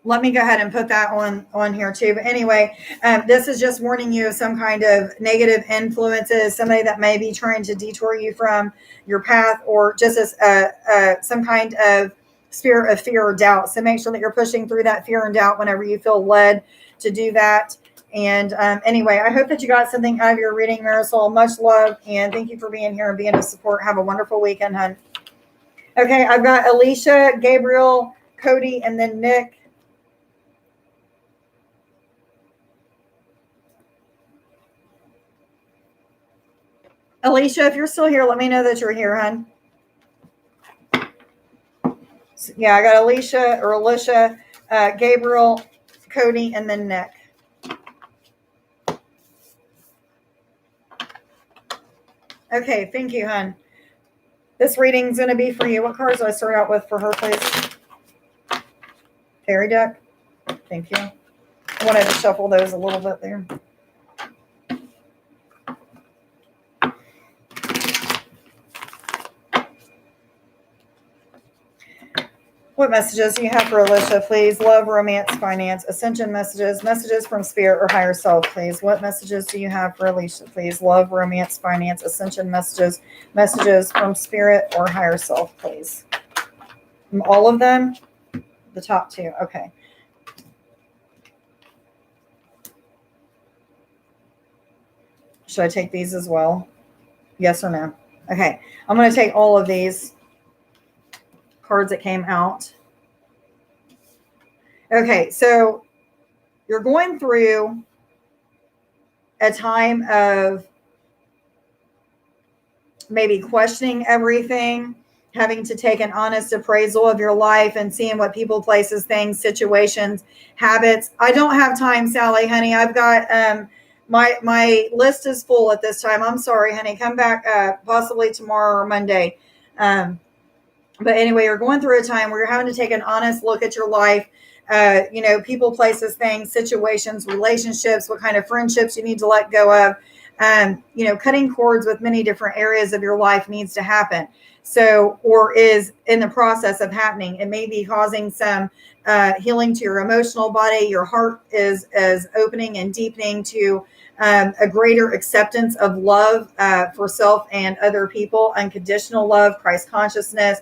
Let me go ahead and put that on here too. But anyway, this is just warning you of some kind of negative influences, somebody that may be trying to detour you from your path, or just as some kind of spirit of fear or doubt. So make sure that you're pushing through that fear and doubt whenever you feel led to do that. And anyway, I hope that you got something out of your reading, Marisol. Much love, and thank you for being here and being a support. Have a wonderful weekend, hon. Okay, I've got Alicia, Gabriel, Cody, and then Nick. Alicia, if you're still here, let me know that you're here, hon. Yeah, I got Alicia, Gabriel, Cody, and then Nick. Okay, thank you, hon. This reading's going to be for you. What cards do I start out with for her, please? Fairy deck. Thank you. I wanted to shuffle those a little bit there. What messages do you have for Alicia, please? Love, romance, finance, ascension messages, messages from spirit or higher self, please. What messages do you have for Alicia, please? Love, romance, finance, ascension messages, messages from spirit or higher self, please. All of them? The top two. Okay. Should I take these as well? Yes or no? Okay. I'm going to take all of these cards that came out. Okay, so you're going through a time of maybe questioning everything, having to take an honest appraisal of your life and seeing what people, places, things, situations, habits. I don't have time, Sally, honey. I've got my list is full at this time. I'm sorry, honey. Come back possibly tomorrow or Monday. But anyway, you're going through a time where you're having to take an honest look at your life, people, places, things, situations, relationships, what kind of friendships you need to let go of. Cutting cords with many different areas of your life needs to happen. So, or is in the process of happening. It may be causing some healing to your emotional body. Your heart is opening and deepening to a greater acceptance of love for self and other people, unconditional love, Christ consciousness.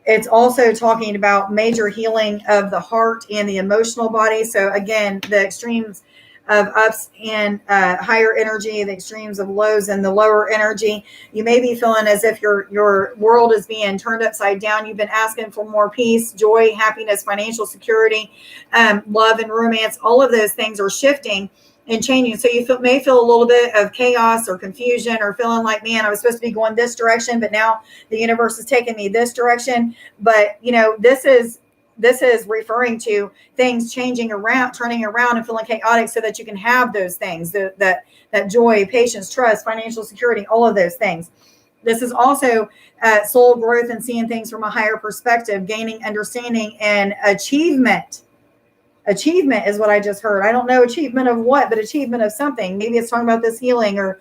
It's also talking about major healing of the heart and the emotional body. So again, the extremes of ups and higher energy, the extremes of lows and the lower energy. You may be feeling as if your world is being turned upside down. You've been asking for more peace, joy, happiness, financial security, love and romance. All of those things are shifting and changing. So you may feel a little bit of chaos or confusion, or feeling like, man, I was supposed to be going this direction, but now the universe is taking me this direction. But this is referring to things changing around, turning around and feeling chaotic, so that you can have those things, that joy, patience, trust, financial security, all of those things. This is also soul growth and seeing things from a higher perspective, gaining understanding and achievement. Achievement is what I just heard. I don't know achievement of what, but achievement of something. Maybe it's talking about this healing or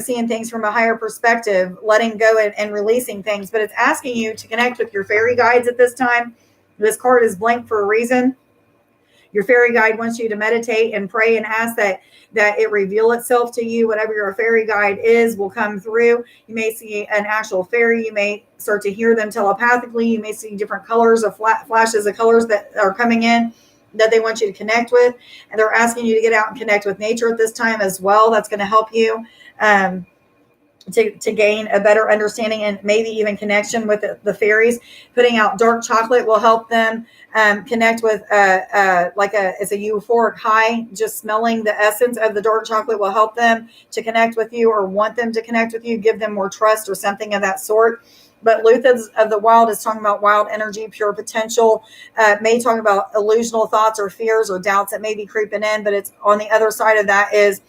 seeing things from a higher perspective, letting go and releasing things. But it's asking you to connect with your fairy guides at this time. This card is blank for a reason. Your fairy guide wants you to meditate and pray and ask that it reveal itself to you. Whatever your fairy guide is will come through. You may see an actual fairy. You may start to hear them telepathically. You may see different colors of flashes of colors that are coming in that they want you to connect with. And they're asking you to get out and connect with nature at this time as well. That's going to help you to gain a better understanding and maybe even connection with the fairies. Putting out dark chocolate will help them connect with it's a euphoric high. Just smelling the essence of the dark chocolate will help them to connect with you or want them to connect with you, give them more trust or something of that sort. But Luthans of the Wild is talking about wild energy, pure potential, may talk about illusional thoughts or fears or doubts that may be creeping in, but it's on the other side of that is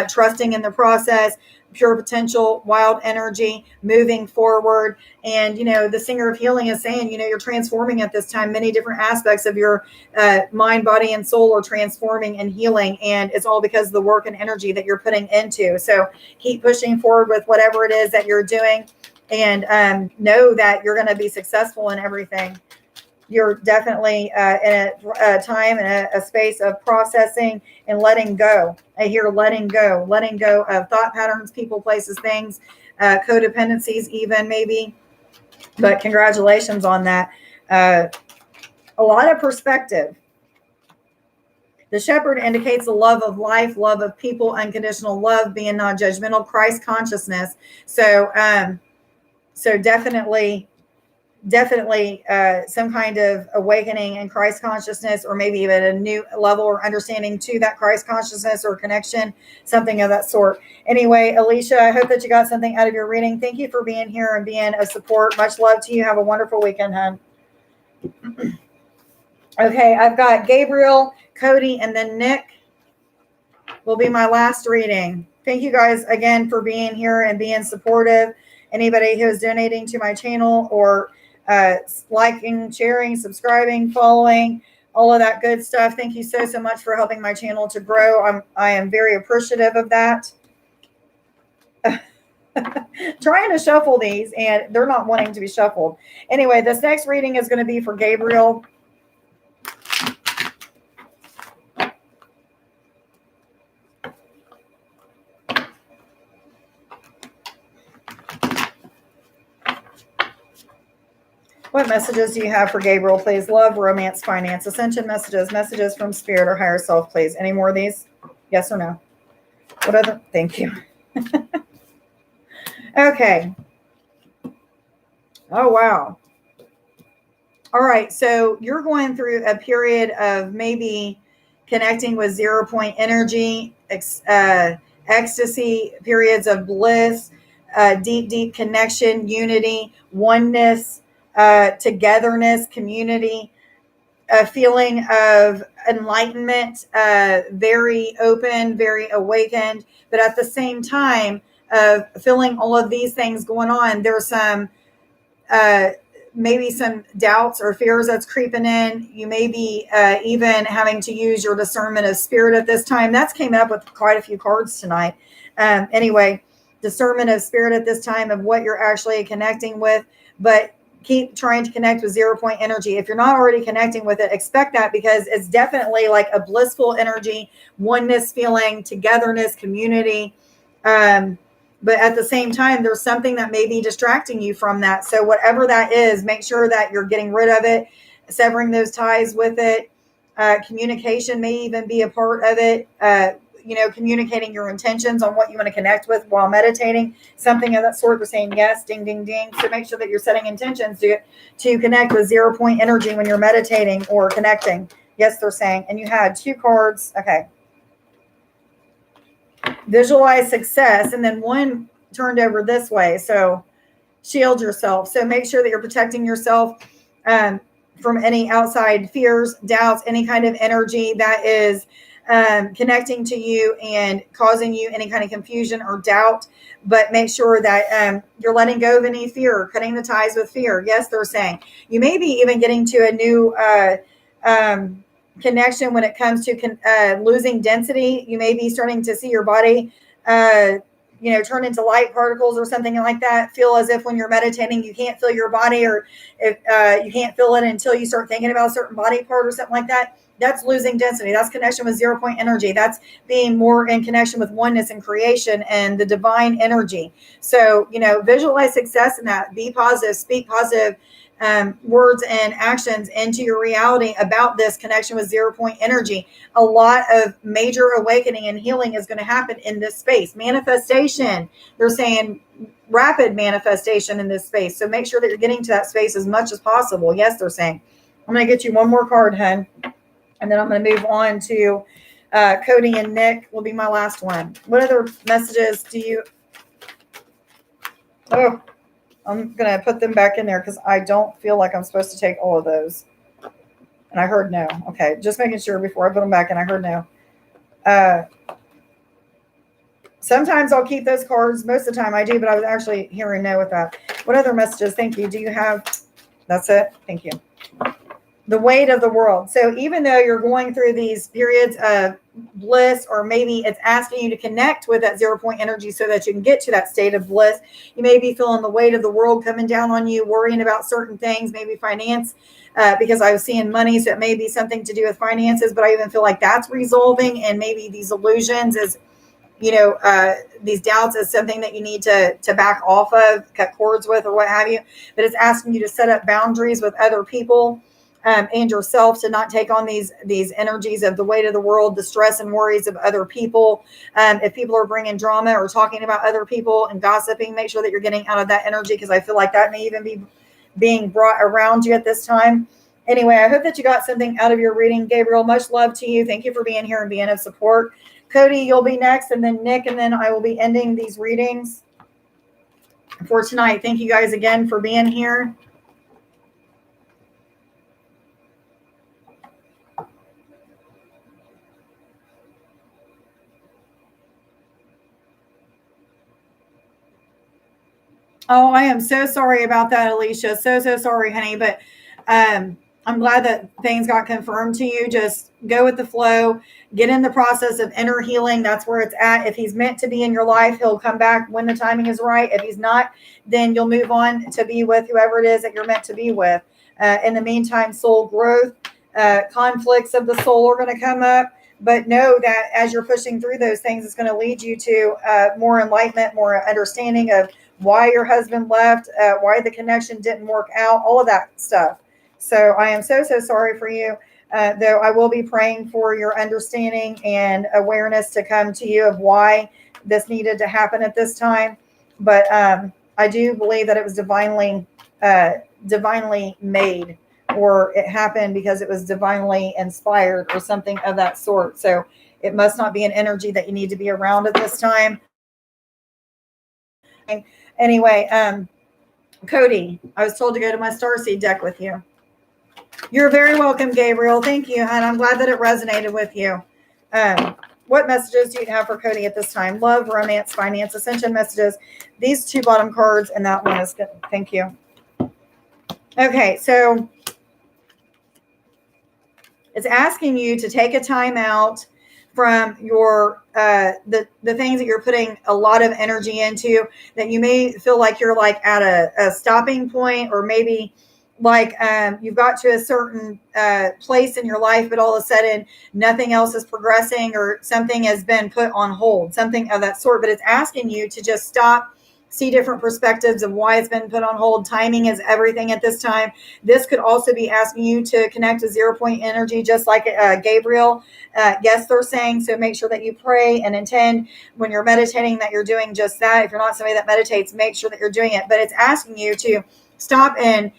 trusting in the process, pure potential, wild energy, moving forward. And, the singer of healing is saying, you're transforming at this time. Many different aspects of your mind, body, and soul are transforming and healing. And it's all because of the work and energy that you're putting into. So keep pushing forward with whatever it is that you're doing. And know that you're going to be successful in everything. You're definitely in a time and a space of processing and letting go. I hear letting go of thought patterns, people, places, things, codependencies even maybe. But congratulations on that. A lot of perspective. The shepherd indicates the love of life, love of people, unconditional love, being non-judgmental, Christ consciousness. So definitely some kind of awakening in Christ consciousness, or maybe even a new level or understanding to that Christ consciousness or connection, something of that sort. Anyway, Alicia, I hope that you got something out of your reading. Thank you for being here and being a support. Much love to you. Have a wonderful weekend, hon. Okay, I've got Gabriel, Cody, and then Nick will be my last reading. Thank you guys again for being here and being supportive. Anybody who is donating to my channel or liking, sharing, subscribing, following, all of that good stuff. Thank you so much for helping my channel to grow. I am very appreciative of that. Trying to shuffle these and they're not wanting to be shuffled. Anyway, this next reading is going to be for Gabriel. What messages do you have for Gabriel, please? Love, romance, finance, ascension messages, messages from spirit or higher self, please. Any more of these? Yes or no? What other? Thank you. Okay. Oh, wow. All right. So you're going through a period of maybe connecting with 0 point energy, ecstasy, periods of bliss, deep connection, unity, oneness, togetherness, community, a feeling of enlightenment, very open, very awakened, but at the same time of feeling all of these things going on, there's some maybe some doubts or fears that's creeping in. You may be even having to use your discernment of spirit at this time. That's came up with quite a few cards tonight. Anyway, discernment of spirit at this time of what you're actually connecting with, but keep trying to connect with 0 point energy. If you're not already connecting with it, expect that, because it's definitely like a blissful energy, oneness feeling, togetherness, community. But at the same time, there's something that may be distracting you from that. So whatever that is, make sure that you're getting rid of it, severing those ties with it. Communication may even be a part of it. Communicating your intentions on what you want to connect with while meditating, something of that sort. We're saying yes, ding, ding, ding. So make sure that you're setting intentions to connect with 0 point energy when you're meditating or connecting. Yes, they're saying. And you had 2 cards. Okay. Visualize success. And then one turned over this way. So shield yourself. So make sure that you're protecting yourself from any outside fears, doubts, any kind of energy that is connecting to you and causing you any kind of confusion or doubt. But make sure that you're letting go of any fear, cutting the ties with fear. Yes, they're saying you may be even getting to a new connection when it comes to losing density. You may be starting to see your body turn into light particles or something like that. Feel as if when you're meditating you can't feel your body, or if you can't feel it until you start thinking about a certain body part or something like that. That's losing density. That's connection with 0 point energy. That's being more in connection with oneness and creation and the divine energy. So, visualize success in that. Be positive, speak positive words and actions into your reality about this connection with 0 point energy. A lot of major awakening and healing is going to happen in this space. Manifestation, they're saying rapid manifestation in this space. So make sure that you're getting to that space as much as possible. Yes, they're saying. I'm going to get you one more card, hun. And then I'm going to move on to Cody and Nick will be my last one. What other messages do you... Oh, I'm going to put them back in there because I don't feel like I'm supposed to take all of those. And I heard no. Okay, just making sure before I put them back, and I heard no. Sometimes I'll keep those cards. Most of the time I do, but I was actually hearing no with that. What other messages? Thank you. Do you have... That's it. Thank you. The weight of the world. So even though you're going through these periods of bliss, or maybe it's asking you to connect with that 0 point energy so that you can get to that state of bliss, you may be feeling the weight of the world coming down on you, worrying about certain things, maybe finance, because I was seeing money. So it may be something to do with finances, but I even feel like that's resolving, and maybe these illusions is, these doubts is something that you need to back off of, cut cords with, or what have you. But it's asking you to set up boundaries with other people and yourself to not take on these energies of the weight of the world, the stress and worries of other people. If people are bringing drama or talking about other people and gossiping, make sure that you're getting out of that energy, because I feel like that may even be being brought around you at this time. Anyway, I hope that you got something out of your reading. Gabriel, much love to you. Thank you for being here and being of support. Cody, you'll be next, and then Nick, and then I will be ending these readings for tonight. Thank you guys again for being here. Oh, I am so sorry about that, Alicia. So sorry, honey. But I'm glad that things got confirmed to you. Just go with the flow. Get in the process of inner healing. That's where it's at. If he's meant to be in your life, he'll come back when the timing is right. If he's not, then you'll move on to be with whoever it is that you're meant to be with. In the meantime, soul growth, conflicts of the soul are going to come up. But know that as you're pushing through those things, it's going to lead you to more enlightenment, more understanding of why your husband left, why the connection didn't work out, all of that stuff. So I am so sorry for you, though I will be praying for your understanding and awareness to come to you of why this needed to happen at this time. But I do believe that it was divinely made, or it happened because it was divinely inspired or something of that sort. So it must not be an energy that you need to be around at this time. Anyway, Cody, I was told to go to my starseed deck with you. You're very welcome, Gabriel. Thank you, and I'm glad that it resonated with you. What messages do you have for Cody at this time? Love, romance, finance, ascension messages. These two bottom cards, and that one is good. Thank you. Okay, so it's asking you to take a time out from your the things that you're putting a lot of energy into, that you may feel like you're like at a stopping point, or maybe like you've got to a certain place in your life, but all of a sudden nothing else is progressing, or something has been put on hold, something of that sort. But it's asking you to just stop, see different perspectives of why it's been put on hold. Timing is everything at this time. This could also be asking you to connect to 0 point energy, just like Gabriel. Yes, they're saying. So make sure that you pray and intend when you're meditating that you're doing just that. If you're not somebody that meditates, make sure that you're doing it. But it's asking you to stop and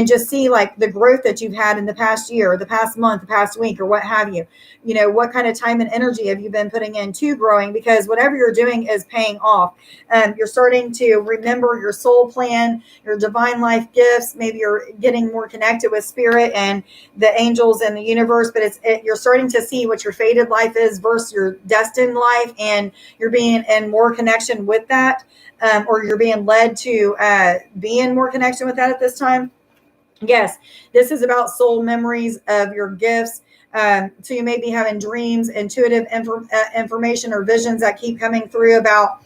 just see like the growth that you've had in the past year, or the past month, the past week, or what have you. You know, what kind of time and energy have you been putting into growing? Because whatever you're doing is paying off. You're starting to remember your soul plan, your divine life gifts. Maybe you're getting more connected with spirit and the angels and the universe, but you're starting to see what your fated life is versus your destined life, and you're being in more connection with that, or you're being led to be in more connection with that at this time. Yes, this is about soul memories of your gifts. So you may be having dreams, intuitive information or visions that keep coming through about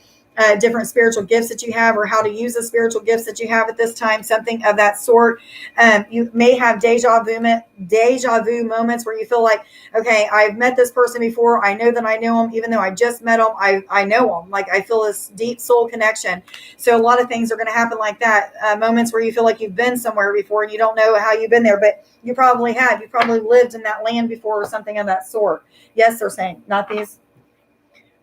different spiritual gifts that you have, or how to use the spiritual gifts that you have at this time, something of that sort. You may have deja vu moments where you feel like, okay, I've met this person before. I know that I know them, even though I just met them. I know them. Like, I feel this deep soul connection. So a lot of things are going to happen like that. Moments where you feel like you've been somewhere before and you don't know how you've been there, but you probably have. You probably lived in that land before, or something of that sort. Yes, they're saying, not these.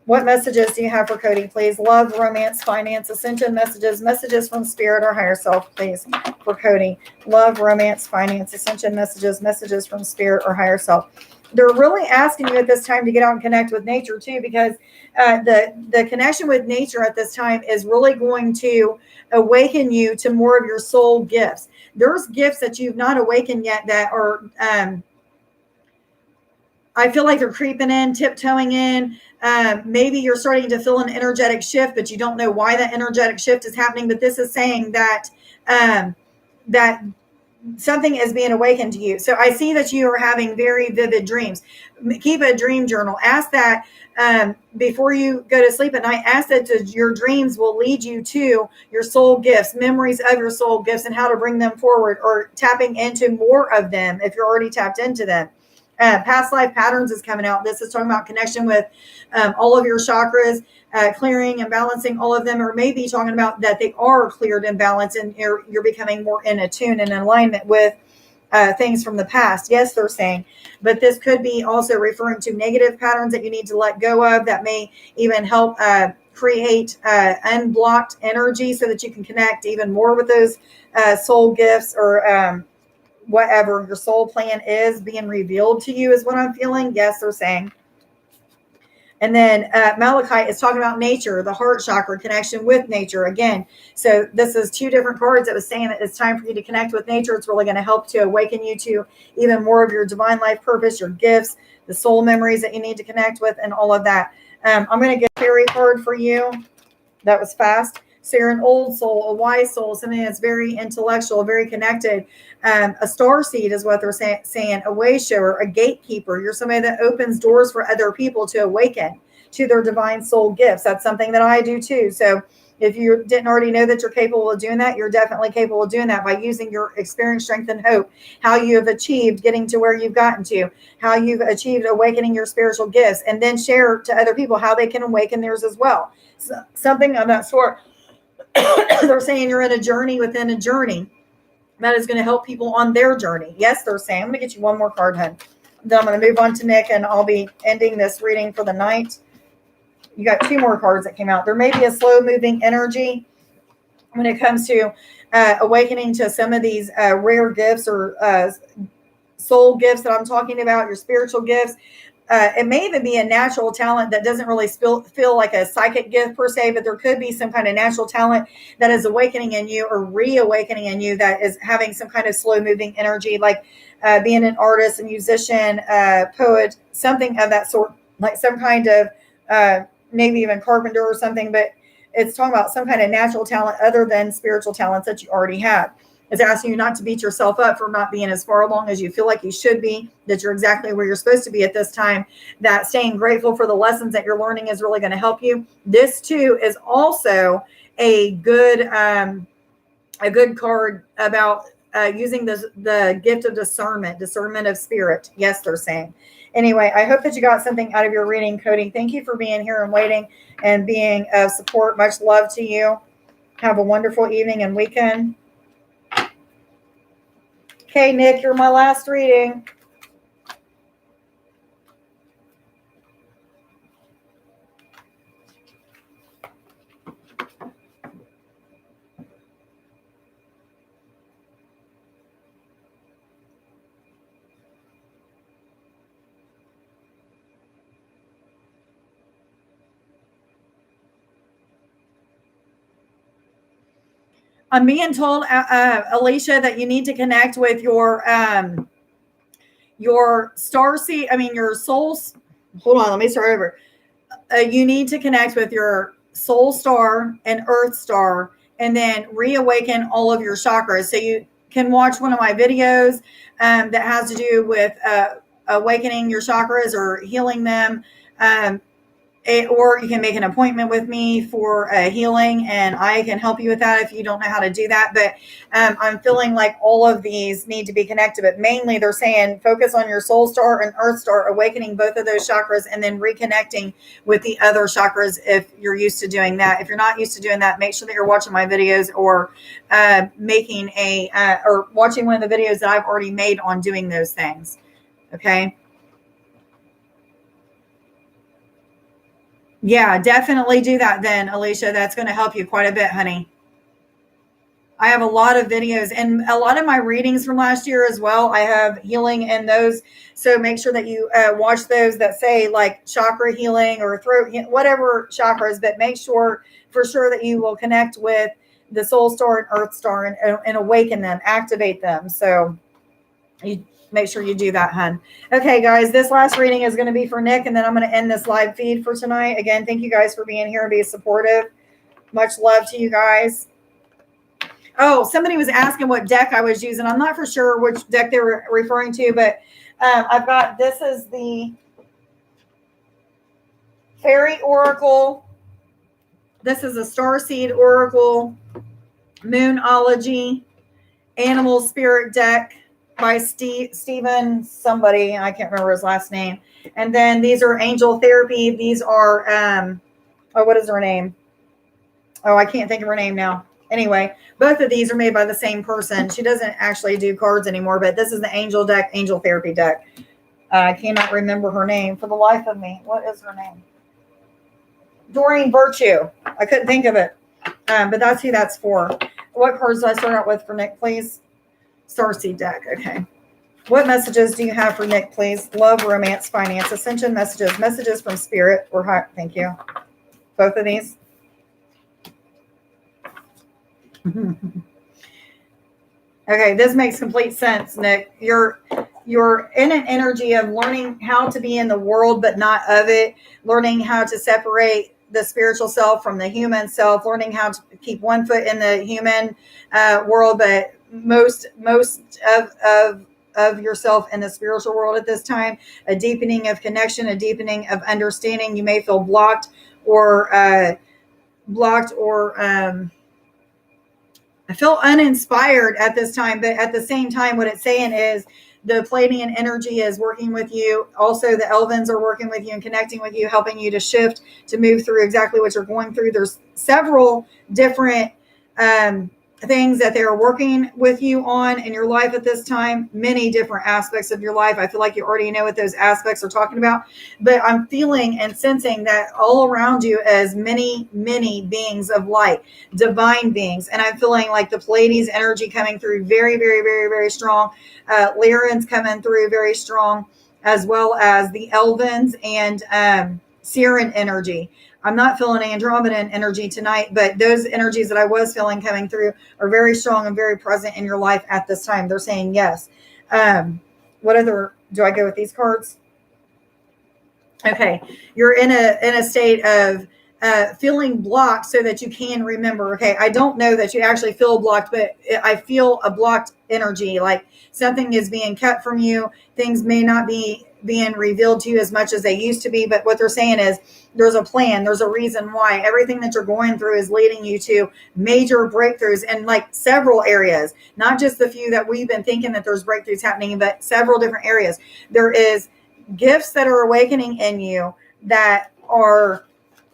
What messages do you have for Cody, please? Love, romance, finance, ascension messages from spirit or higher self, please, for Cody. Love, romance, finance, ascension messages from spirit or higher self. They're really asking you at this time to get out and connect with nature too, because the connection with nature at this time is really going to awaken you to more of your soul gifts. There's gifts that you've not awakened yet that are, I feel like they're creeping in, tiptoeing in. Maybe you're starting to feel an energetic shift, but you don't know why that energetic shift is happening. But this is saying that that something is being awakened to you. So I see that you are having very vivid dreams. Keep a dream journal. Ask that before you go to sleep at night. Ask that your dreams will lead you to your soul gifts, memories of your soul gifts, and how to bring them forward, or tapping into more of them if you're already tapped into them. Past life patterns is coming out. This is talking about connection with all of your chakras, clearing and balancing all of them, or maybe talking about that they are cleared and balanced, and you're becoming more in attune and in alignment with things from the past. Yes, they're saying, but this could be also referring to negative patterns that you need to let go of, that may even help create unblocked energy so that you can connect even more with those soul gifts, or whatever your soul plan is being revealed to you, is what I'm feeling. Yes, they're saying. And then Malachite is talking about nature, the heart chakra, connection with nature again. So this is two different cards that was saying that it's time for you to connect with nature. It's really going to help to awaken you to even more of your divine life purpose, your gifts, the soul memories that you need to connect with, and all of that. I'm going to get a fairy card for you. That was fast. So you're an old soul, a wise soul, something that's very intellectual, very connected. A star seed is what they're saying, a way shower, a gatekeeper. You're somebody that opens doors for other people to awaken to their divine soul gifts. That's something that I do too. So if you didn't already know that you're capable of doing that, you're definitely capable of doing that by using your experience, strength, and hope, how you have achieved getting to where you've gotten to, how you've achieved awakening your spiritual gifts, and then share to other people how they can awaken theirs as well. So, something of that sort. They're saying you're in a journey within a journey that is going to help people on their journey. Yes, they're saying. I'm going to get you one more card, hun. Then I'm going to move on to Nick, and I'll be ending this reading for the night. You got two more cards that came out. There may be a slow moving energy when it comes to awakening to some of these rare gifts, or soul gifts that I'm talking about, your spiritual gifts. It may even be a natural talent that doesn't really feel like a psychic gift per se, but there could be some kind of natural talent that is awakening in you, or reawakening in you, that is having some kind of slow moving energy, like being an artist, a musician, poet, something of that sort, like some kind of maybe even carpenter or something. But it's talking about some kind of natural talent other than spiritual talents that you already have. It's asking you not to beat yourself up for not being as far along as you feel like you should be, that you're exactly where you're supposed to be at this time, that staying grateful for the lessons that you're learning is really going to help you. This too is also a good card about using the gift of discernment of spirit. Yes, they're saying. Anyway, I hope that you got something out of your reading, Cody. Thank you for being here and waiting and being of support. Much love to you. Have a wonderful evening and weekend. Okay, Nick, you're my last reading. I'm being told, Alicia, that you need to connect with your star seed. I mean, your soul's. Hold on, let me start over. You need to connect with your soul star and earth star, and then reawaken all of your chakras. So you can watch one of my videos that has to do with awakening your chakras or healing them. or you can make an appointment with me for healing, and I can help you with that if you don't know how to do that. But I'm feeling like all of these need to be connected, but mainly they're saying focus on your soul star and earth star, awakening both of those chakras and then reconnecting with the other chakras if you're used to doing that. If you're not used to doing that, make sure that you're watching my videos or making or watching one of the videos that I've already made on doing those things. Okay. Yeah, definitely do that then, Alicia. That's going to help you quite a bit, honey. I have a lot of videos and a lot of my readings from last year as well. I have healing in those. So make sure that you watch those that say like chakra healing or throat, whatever chakras, but make sure for sure that you will connect with the soul star and earth star and awaken them, activate them. So you make sure you do that, hun. Okay, guys, this last reading is going to be for Nick, and then I'm going to end this live feed for tonight. Again, thank you guys for being here and being supportive. Much love to you guys. Oh, somebody was asking what deck I was using. I'm not for sure which deck they were referring to, but I've got, this is the Fairy Oracle. This is a Starseed Oracle, Moonology, Animal Spirit deck by Stephen somebody. I can't remember his last name. And then these are Angel Therapy. These are, what is her name? Oh, I can't think of her name now. Anyway, both of these are made by the same person. She doesn't actually do cards anymore, but this is the Angel deck, Angel Therapy deck. I cannot remember her name for the life of me. What is her name? Doreen Virtue. I couldn't think of it. But that's who that's for. What cards do I start out with for Nick, please? Starseed deck. Okay. What messages do you have for Nick, please? Love, romance, finance, ascension messages, messages from spirit or heart. Thank you. Both of these. Okay, this makes complete sense, Nick. You're in an energy of learning how to be in the world, but not of it, learning how to separate the spiritual self from the human self, learning how to keep one foot in the human world, but most of yourself in the spiritual world at this time. A deepening of connection, a deepening of understanding. You may feel blocked or I feel uninspired at this time, but at the same time, what it's saying is the Pleiadian energy is working with you. Also, the Elvins are working with you and connecting with you, helping you to shift, to move through exactly what you're going through. There's several different things that they're working with you on in your life at this time, many different aspects of your life. I feel like you already know what those aspects are talking about, but I'm feeling and sensing that all around you as many, many beings of light, divine beings. And I'm feeling like the Pleiades energy coming through very, very, very, very strong. Lyran's coming through very strong, as well as the Elvins and Siren energy. I'm not feeling Andromedan energy tonight, but those energies that I was feeling coming through are very strong and very present in your life at this time. They're saying yes. What other, do I go with these cards? Okay. You're in a state of feeling blocked so that you can remember. Okay. I don't know that you actually feel blocked, but I feel a blocked energy, like something is being cut from you. Things may not be being revealed to you as much as they used to be, but what they're saying is there's a plan, there's a reason why. Everything that you're going through is leading you to major breakthroughs in like several areas, not just the few that we've been thinking that there's breakthroughs happening, but several different areas. There is gifts that are awakening in you that are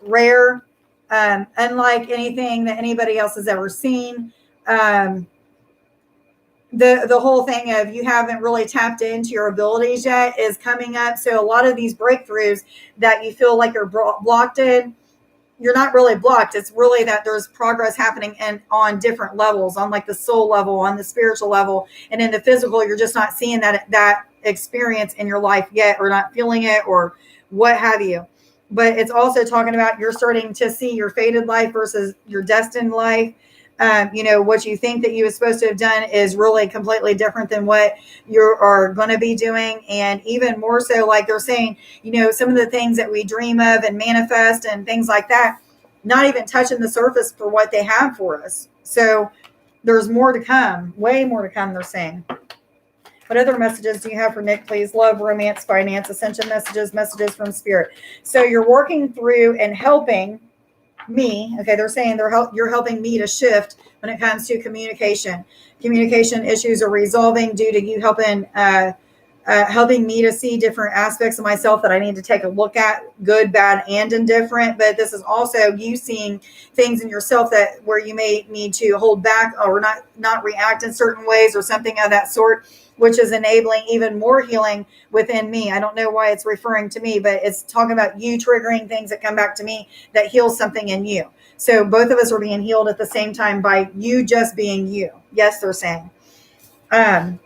rare, unlike anything that anybody else has ever seen. The whole thing of you haven't really tapped into your abilities yet is coming up. So a lot of these breakthroughs that you feel like you're blocked in, you're not really blocked. It's really that there's progress happening and on different levels, on like the soul level, on the spiritual level, and in the physical, you're just not seeing that experience in your life yet, or not feeling it, or what have you. But it's also talking about you're starting to see your fated life versus your destined life. What you think that you were supposed to have done is really completely different than what you are going to be doing. And even more so, like they're saying, some of the things that we dream of and manifest and things like that, not even touching the surface for what they have for us. So there's more to come, way more to come, they're saying. What other messages do you have for Nick, please? Love, romance, finance, ascension messages, messages from spirit. So you're working through and helping me. Okay, they're saying you're helping me to shift when it comes to communication. Communication issues are resolving due to you helping me to see different aspects of myself that I need to take a look at, good, bad, and indifferent. But this is also you seeing things in yourself that where you may need to hold back or not react in certain ways or something of that sort, which is enabling even more healing within me. I don't know why it's referring to me, but it's talking about you triggering things that come back to me that heals something in you. So both of us are being healed at the same time by you just being you. Yes, they're saying. And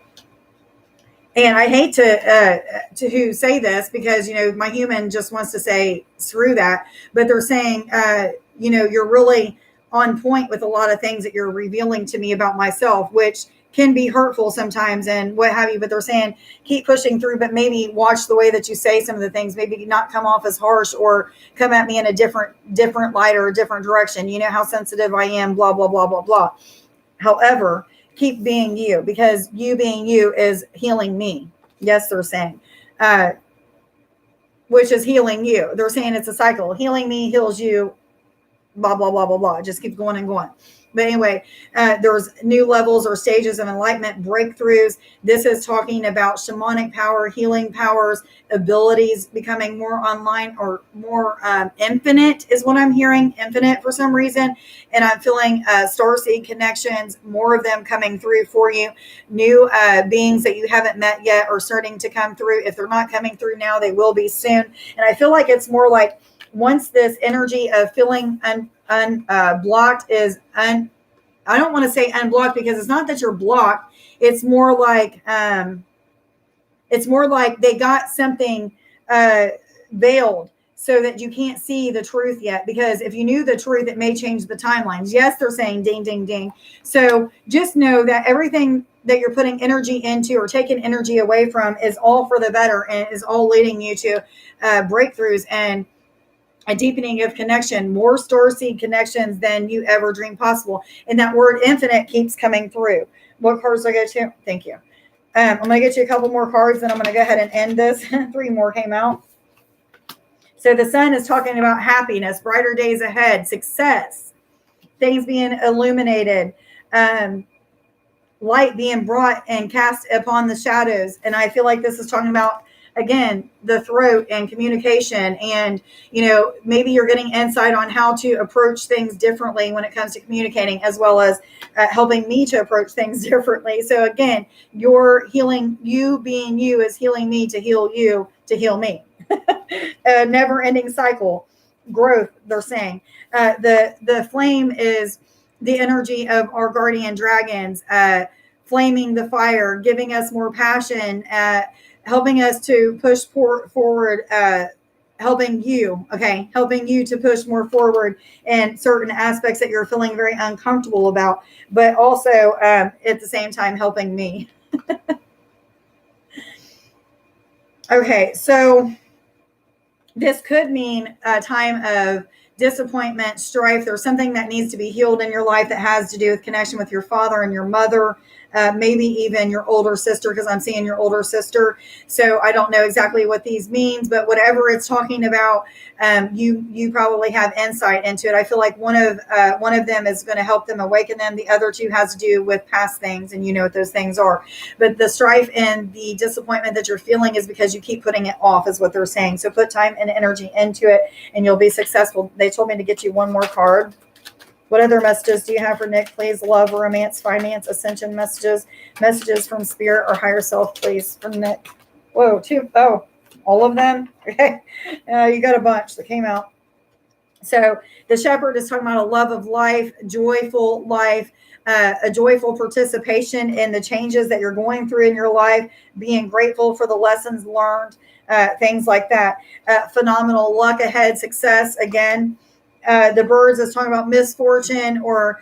I hate to say this because, my human just wants to say screw that. But they're saying, you're really on point with a lot of things that you're revealing to me about myself, which can be hurtful sometimes and what have you. But they're saying keep pushing through, but maybe watch the way that you say some of the things, maybe not come off as harsh or come at me in a different light or a different direction. You know how sensitive I am, blah, blah, blah, blah, blah. However, keep being you because you being you is healing me. Yes, they're saying, which is healing you. They're saying it's a cycle. Healing me heals you, blah, blah, blah, blah, blah. It just keeps going and going. But anyway, there's new levels or stages of enlightenment, breakthroughs. This is talking about shamanic power, healing powers, abilities becoming more online or more infinite is what I'm hearing, infinite for some reason. And I'm feeling starseed connections, more of them coming through for you. New beings that you haven't met yet are starting to come through. If they're not coming through now, they will be soon. And I feel like it's more like once this energy of feeling unblocked is I don't want to say unblocked because it's not that you're blocked. It's more like they got something veiled so that you can't see the truth yet. Because if you knew the truth, it may change the timelines. Yes, they're saying ding, ding, ding. So just know that everything that you're putting energy into or taking energy away from is all for the better and is all leading you to breakthroughs and a deepening of connection, more starseed connections than you ever dreamed possible. And that word infinite keeps coming through. What cards do I get to? Thank you. I'm going to get you a couple more cards, and I'm going to go ahead and end this. 3 more came out. So the sun is talking about happiness, brighter days ahead, success, things being illuminated, light being brought and cast upon the shadows. And I feel like this is talking about, again, the throat and communication. And, maybe you're getting insight on how to approach things differently when it comes to communicating, as well as helping me to approach things differently. So again, you're healing, you being you is healing me to heal you, to heal me. A never ending cycle, growth, they're saying. The flame is the energy of our guardian dragons, flaming the fire, giving us more passion, helping us to push forward, helping you to push more forward in certain aspects that you're feeling very uncomfortable about, but also at the same time helping me. Okay, so this could mean a time of disappointment, strife. There's something that needs to be healed in your life that has to do with connection with your father and your mother, maybe even your older sister, because I'm seeing your older sister. So I don't know exactly what these means, but whatever it's talking about, you probably have insight into it. I feel like one of them is going to help them awaken them. The other 2 has to do with past things, and you know what those things are. But the strife and the disappointment that you're feeling is because you keep putting it off, is what they're saying. So put time and energy into it, and you'll be successful. They told me to get you one more card. What other messages do you have for Nick, please? Love, romance, finance, ascension messages from spirit or higher self, please, from Nick. Whoa, 2. Oh, all of them? Okay. You got a bunch that came out. So the shepherd is talking about a love of life, joyful life, a joyful participation in the changes that you're going through in your life, being grateful for the lessons learned, things like that. Phenomenal luck ahead, success again. The birds is talking about misfortune or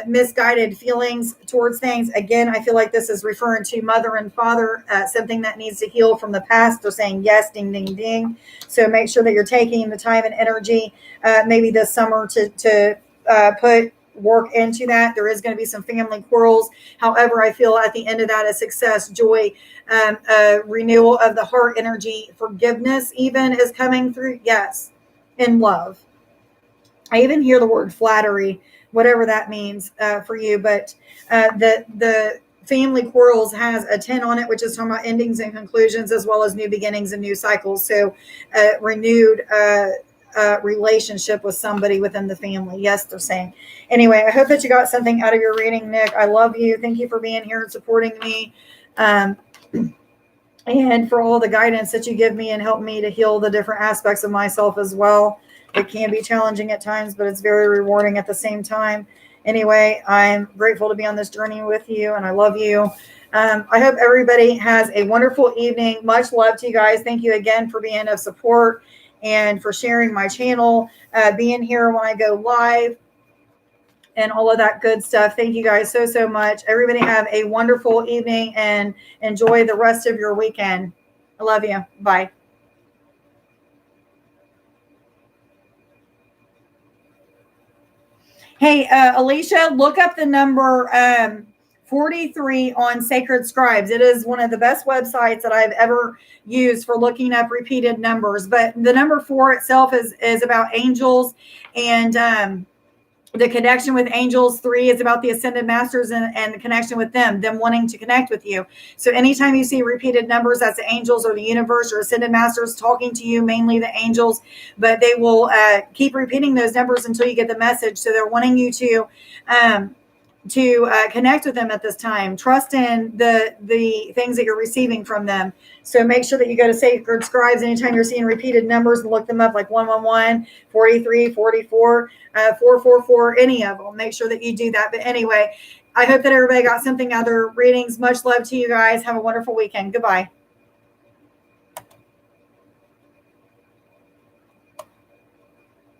misguided feelings towards things. Again, I feel like this is referring to mother and father, something that needs to heal from the past. They're saying yes, ding, ding, ding. So make sure that you're taking the time and energy maybe this summer to put work into that. There is going to be some family quarrels. However, I feel at the end of that is success, joy, renewal of the heart energy, forgiveness even is coming through. Yes, and love. I even hear the word flattery, whatever that means for you. But the family quarrels has a 10 on it, which is talking about endings and conclusions, as well as new beginnings and new cycles. So renewed relationship with somebody within the family. Yes, they're saying. Anyway, I hope that you got something out of your reading, Nick. I love you. Thank you for being here and supporting me. And for all the guidance that you give me and help me to heal the different aspects of myself as well. It can be challenging at times, but it's very rewarding at the same time. Anyway, I'm grateful to be on this journey with you, and I love you. I hope everybody has a wonderful evening. Much love to you guys. Thank you again for being of support and for sharing my channel, being here when I go live, and all of that good stuff. Thank you guys so much. Everybody have a wonderful evening and enjoy the rest of your weekend. I love you. Bye. Hey, Alicia, look up the number 43 on Sacred Scribes. It is one of the best websites that I've ever used for looking up repeated numbers. But the number 4 itself is about angels and the connection with angels. 3 is about the ascended masters and the connection with them wanting to connect with you. So anytime you see repeated numbers, that's the angels or the universe or ascended masters talking to you, mainly the angels, but they will keep repeating those numbers until you get the message. So they're wanting you to connect with them at this time. Trust in the things that you're receiving from them. So make sure that you go to Sacred Scribes anytime you're seeing repeated numbers and look them up, like 111, 43, 44, 444, any of them. Make sure that you do that. But anyway, I hope that everybody got something out of their readings. Much love to you guys. Have a wonderful weekend. Goodbye.